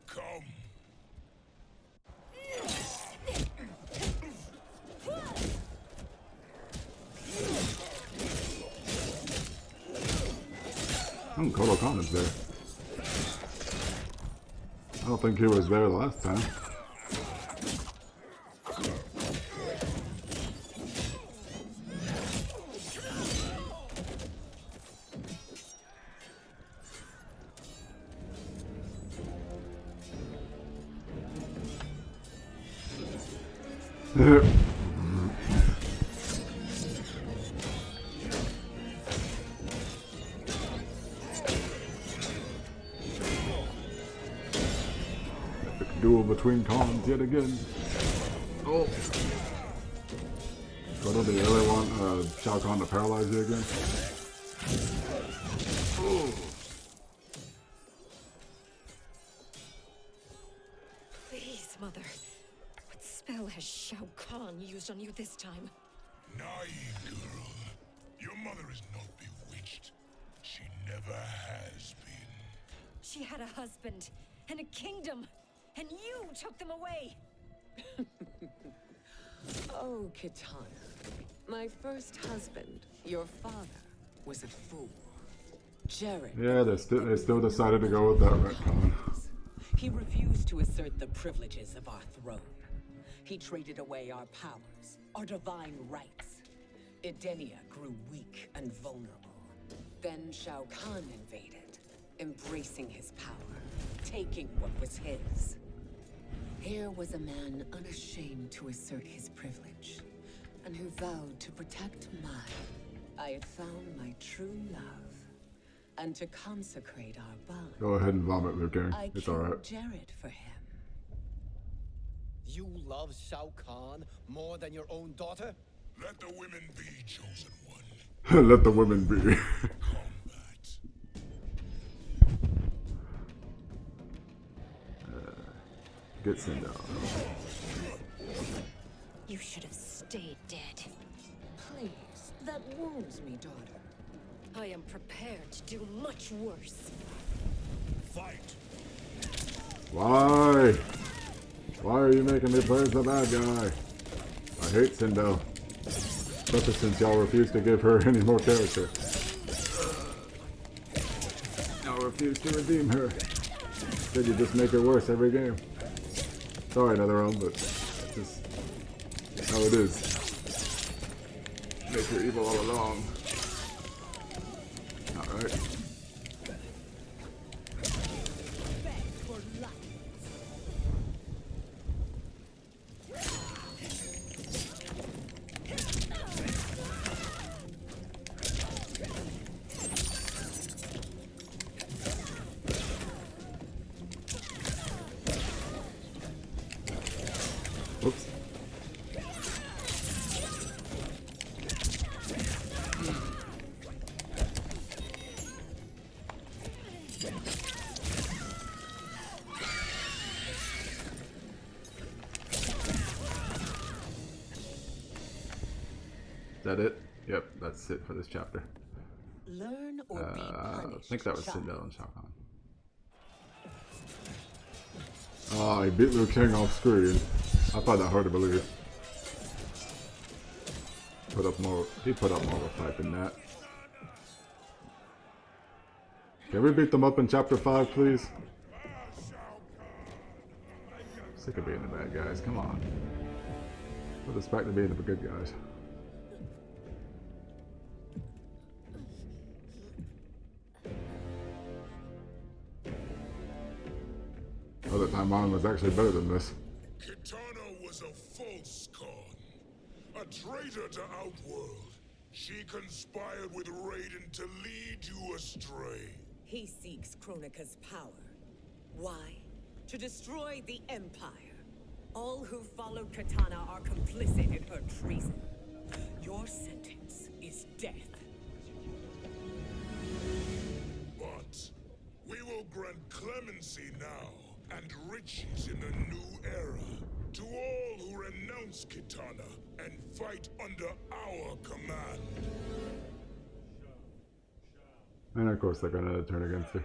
Speaker 14: Come.
Speaker 1: Kotal Khan is there. I don't think he was there the last time. Duel between Khans yet again. Oh. So do they really want Shao Kahn to paralyze you again? Oh.
Speaker 21: Please, Mother. What spell has Shao Kahn used on you this time?
Speaker 14: Naive girl. Your mother is not bewitched. She never has been.
Speaker 21: She had a husband and a kingdom, and you took them away.
Speaker 8: Oh, Kitana. My first husband, your father, was a fool. Jared.
Speaker 1: Yeah, they still decided to go with that retcon.
Speaker 8: He refused to assert the privileges of our throne. He traded away our powers, our divine rights. Edenia grew weak and vulnerable. Then Shao Kahn invaded, embracing his power, taking what was his. Here was a man unashamed to assert his privilege, and who vowed to protect mine. I had found my true love, and to consecrate our bond.
Speaker 1: Go ahead and vomit, Liu Kang. It's alright.
Speaker 8: I killed Jared for him.
Speaker 3: You love Shao Kahn more than your own daughter?
Speaker 14: Let the women be, chosen one.
Speaker 1: Let the women be. Get sent out.
Speaker 21: You should have stayed dead.
Speaker 8: Please, that wounds me, daughter.
Speaker 21: I am prepared to do much worse.
Speaker 14: Fight.
Speaker 1: Why? Why are you making me play as the bad guy? I hate Sindel. Especially since y'all refuse to give her any more character. Y'all refuse to redeem her. Instead you just make her worse every game. Sorry, NetherRealm, but it's just how it is. Make her evil all along. Alright. Whoops. Is that it? Yep, that's it for this chapter.
Speaker 13: Learn or be
Speaker 1: I
Speaker 13: punished.
Speaker 1: think that was
Speaker 13: child.
Speaker 1: Sindel and Shao Kahn. Oh, he beat Liu Kang off screen. I find that hard to believe. He put up more of a fight than that. Can we beat them up in chapter 5, please? Sick of being the bad guys, come on. Put us back to being the good guys. Other time mine was actually better than this.
Speaker 14: Kitana was a false god, a traitor to Outworld. She conspired with Raiden to lead you astray.
Speaker 13: He seeks Kronika's power. Why? To destroy the Empire. All who followed Kitana are complicit in her treason. Your sentence is death.
Speaker 14: But we will grant clemency now and riches in the new era to all who renounce Kitana and fight under our command.
Speaker 1: And of course they're gonna turn against her.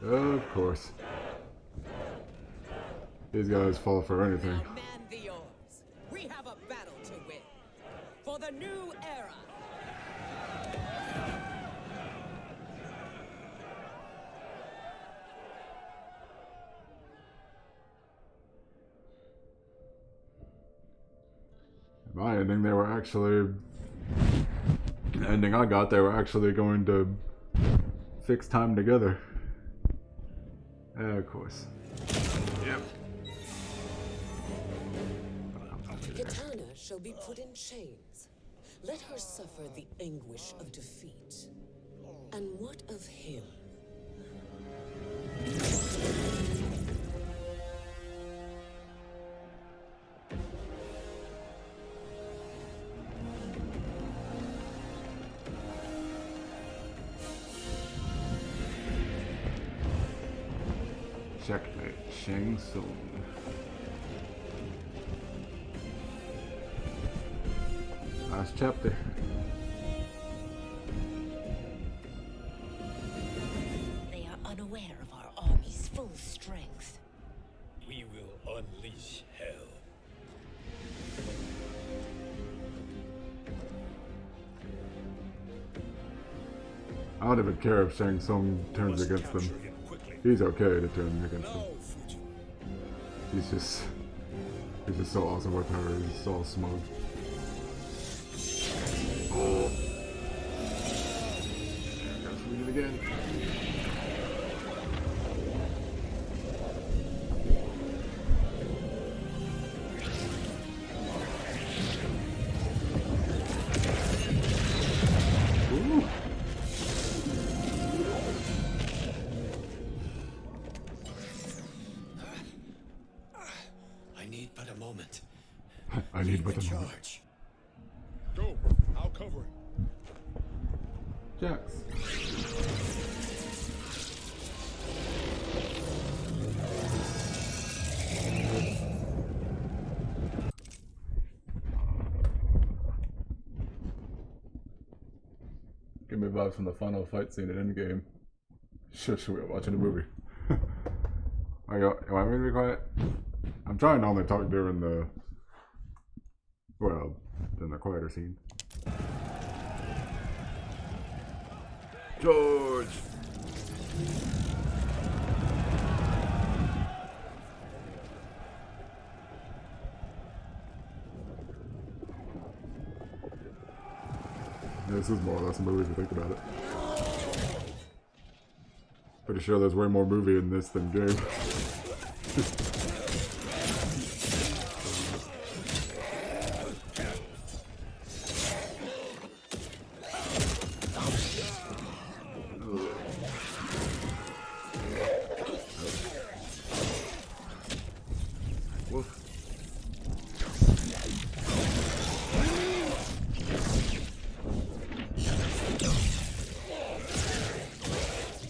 Speaker 1: Of course. These guys fall for anything.
Speaker 13: Man the oars. We have a battle to win. For the new era.
Speaker 1: My ending, they were actually... The ending I got, they were actually going to fix time together. Of course. Yep.
Speaker 13: Kitana shall be put in chains. Let her suffer the anguish of defeat. And what of him?
Speaker 1: Checkmate, Shang Tsung. Last chapter.
Speaker 7: They are unaware of our army's full strength.
Speaker 20: We will unleash hell.
Speaker 1: I don't even care if Shang Tsung turns against them. He's okay to turn against them. He's just so awesome with her. He's so smug. Oh. Gotta read it again. Ooh.
Speaker 3: I need but a moment.
Speaker 1: I need but a moment.
Speaker 3: Charge.
Speaker 5: Go, I'll cover it.
Speaker 1: Jax. Give me vibes from the final fight scene at Endgame. Shush, we are watching a movie. Am I going to be quiet? I'm trying to only talk during the... Well, in the quieter scene. George! This is more or less a movie if you think about it. Pretty sure there's way more movie in this than game.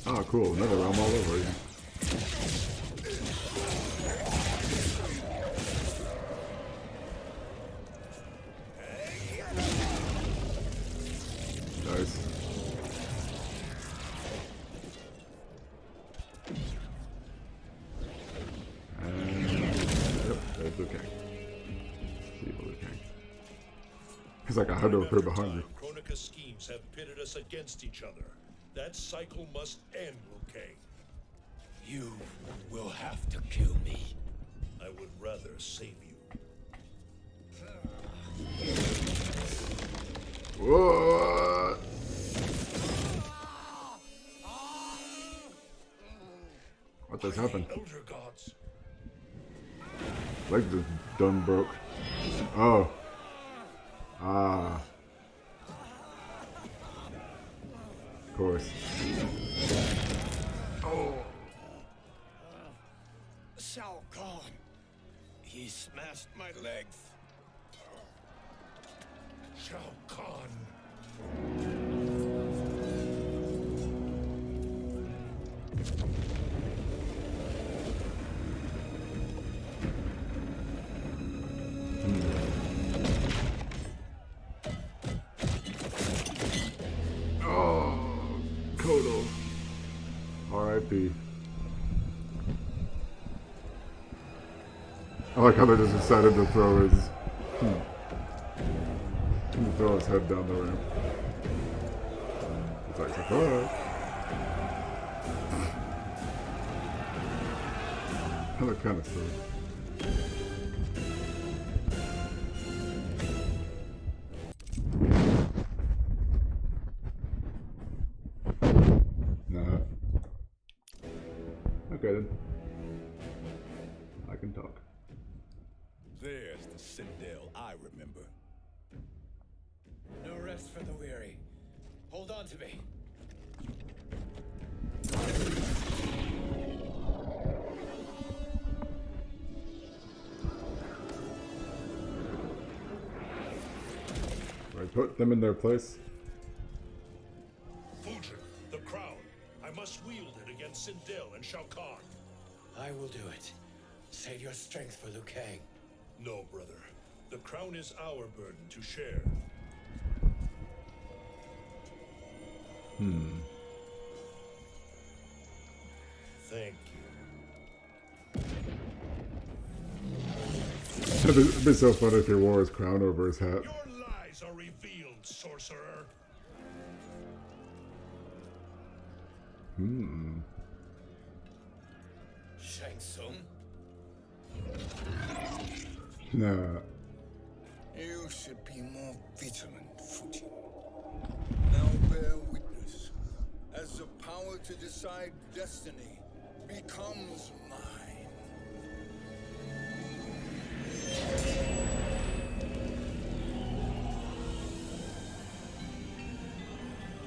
Speaker 1: Oh, cool. Another realm all over again. Liu Kang. Evil Liu Kang. He's like, I had to appear behind you.
Speaker 2: Kronika's schemes have pitted us against each other. That cycle must end, Liu Kang.
Speaker 6: You will have to kill me.
Speaker 2: I would rather save you.
Speaker 1: What? What just happened?
Speaker 2: Elder gods.
Speaker 1: Leg just done broke. Oh. Ah. Of course.
Speaker 6: Oh. Shao Kahn. He smashed my legs.
Speaker 2: Shao Kahn.
Speaker 1: Oh, Kodo. R.I.P. I like how they just decided to throw his throw his head down the ramp. It's like surprise. That looked kind of silly. Nah. Okay then. I can talk.
Speaker 5: There's the Citadel I remember.
Speaker 3: No rest for the weary. Hold on to me.
Speaker 1: Right, put them in their place.
Speaker 2: Fujin, the crown. I must wield it against Sindel and Shao Kahn.
Speaker 3: I will do it. Save your strength for Liu Kang.
Speaker 2: No, brother. The crown is our burden to share. Thank you.
Speaker 1: It'd be so funny if he wore his crown over his hat.
Speaker 2: Your lies are revealed, sorcerer.
Speaker 3: Shang Tsung?
Speaker 1: Nah.
Speaker 4: You should be more vigilant, Fujin. Now bear witness. As the power to decide destiny becomes mine.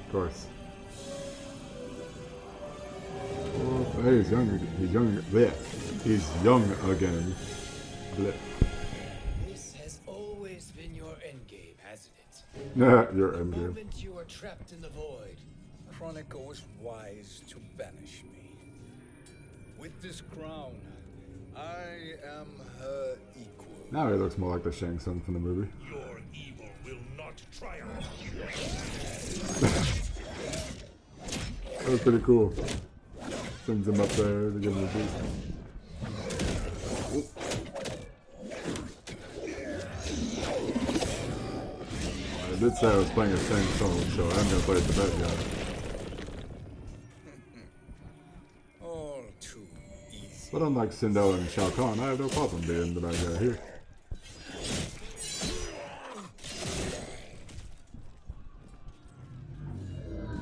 Speaker 1: Of course. Oh, hey, he's young. He's young. Blech. He's young again. Blech.
Speaker 3: This has always been your endgame, hasn't it?
Speaker 1: Nah, your
Speaker 3: The
Speaker 1: endgame.
Speaker 3: moment you are trapped in the void.
Speaker 4: Kronika was wise to banish me. With this crown, I am her equal.
Speaker 1: Now he looks more like the Shang Tsung from the movie.
Speaker 2: Your evil will not triumph.
Speaker 1: That was pretty cool. Sends him up there to give him a boost. I did say I was playing a Shang Tsung, so I'm gonna play it the bad guy.
Speaker 4: All too easy.
Speaker 1: But unlike Sindel and Shao Kahn, I have no problem being the bad guy here.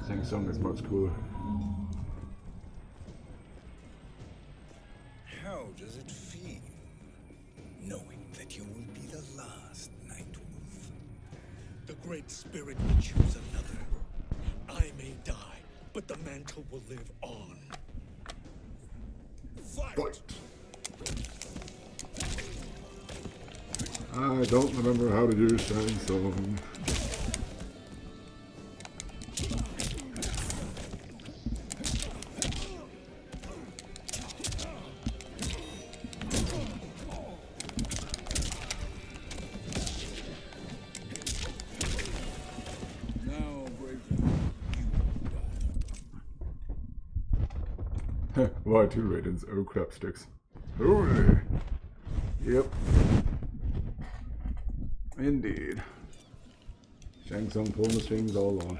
Speaker 1: Shang Tsung is much cooler.
Speaker 4: How does it feel, knowing that you will be the last Nightwolf?
Speaker 6: The Great Spirit will choose another. I may die, but the mantle will live on.
Speaker 1: Fight! I don't remember how to use Shang Tsung.
Speaker 4: Now, brave
Speaker 1: Why two Raidens? Oh crap sticks. Holy! Yep. Indeed. Shang Tsung pulling the strings all along.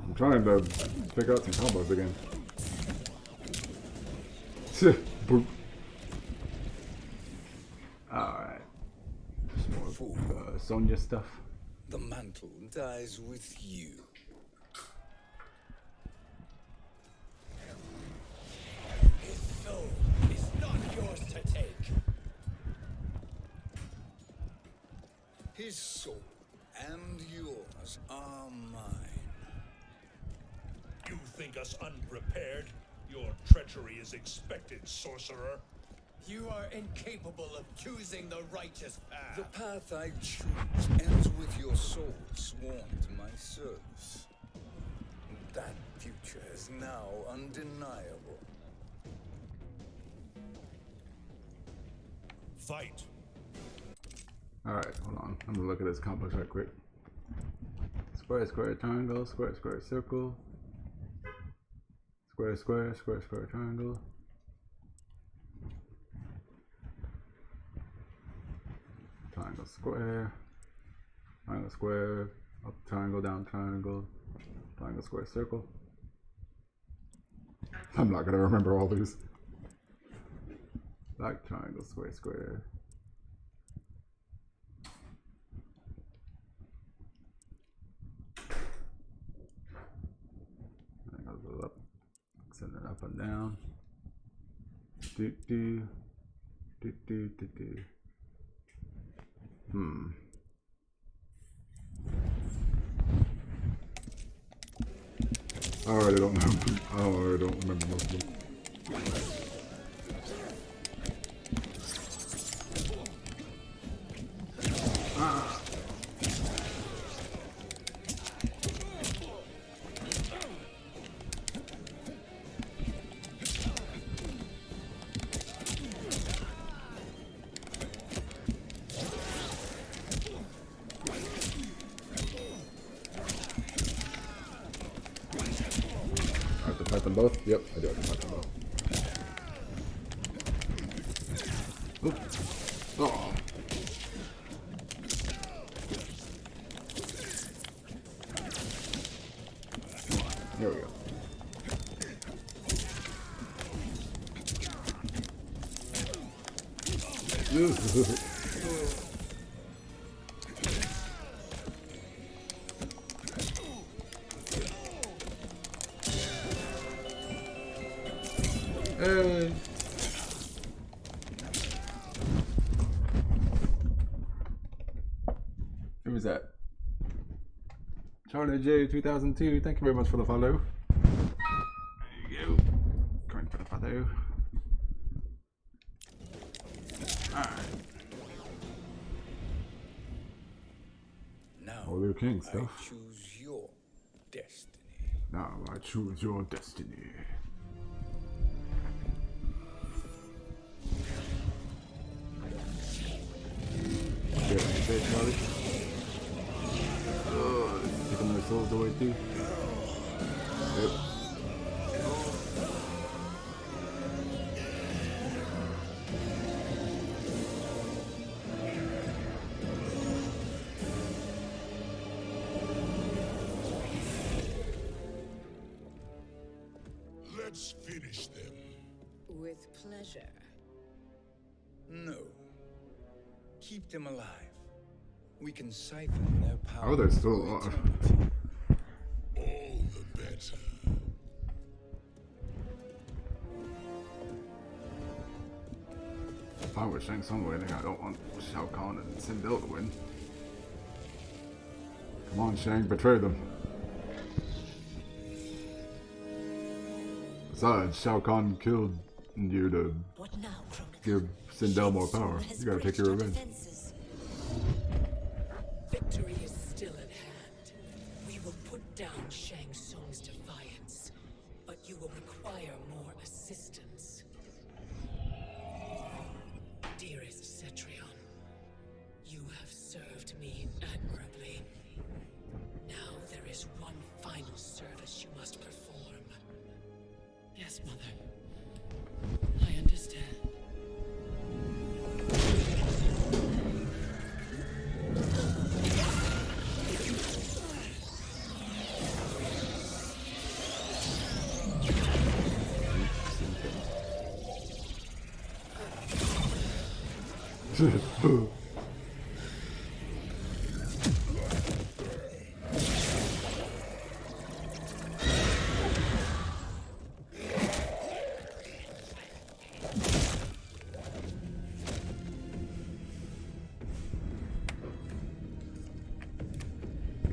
Speaker 1: I'm trying to pick out some combos again. Boop. Alright. More Sonya stuff.
Speaker 4: The mantle dies with you.
Speaker 6: His soul is not yours to take.
Speaker 4: His soul and yours are mine.
Speaker 14: You think us unprepared? Your treachery is expected, sorcerer.
Speaker 6: You are incapable of choosing the righteous path.
Speaker 4: The path I choose ends with your soul sworn to my service. That future is now undeniable.
Speaker 14: Fight.
Speaker 1: Alright, hold on. I'm gonna look at his combos right quick. Square, square, triangle, square, square, circle. Square, square, square, square, triangle. Triangle, square. Triangle, square. Up triangle, down triangle. Triangle, square, circle. I'm not gonna remember all these. Back triangle, square, square. Triangle up. Send it up and down. Do do. Do do do do. I already don't know. I already don't remember most of them. Ah. Fight them both? Yep, I do have to fight them both. Oop. Oh. There we go. Hey. Who was that? Charlie J 2002. Thank you very much for the follow. There you go. Going for the follow. Alright.
Speaker 4: Now
Speaker 1: Oh, Liu King stuff.
Speaker 4: I choose your destiny.
Speaker 1: Now I choose your destiny. Yeah, say it, Charlie. Taking their souls away too. Yep.
Speaker 14: Let's finish them.
Speaker 13: With pleasure.
Speaker 4: No. Keep them alive. We can siphon their power.
Speaker 1: Oh, they're still alive.
Speaker 14: All the better.
Speaker 1: If I was Shang Tsung winning, I don't want Shao Kahn and Sindel to win. Come on, Shang, betray them. Besides, Shao Kahn killed you to give Sindel more power. You gotta take your revenge.
Speaker 13: Victory is still at hand. We will put down Shang Tsung's defiance, but you will require more assistance. Dearest Cetrion, served me admirably. Now there is one final service you must perform. Yes, Mother. I understand.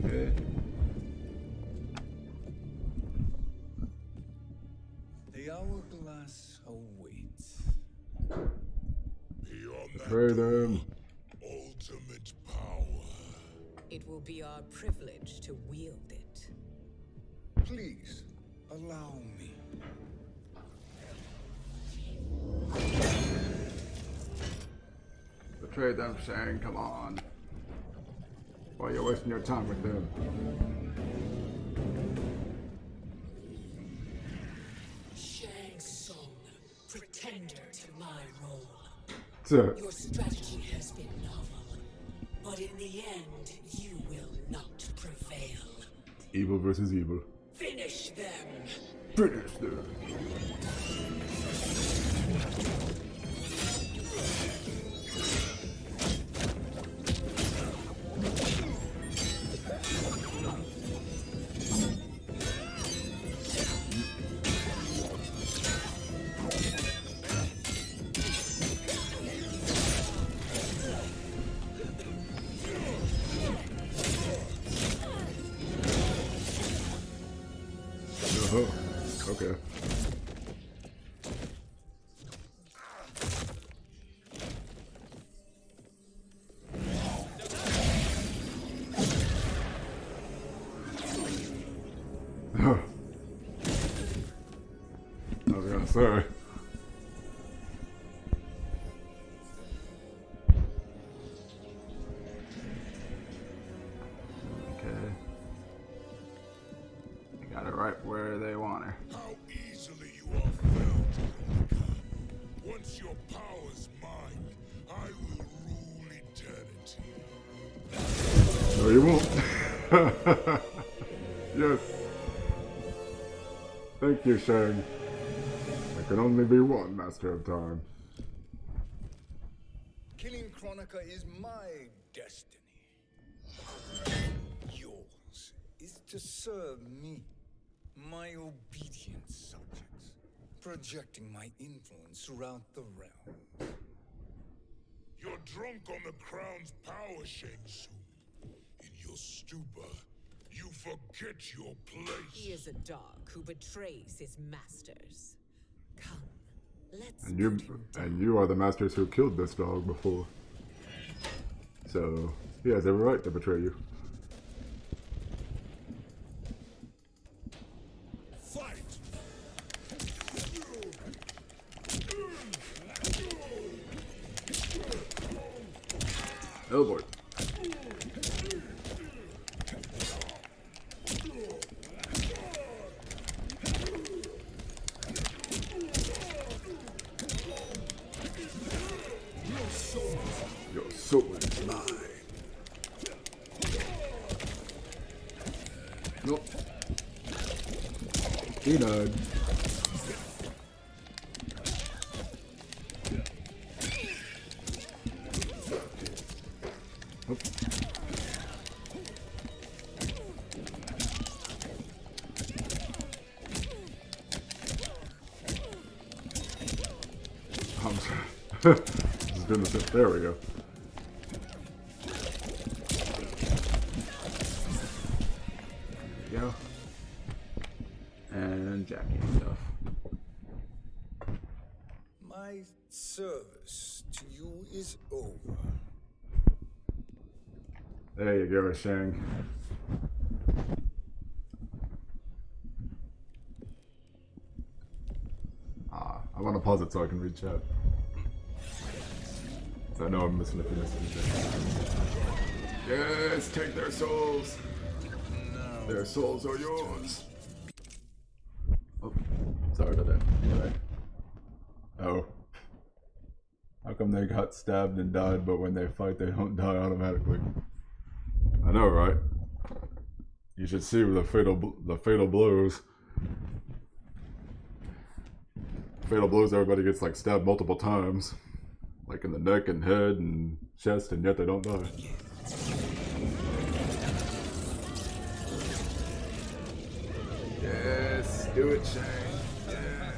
Speaker 1: Okay.
Speaker 4: The hourglass awaits.
Speaker 14: Beyond that
Speaker 1: Betray them.
Speaker 14: ultimate power.
Speaker 8: It will be our privilege to wield it.
Speaker 4: Please, allow me.
Speaker 1: Betray them, Shang. Come on. Why are you wasting your time with them?
Speaker 13: Shang Tsung, pretender to my role.
Speaker 1: Sir.
Speaker 13: Your strategy has been novel, but in the end, you will not prevail.
Speaker 1: Evil versus evil.
Speaker 13: Finish them!
Speaker 1: Finish them. Oh, okay. I was gonna say. Okay. Got it right where they want her.
Speaker 14: How easily you are felled, Kronika. Once your power's mine, I will rule eternity.
Speaker 1: No, you won't. Yes. Thank you, Shang. There can only be one Master of Time.
Speaker 4: Killing Kronika is my destiny. Yours is to serve me, my obedient subjects, projecting my influence throughout the realm.
Speaker 14: You're drunk on the crown's power, Shang Tsung. In your stupor, you forget your place.
Speaker 8: He is a dog who betrays his masters. Come, let's
Speaker 1: And you are the masters who killed this dog before. So he has every right to betray you.
Speaker 14: Fight!
Speaker 1: Oh boy. Your soul is mine. Nope. He died. Oop. I'm sorry. Just doing the there we go. There we go. And Jackie and stuff.
Speaker 4: My service to you is over.
Speaker 1: There you go, Shang. I want to pause it so I can read chat. I know I'm missing a few messages. Yes, take their souls. No. Their souls are yours. Oh, sorry about that. Anyway. Oh. How come they got stabbed and died, but when they fight, they don't die automatically? I know, right? You should see the fatal blows. Fatal blows, everybody gets like stabbed multiple times, like in the neck and head and chest, and yet they don't die. Yes, do it, Shang. Yeah.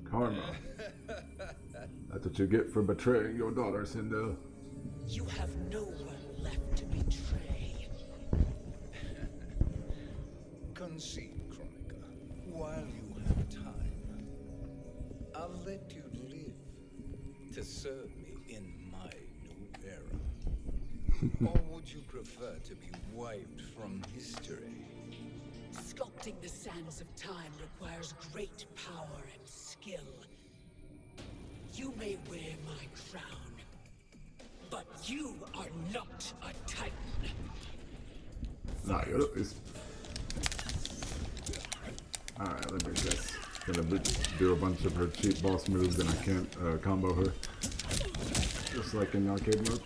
Speaker 1: Karma. That's what you get for betraying your daughter, Sindel.
Speaker 6: You have no one left to betray.
Speaker 4: Concede, Kronika, while you have time. I'll let you live to serve me in my new era. Or would you prefer to be wiped from history?
Speaker 13: Sculpting the sands of time requires great power and skill. You may wear my crown, but you are not a Titan.
Speaker 1: Nah, you're it's... Alright, let me just gonna do a bunch of her cheap boss moves and I can't combo her. Just like in arcade mode.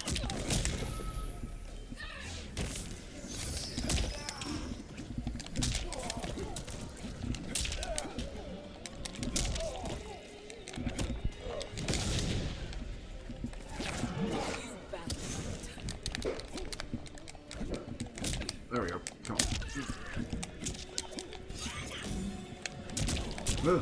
Speaker 1: There we go. Come on. I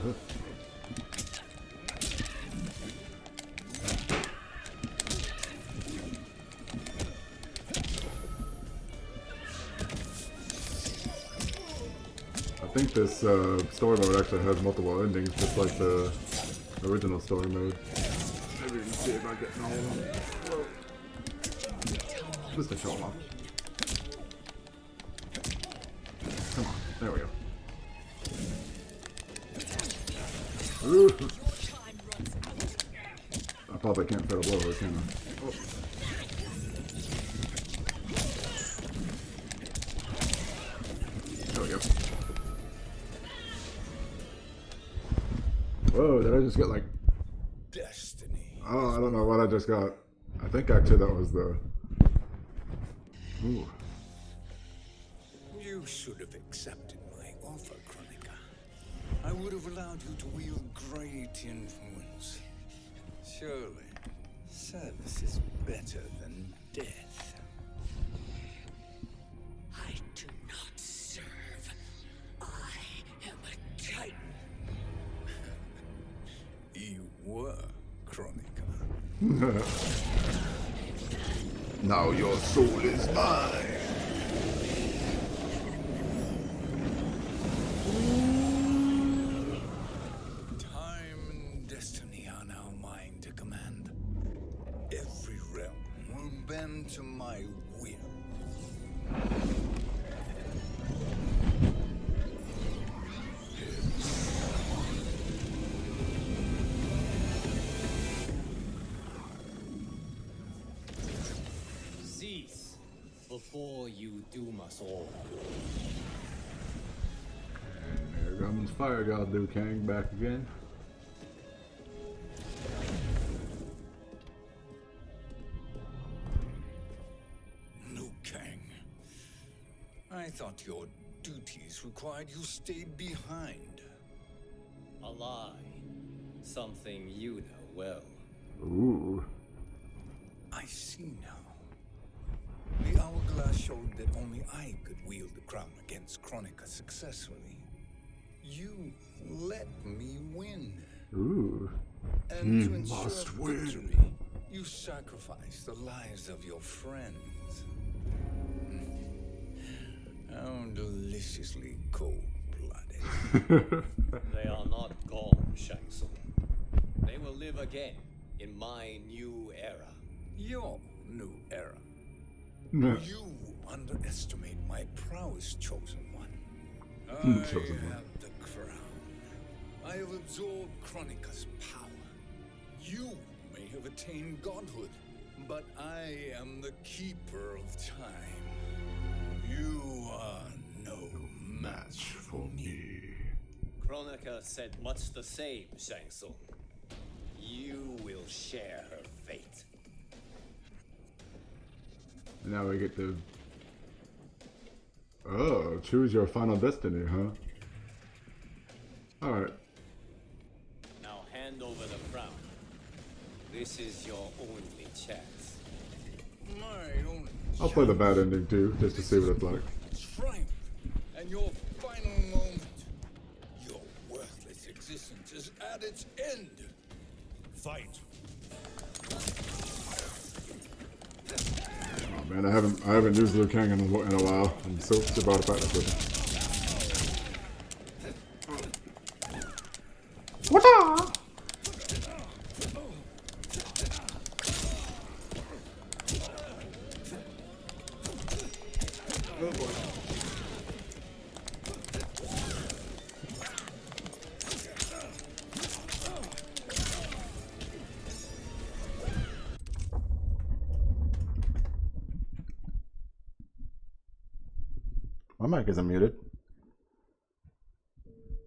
Speaker 1: think this story mode actually has multiple endings, just like the original story mode. Maybe we can see if I get all of them. Whoa. Just to show them off. Come on, there we go. Ooh. I probably can't fit a blow her, can I? Oh. There we go. Whoa, did I just get like...
Speaker 4: Destiny.
Speaker 1: Oh, I don't know what I just got. I think actually that was the... Ooh.
Speaker 4: You should have accepted my offer, Kronika. I would have allowed you to wield great influence. Surely, service is better than death.
Speaker 13: I do not serve. I am a Titan.
Speaker 4: You were, Kronika.
Speaker 15: Now your soul is mine.
Speaker 4: Time and destiny are now mine to command. Every realm will bend to my will.
Speaker 3: Cease before you doom us all.
Speaker 1: And there comes Fire God Liu Kang back again.
Speaker 4: Liu Kang. I thought your duties required you stayed behind.
Speaker 3: A lie. Something you know well.
Speaker 1: Ooh.
Speaker 4: I see now. The hourglass showed that only I could wield the crown against Kronika successfully. You let me win.
Speaker 1: Ooh.
Speaker 4: And to ensure victory, you sacrificed the lives of your friends. How deliciously cold-blooded.
Speaker 3: They are not gone, Shang Tsung. They will live again in my new era.
Speaker 4: Your new era. You underestimate my prowess, Chosen One. I
Speaker 1: Chosen One.
Speaker 4: have the crown. I have absorbed Kronika's power. You may have attained godhood, but I am the keeper of time. You are no match for me.
Speaker 3: Kronika said much the same, Shang Tsung. You will share her fate.
Speaker 1: Now we get to... Oh, choose your final destiny, huh? Alright.
Speaker 3: Now hand over the crown. This is your only chance.
Speaker 4: My only
Speaker 1: I'll play the bad ending too, just to see what it's like.
Speaker 4: strength and your final moment. Your worthless existence is at its end.
Speaker 2: Fight.
Speaker 1: Oh man, I haven't used Liu Kang in a while. I'm so about to practice with him. What's up? Oh boy. My mic isn't muted.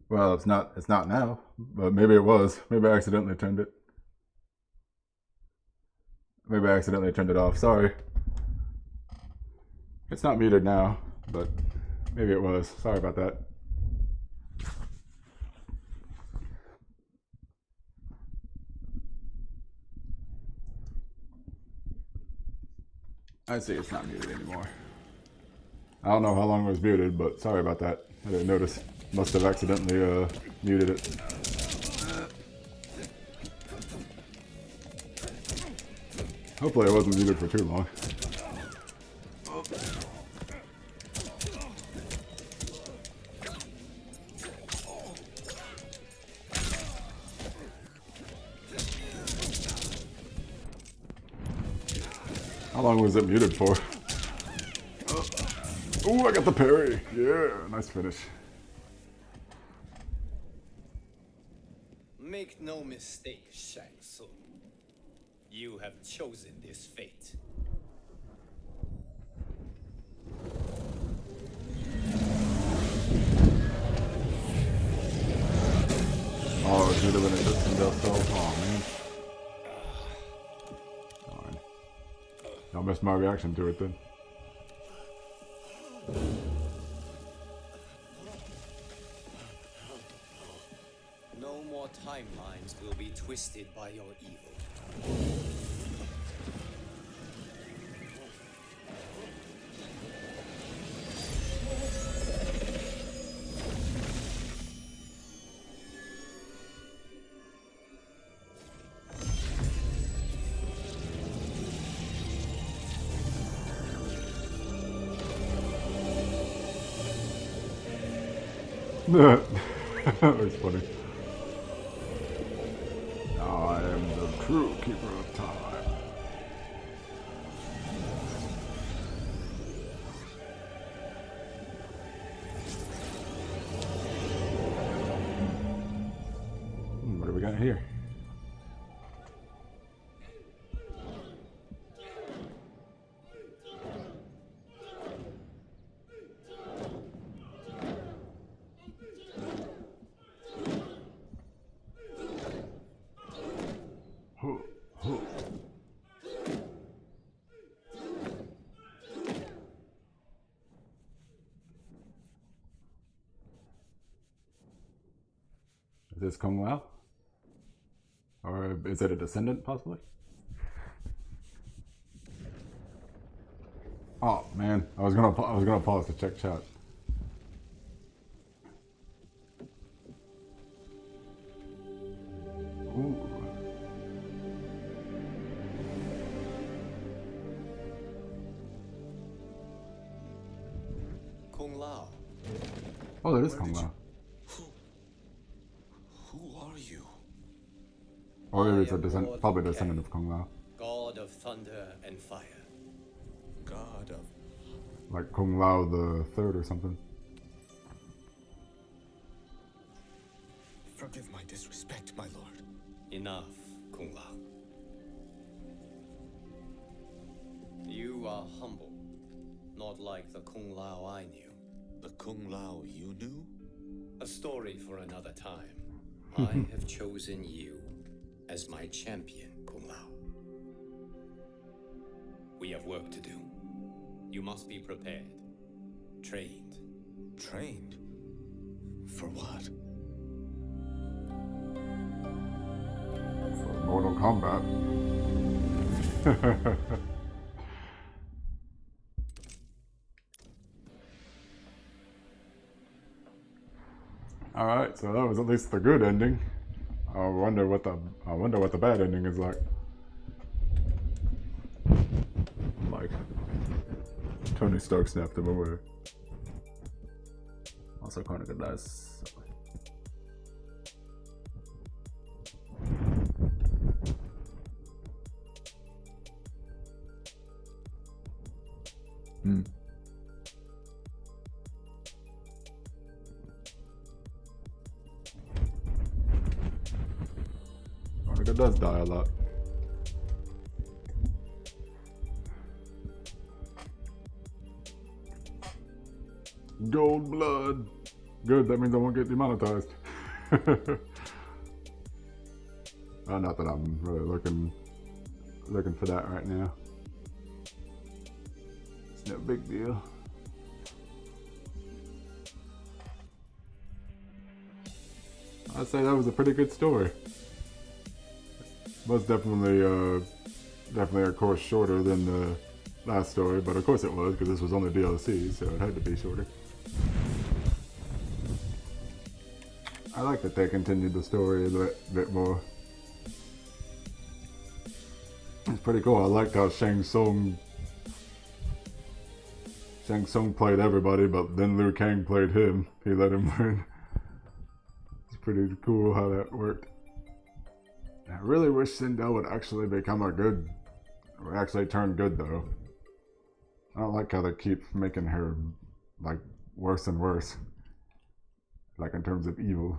Speaker 1: Well, it's not now, but maybe it was. Maybe I accidentally turned it. Maybe I accidentally turned it off. Sorry. It's not muted now, but maybe it was. Sorry about that. I see it's not muted anymore. I don't know how long it was muted, but sorry about that. I didn't notice. Must have accidentally muted it. Hopefully I wasn't muted for too long. How long was it muted for? Oh, I got the parry. Yeah, nice finish.
Speaker 3: Make no mistake, Shang Tsung. You have chosen this fate.
Speaker 1: Oh, it should have been a good Sindel cell. Oh, man. Darn. Y'all missed my reaction to it then.
Speaker 3: No more timelines will be twisted by your evil.
Speaker 1: That was funny. I am the true keeper of time. What do we got here? Is this Kung Lao? Or is it a descendant, possibly? Oh man, I was gonna pause to check chat. Ooh.
Speaker 3: Kung Lao.
Speaker 1: Oh, there is Kung Lao.
Speaker 6: Who are you?
Speaker 1: Or maybe it's a probably a descendant of Kung Lao.
Speaker 3: God of thunder and fire.
Speaker 6: God of...
Speaker 1: Like Kung Lao the Third or something.
Speaker 6: Forgive my disrespect, my lord.
Speaker 3: Enough, Kung Lao. You are humble, not like the Kung Lao I knew.
Speaker 6: The Kung Lao you knew?
Speaker 3: A story for another time. I have chosen you as my champion, Kung Lao. We have work to do. You must be prepared. Trained.
Speaker 6: Trained? For what?
Speaker 1: For Mortal Kombat. Alright, so that was at least the good ending. I wonder what the bad ending is like. Like Tony Stark snapped him away. Also Kronika dies. Kronika does die a lot. Gold blood. Good, that means I won't get demonetized. Not that I'm really looking for that right now. It's no big deal. I'd say that was a pretty good story. Was definitely of course shorter than the last story, but of course it was because this was only DLC, so it had to be shorter. I like that they continued the story a bit more. It's pretty cool. I liked how Shang Tsung played everybody, but then Liu Kang played him. He let him win. It's pretty cool how that worked. I really wish Sindel would actually turn good though. I don't like how they keep making her like worse and worse. Like in terms of evil.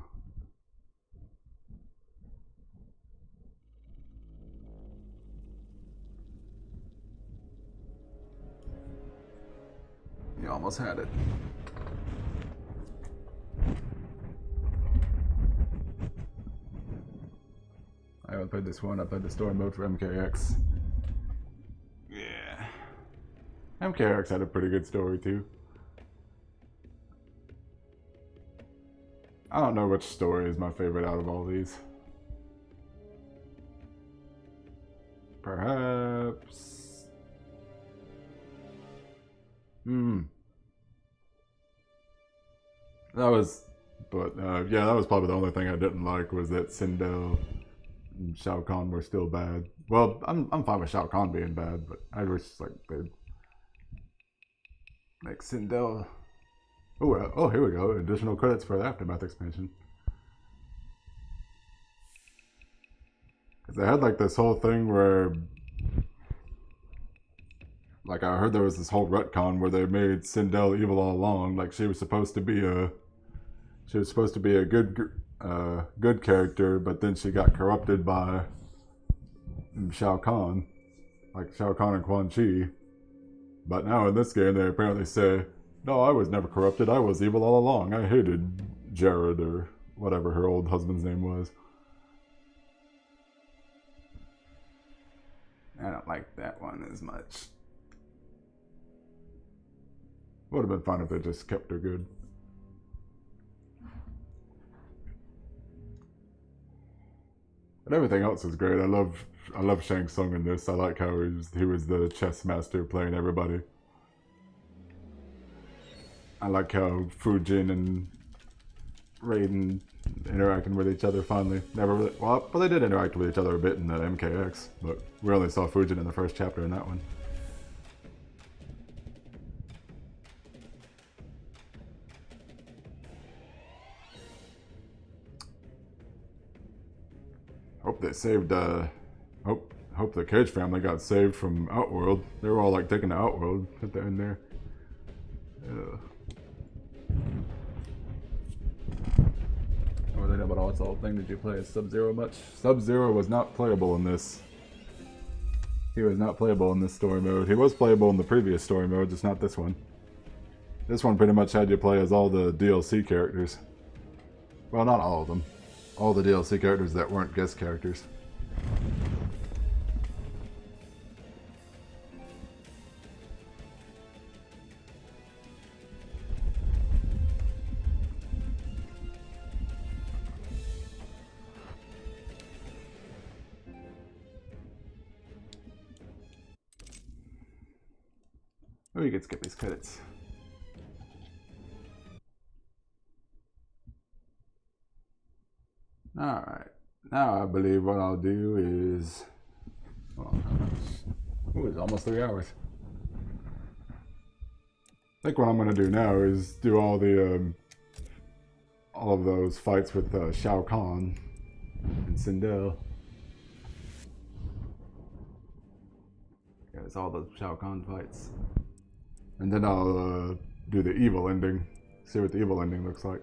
Speaker 1: You almost had it. I haven't played this one. I played the story mode for MKX. Yeah. MKX had a pretty good story too. I don't know which story is my favorite out of all these. Perhaps... That was... But, yeah, that was probably the only thing I didn't like was that Sindel and Shao Kahn were still bad. Well, I'm fine with Shao Kahn being bad, but I wish, like, they'd make Sindel... Oh, here we go. Additional credits for the Aftermath expansion. Because they had like this whole thing where, like I heard there was this whole retcon where they made Sindel evil all along. Like she was supposed to be a good character, but then she got corrupted by Shao Kahn, like Shao Kahn and Quan Chi. But now in this game, they apparently say, no, I was never corrupted. I was evil all along. I hated Jared or whatever her old husband's name was. I don't like that one as much. Would have been fun if they just kept her good. But everything else is great. I love Shang Tsung in this. I like how he was the chess master playing everybody. I like how Fujin and Raiden interacting with each other finally. Never really, well, they did interact with each other a bit in the MKX, but we only saw Fujin in the first chapter in that one. Hope they saved, hope the Cage family got saved from Outworld. They were all like taken to Outworld at the end there. What do they know about but also, thing, did you play as Sub-Zero much? Sub-Zero was not playable in this. He was not playable in this story mode. He was playable in the previous story mode, just not this one. This one pretty much had you play as all the DLC characters. Well, not all of them. All the DLC characters that weren't guest characters. Oh, you get to skip these credits. Alright. Now I believe what I'll do is... Oh, it's almost 3 hours. I think what I'm going to do now is do all the... all of those fights with Shao Kahn and Sindel. Yeah, it's all the Shao Kahn fights. And then I'll do the evil ending. See what the evil ending looks like.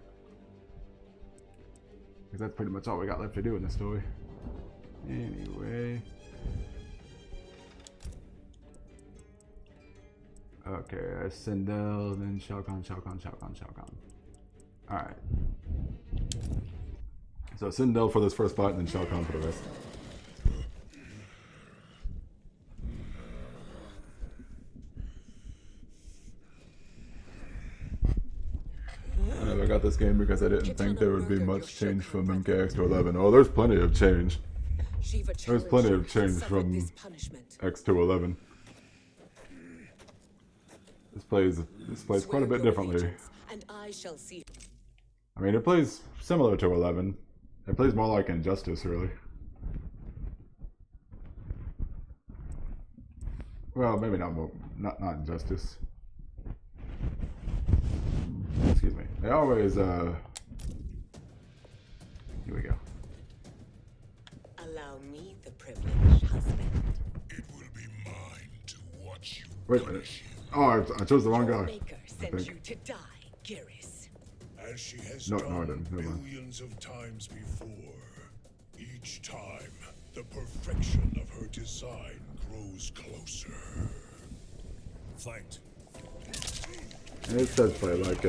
Speaker 1: Because that's pretty much all we got left to do in the story. Anyway. Okay, Sindel, then Shao Kahn, Shao Kahn, Shao Kahn, Shao Kahn. Alright. So Sindel for this first fight, and then Shao Kahn for the rest. I got this game because I didn't think there would be much change from MKX to 11. Oh, there's plenty of change. There's plenty of change from X to 11. This plays quite a bit differently. I mean, it plays similar to 11. It plays more like Injustice, really. Well, maybe not Injustice. Excuse me. They always, here we go.
Speaker 13: Allow me the privilege, husband.
Speaker 14: It will be mine to watch you.
Speaker 1: Wait a minute. Oh, I chose the wrong guy.
Speaker 13: Maker sent you to die, Garrus.
Speaker 14: As she has
Speaker 1: No,
Speaker 14: done
Speaker 1: I didn't. Never mind.
Speaker 14: millions of times before. Each time, the perfection of her design grows closer. Fight.
Speaker 1: And it does play like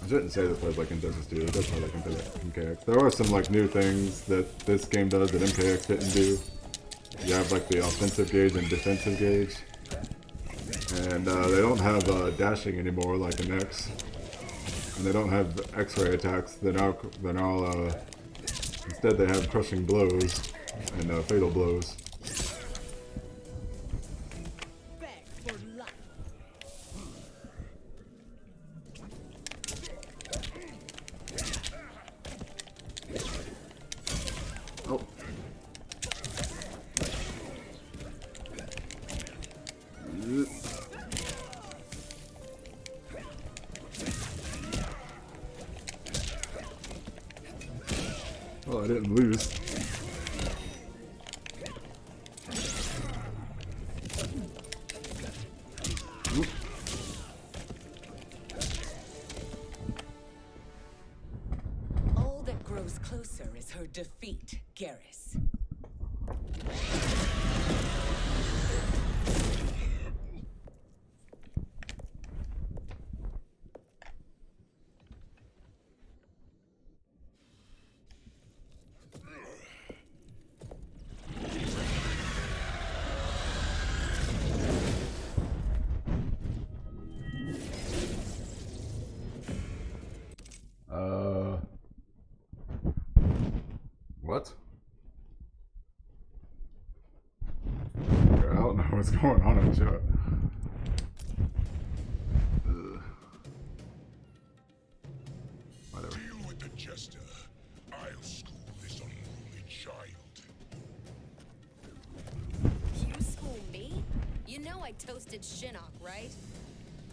Speaker 1: I shouldn't say that plays like Injustice 2, it does play like MKX. There are some like new things that this game does that MKX didn't do. You have like the offensive gauge and defensive gauge. And they don't have dashing anymore like in X. And they don't have X-ray attacks. They're now instead they have crushing blows and fatal blows. Well, I didn't lose. Oop.
Speaker 13: All that grows closer is her defeat, Garrus.
Speaker 1: What? Okay, I don't know what's going on in chat. Whatever.
Speaker 14: Deal with the jester. I'll school this unruly child.
Speaker 16: You school me? You know I toasted Shinnok, right?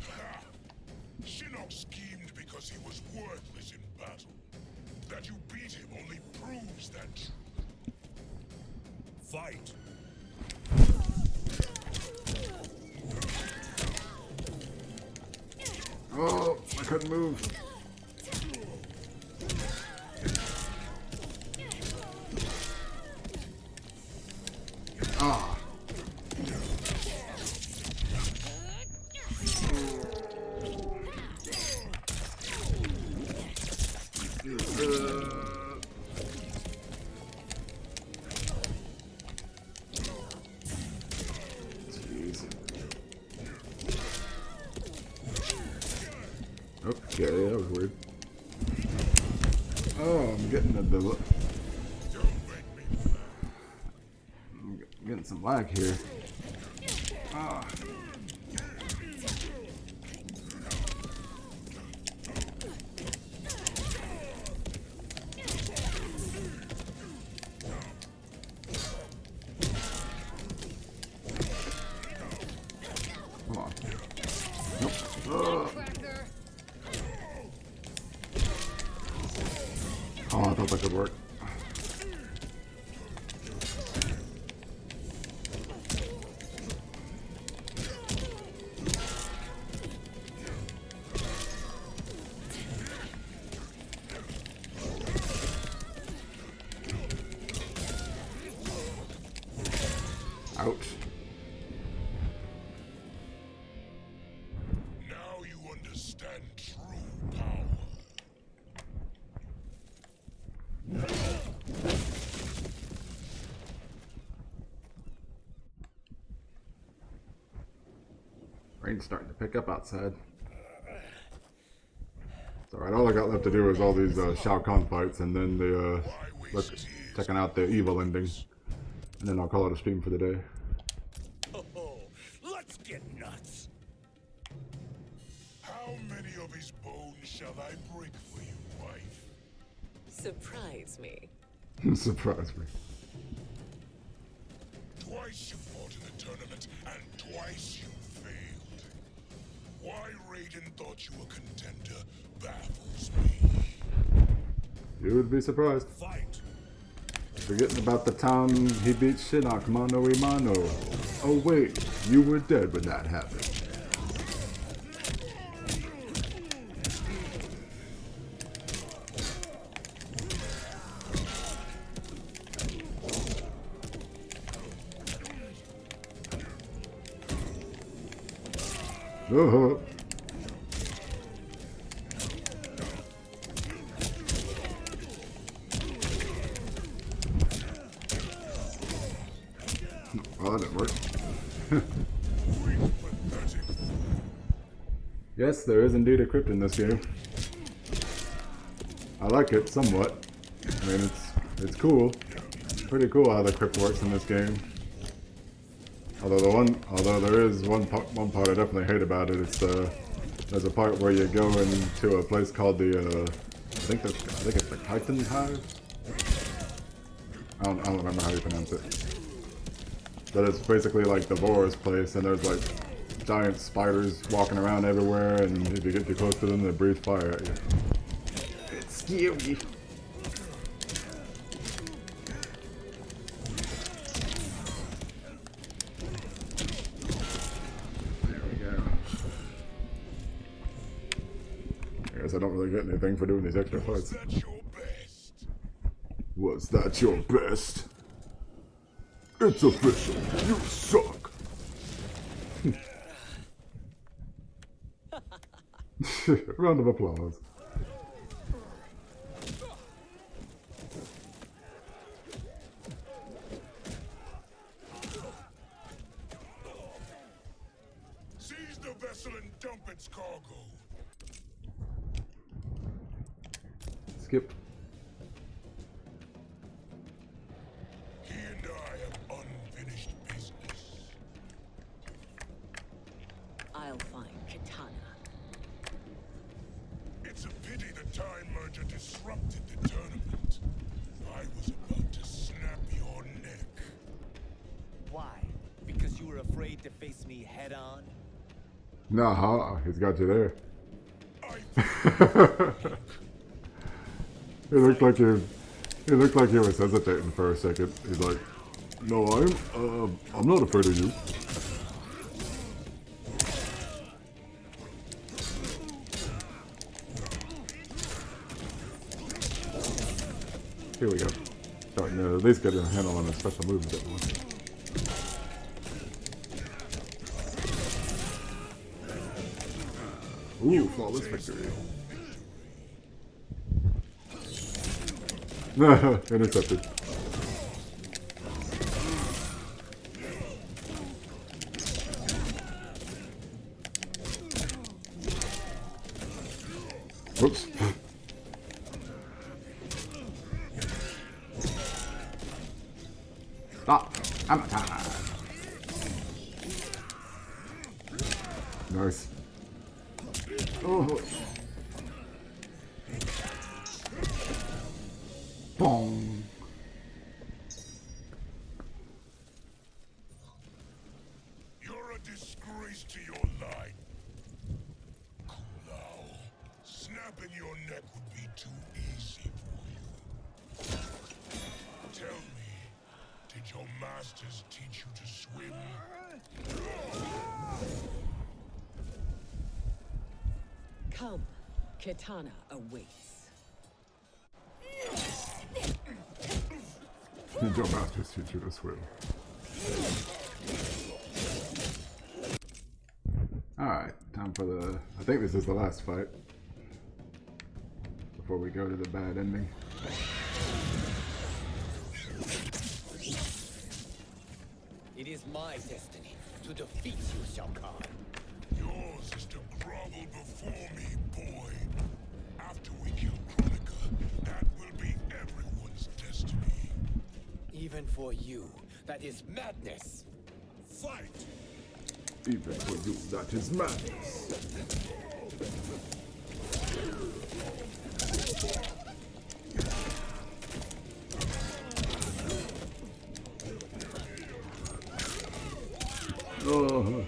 Speaker 14: Ha! Shinnok schemed because he was worthless in battle. That you beat him only proves that truth. Fight!
Speaker 1: Oh, my I couldn't move. Ah. Okay, that was weird. Oh, I'm getting I'm getting some lag here. Ah. Come on. Nope. Oh, I thought that could work. Ouch.
Speaker 14: Now you understand true power.
Speaker 1: Rain's starting to pick up outside. It's alright, all I got left to do is all these Shao Kahn fights and then the checking out the evil ending. And then I'll call it a stream for the day.
Speaker 20: Oh, let's get nuts.
Speaker 14: How many of his bones shall I break for you, wife?
Speaker 8: Surprise me.
Speaker 1: Surprise me.
Speaker 14: Twice you fought in the tournament, and twice you failed. Why Raiden thought you a contender baffles me.
Speaker 1: You would be surprised.
Speaker 14: Fight.
Speaker 1: Forgetting about the time he beat Shinnok mano a mano. Oh wait, you were dead when that happened. Oh. Well, that didn't work. Yes, there is indeed a crypt in this game. I like it somewhat. I mean, it's cool. It's pretty cool how the crypt works in this game. Although there is one part I definitely hate about it. It's there's a part where you go into a place called the I think it's the Titan Hive. I don't remember how you pronounce it. But it's basically like the Boar's place, and there's like giant spiders walking around everywhere, and if you get too close to them, they breathe fire at you. It's scary. I guess I don't really get anything for doing these extra fights. Was that your best? It's official. You suck. Round of applause.
Speaker 14: Seize the vessel and dump its cargo.
Speaker 1: Skip.
Speaker 14: He and I have unfinished business.
Speaker 8: I'll find Kitana.
Speaker 14: It's a pity the Time Merger disrupted the tournament. I was about to snap your neck.
Speaker 18: Why? Because you were afraid to face me head on?
Speaker 1: Nah, he's got you there. It looked like he was hesitating for a second. He's like, "No, I'm not afraid of you." Here we go. Starting to at least get a handle on the special moves a bit more. Ooh, flawless victory. Intercepted. Whoops. Stop. I'm tired. Nice. Oh. Boom.
Speaker 14: You're a disgrace to your line. Now, snapping your neck would be too easy for you. Tell me, did your masters teach you to swim?
Speaker 13: Come, Kitana awaits.
Speaker 1: Did your masters teach you to swim? Alright, time for the... I think this is the last fight. Before we go to the bad ending.
Speaker 3: It is my destiny to defeat you, Shang Tsung.
Speaker 14: Yours is to grovel before me, boy. After we kill Kronika, that will be everyone's destiny.
Speaker 3: Even for you, that is madness.
Speaker 14: Fight!
Speaker 1: Even for you, that is madness. Oh.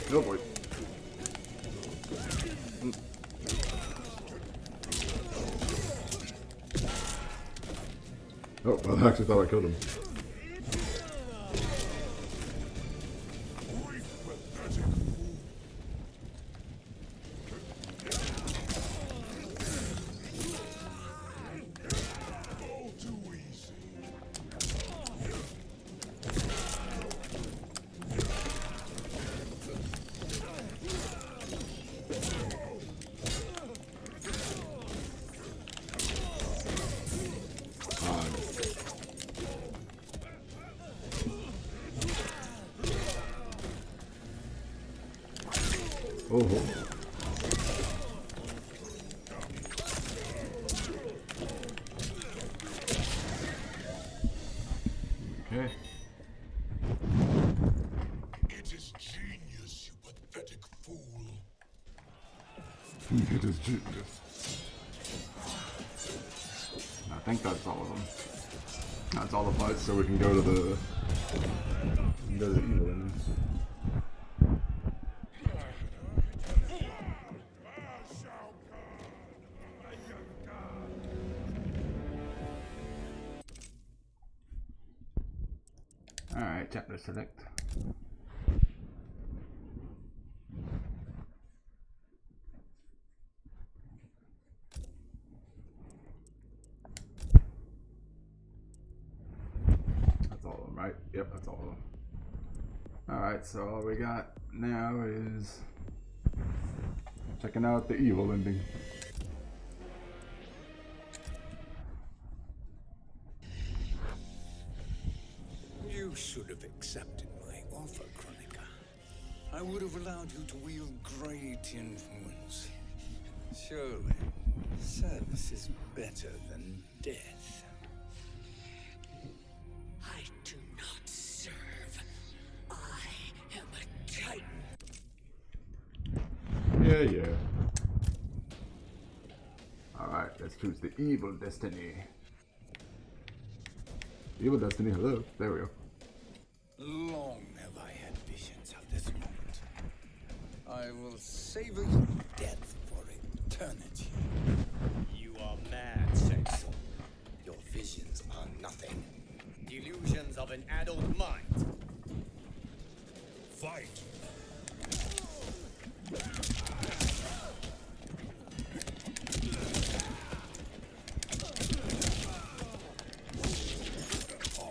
Speaker 1: Oh boy. Oh, I actually thought I killed him. Oh. Okay.
Speaker 14: It is genius, you pathetic fool.
Speaker 1: It is genius. I think that's all of them. That's all the fights, so we can go to the evil ending. Alright, chapter select. That's all of them, right? Yep, that's all of them. Alright, so all we got now is checking out the evil ending.
Speaker 6: You should have accepted my offer, Kronika. I would have allowed you to wield great influence. Surely, service is better than death.
Speaker 13: I do not serve. I am a Titan.
Speaker 1: Yeah. Alright, let's choose the evil destiny. Evil destiny, hello. There we go.
Speaker 6: Long have I had visions of this moment. I will savor your death for eternity.
Speaker 3: You are mad, Shang Tsung. Your visions are nothing. Delusions of an adult mind.
Speaker 14: Fight!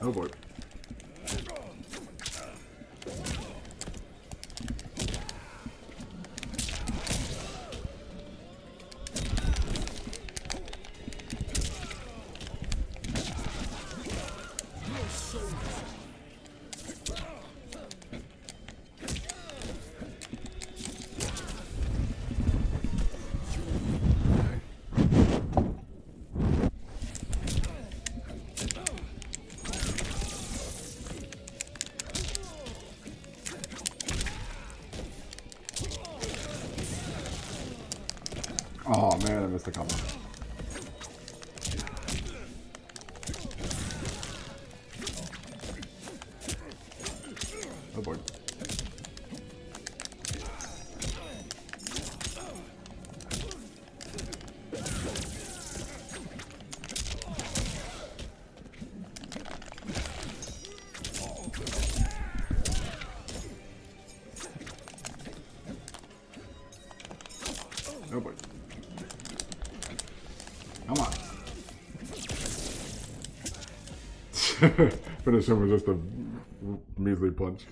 Speaker 1: Oh boy. Oh man, I missed the combo. Oh boy. Oh boy. Come on. Finish him with just a measly punch.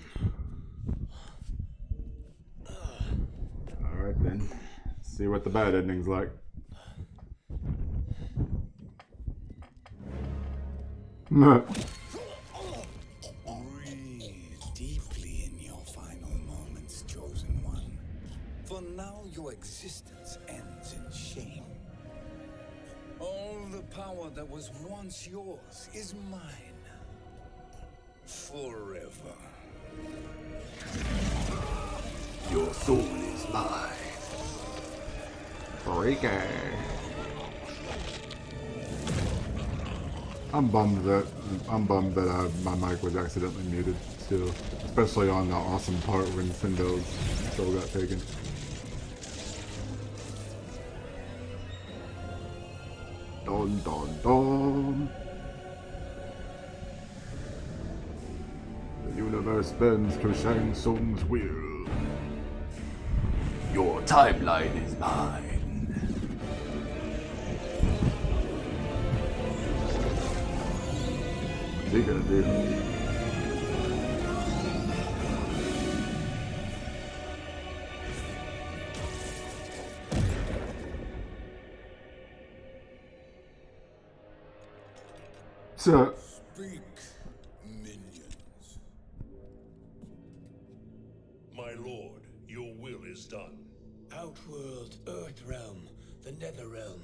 Speaker 1: Alright then. See what the bad ending's like.
Speaker 4: Breathe deeply in your final moments, chosen one. For now your existence ends in shame. All the power that was once yours is mine. Forever.
Speaker 15: Your soul is mine.
Speaker 19: Kronika.
Speaker 1: I'm bummed that my mic was accidentally muted still, especially on the awesome part when Sindel's soul got taken. Dun dun dun. The universe bends to Shang Tsung's will.
Speaker 15: Your timeline is mine.
Speaker 1: What's he gonna do? So,
Speaker 14: Speak, minions.
Speaker 2: My lord, your will is done.
Speaker 3: Outworld, Earthrealm, the Netherrealm.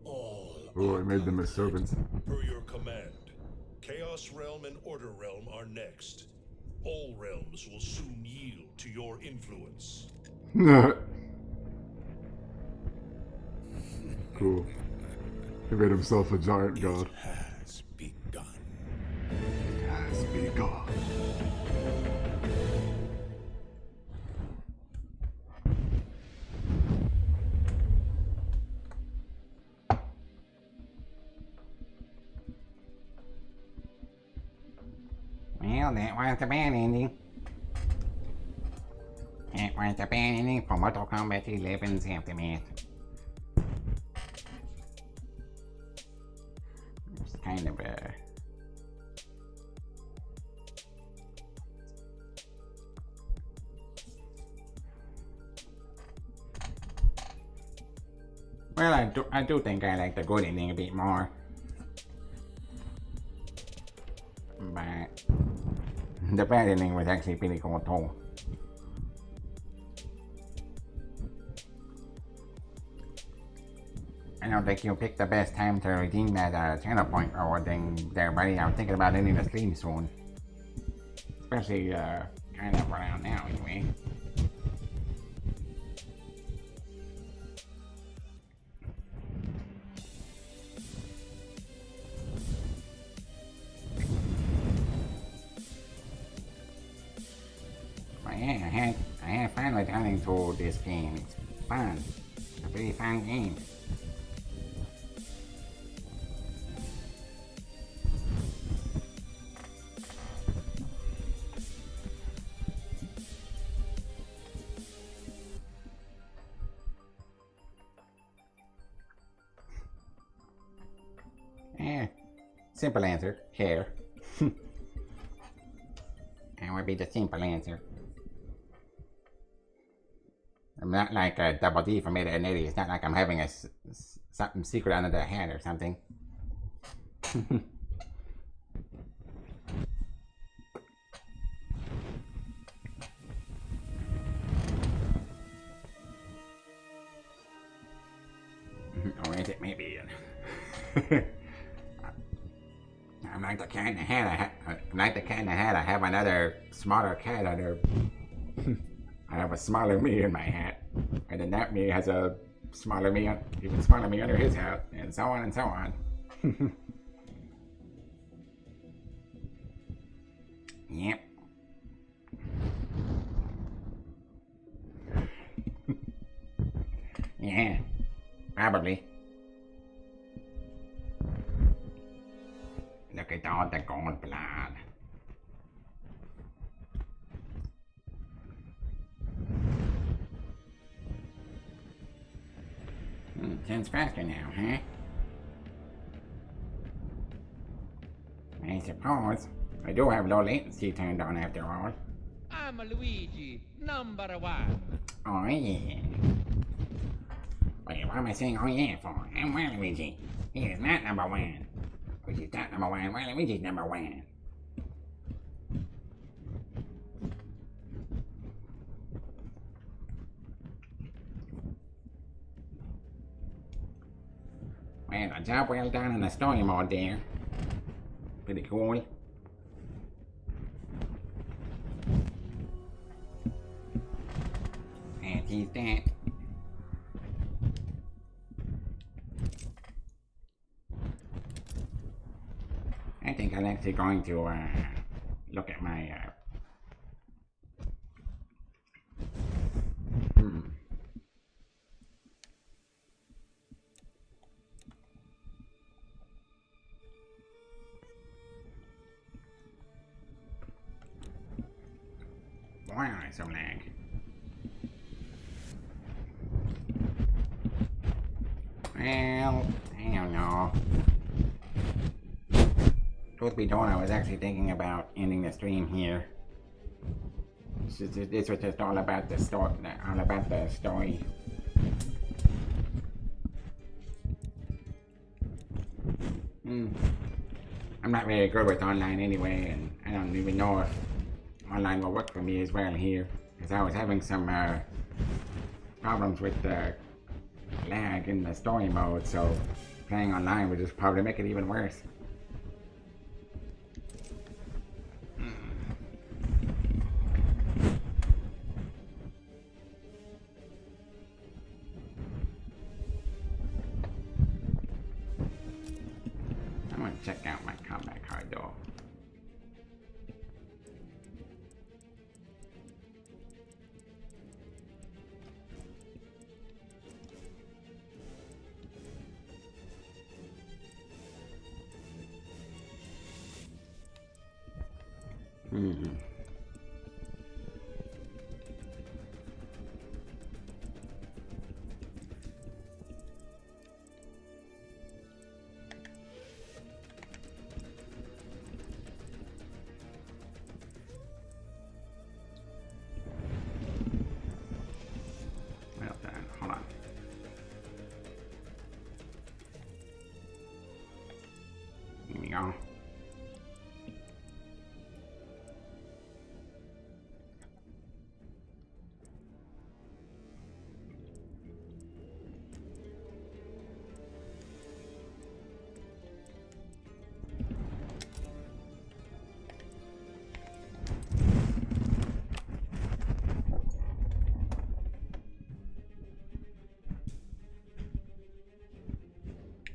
Speaker 3: All.
Speaker 1: oh, I made them as servants.
Speaker 2: Per your command, Chaos Realm and Order Realm are next. All realms will soon yield to your influence.
Speaker 1: Cool. He made himself a giant god.
Speaker 4: Has begun.
Speaker 1: It has begun.
Speaker 19: Well, that was the bad ending. That was the bad ending for Mortal Kombat 11's Aftermath. It's kind of a... Well, I do think I like the good ending a bit more. But the bad ending was actually pretty cool too. I don't think you picked the best time to redeem that channel point or thing there, buddy. I'm thinking about ending the stream soon. Especially, kind of around now, anyway. But yeah, I had fun returning to this game. It's fun. It's a pretty fun game. Simple answer, hair. That would be the simple answer. I'm not like a Double D from 880. It's not like I'm having a something secret under the hat or something. Or is it maybe? I'm like the cat in the hat. I'm like the cat in the hat. I have another smaller cat under. I have a smaller me in my hat, and then that me has a smaller me, even smaller me under his hat, and so on and so on. Yep. Yeah, probably. Look at all the gold blood. Sounds faster now, huh? I suppose. I do have low latency turned on after all.
Speaker 11: I'm Luigi, #1.
Speaker 19: Oh yeah. Wait, what am I saying oh yeah for? I'm Waluigi. He is not #1. Which is not #1, Waluigi's #1. Well, a job well done in the story mode there. Pretty cool. And he's dead. I think I'm actually going to look at my Why am I so lag? Well, I don't know. Truth be told, I was actually thinking about ending the stream here. This was just all about the story. I'm not very good with online anyway, and I don't even know if online will work for me as well here, because I was having some problems with the lag in the story mode, so playing online would just probably make it even worse. I'm gonna check out my combat card though. Well done. Hold on. Here we go.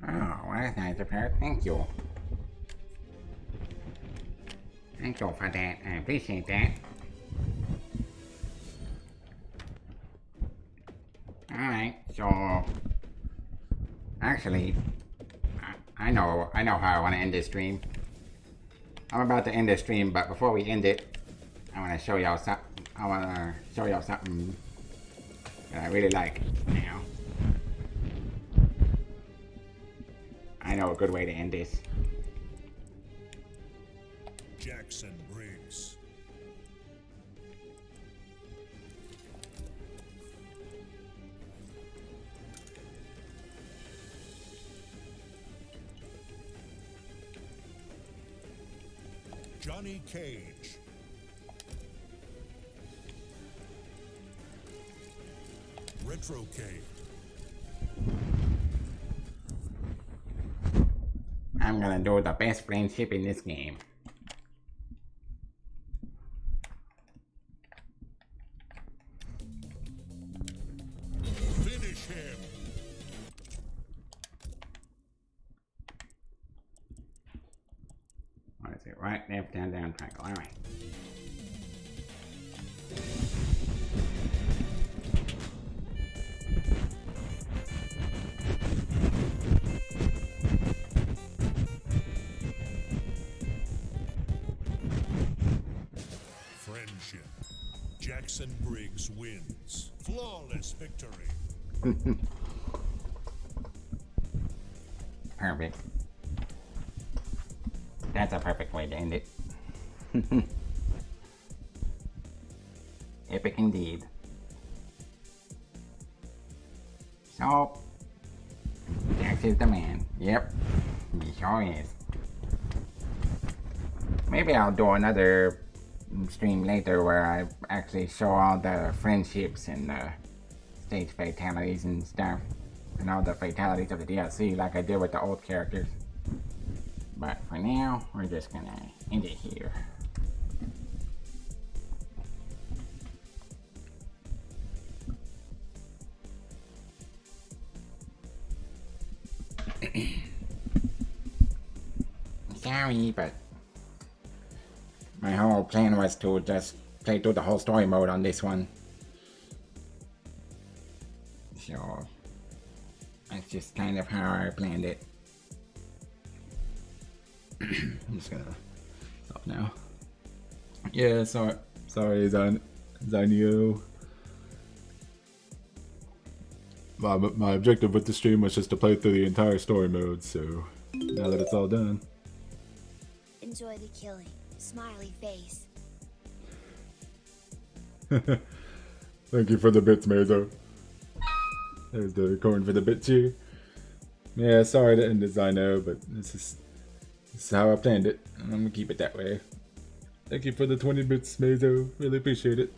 Speaker 19: Oh, well, that's nice of her. Thank you. Thank you for that. I appreciate that. Alright, so actually I know how I want to end this stream. I'm about to end this stream, but before we end it, I want to show y'all something. I want to show y'all something that I really like now. I know a good way to end this.
Speaker 2: Jackson Briggs. Johnny Cage. Retro Cage.
Speaker 19: I'm gonna do the best friendship in this game.
Speaker 2: Finish him.
Speaker 19: What is it? Right, left, down, down, triangle. Alright.
Speaker 2: Friendship. Jackson Briggs wins. Flawless victory.
Speaker 19: Perfect. That's a perfect way to end it. Epic indeed. So, Jax is the man. Yep, he sure is. Maybe I'll do another stream later where I actually show all the friendships and the stage fatalities and stuff. And all the fatalities of the DLC like I did with the old characters. But for now, we're just gonna end it here. Sorry, but my whole plan was to just play through the whole story mode on this one. So that's just kind of how I planned it. I'm just gonna stop now. Yeah, sorry, Zanio. My objective with the stream was just to play through the entire story mode, so now that it's all done.
Speaker 10: Enjoy the killing. Smiley face.
Speaker 1: Thank you for the bits, Mazo. There's the coin for the bits here. Yeah, sorry to end this, I know, but this is how I planned it, and I'm gonna keep it that way. Thank you for the 20 bits, Mazo. Really appreciate it.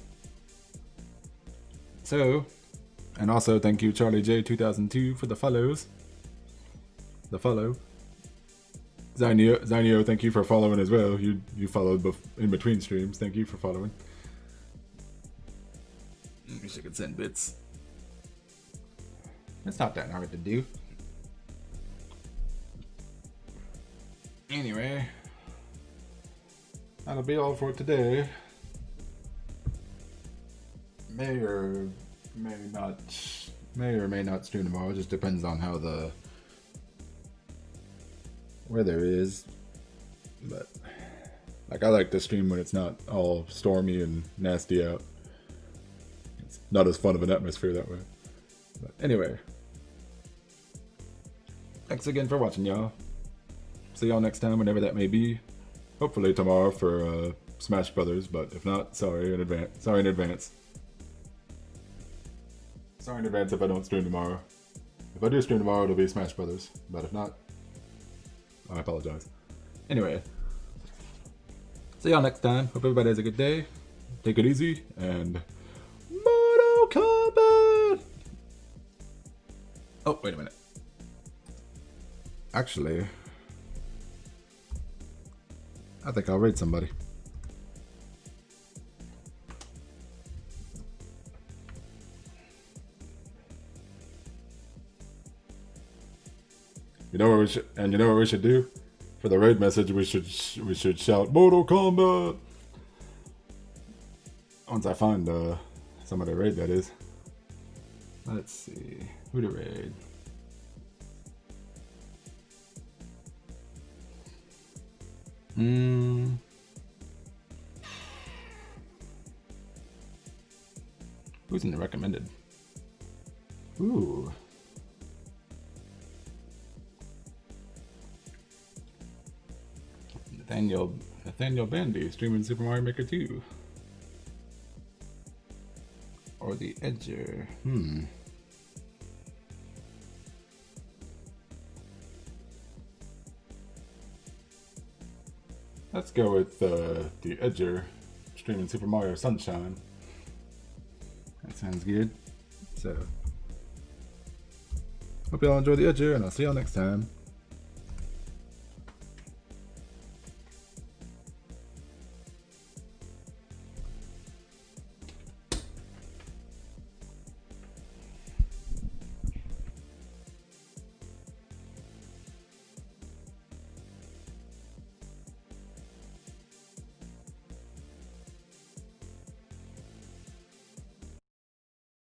Speaker 1: So, and also thank you, Charlie J2002, for the follows. The follow. Zanio, thank you for following as well. You followed in between streams. Thank you for following. I wish I could send bits. It's not that hard to do. Anyway, that'll be all for today. May or may not stream tomorrow. It just depends on how the weather is. But like, I like to stream when it's not all stormy and nasty out. It's not as fun of an atmosphere that way. But anyway, thanks again for watching, y'all. See y'all next time, whenever that may be. Hopefully tomorrow for Smash Brothers, but if not, sorry in advance. Sorry in advance. Sorry in advance if I don't stream tomorrow. If I do stream tomorrow, it'll be Smash Brothers. But if not, I apologize. Anyway, see y'all next time. Hope everybody has a good day. Take it easy, and Mortal Kombat! Oh, wait a minute. Actually, I think I'll raid somebody. You know what we should do? For the raid message, we should shout Mortal Kombat. Once I find somebody to raid, that is. Let's see, who to raid. Who's in the recommended? Ooh. Nathaniel Nathaniel Bandy streaming Super Mario Maker 2. Or the Edger. Let's go with the Edger streaming Super Mario Sunshine. That sounds good. So, hope y'all enjoy the Edger, and I'll see y'all next time.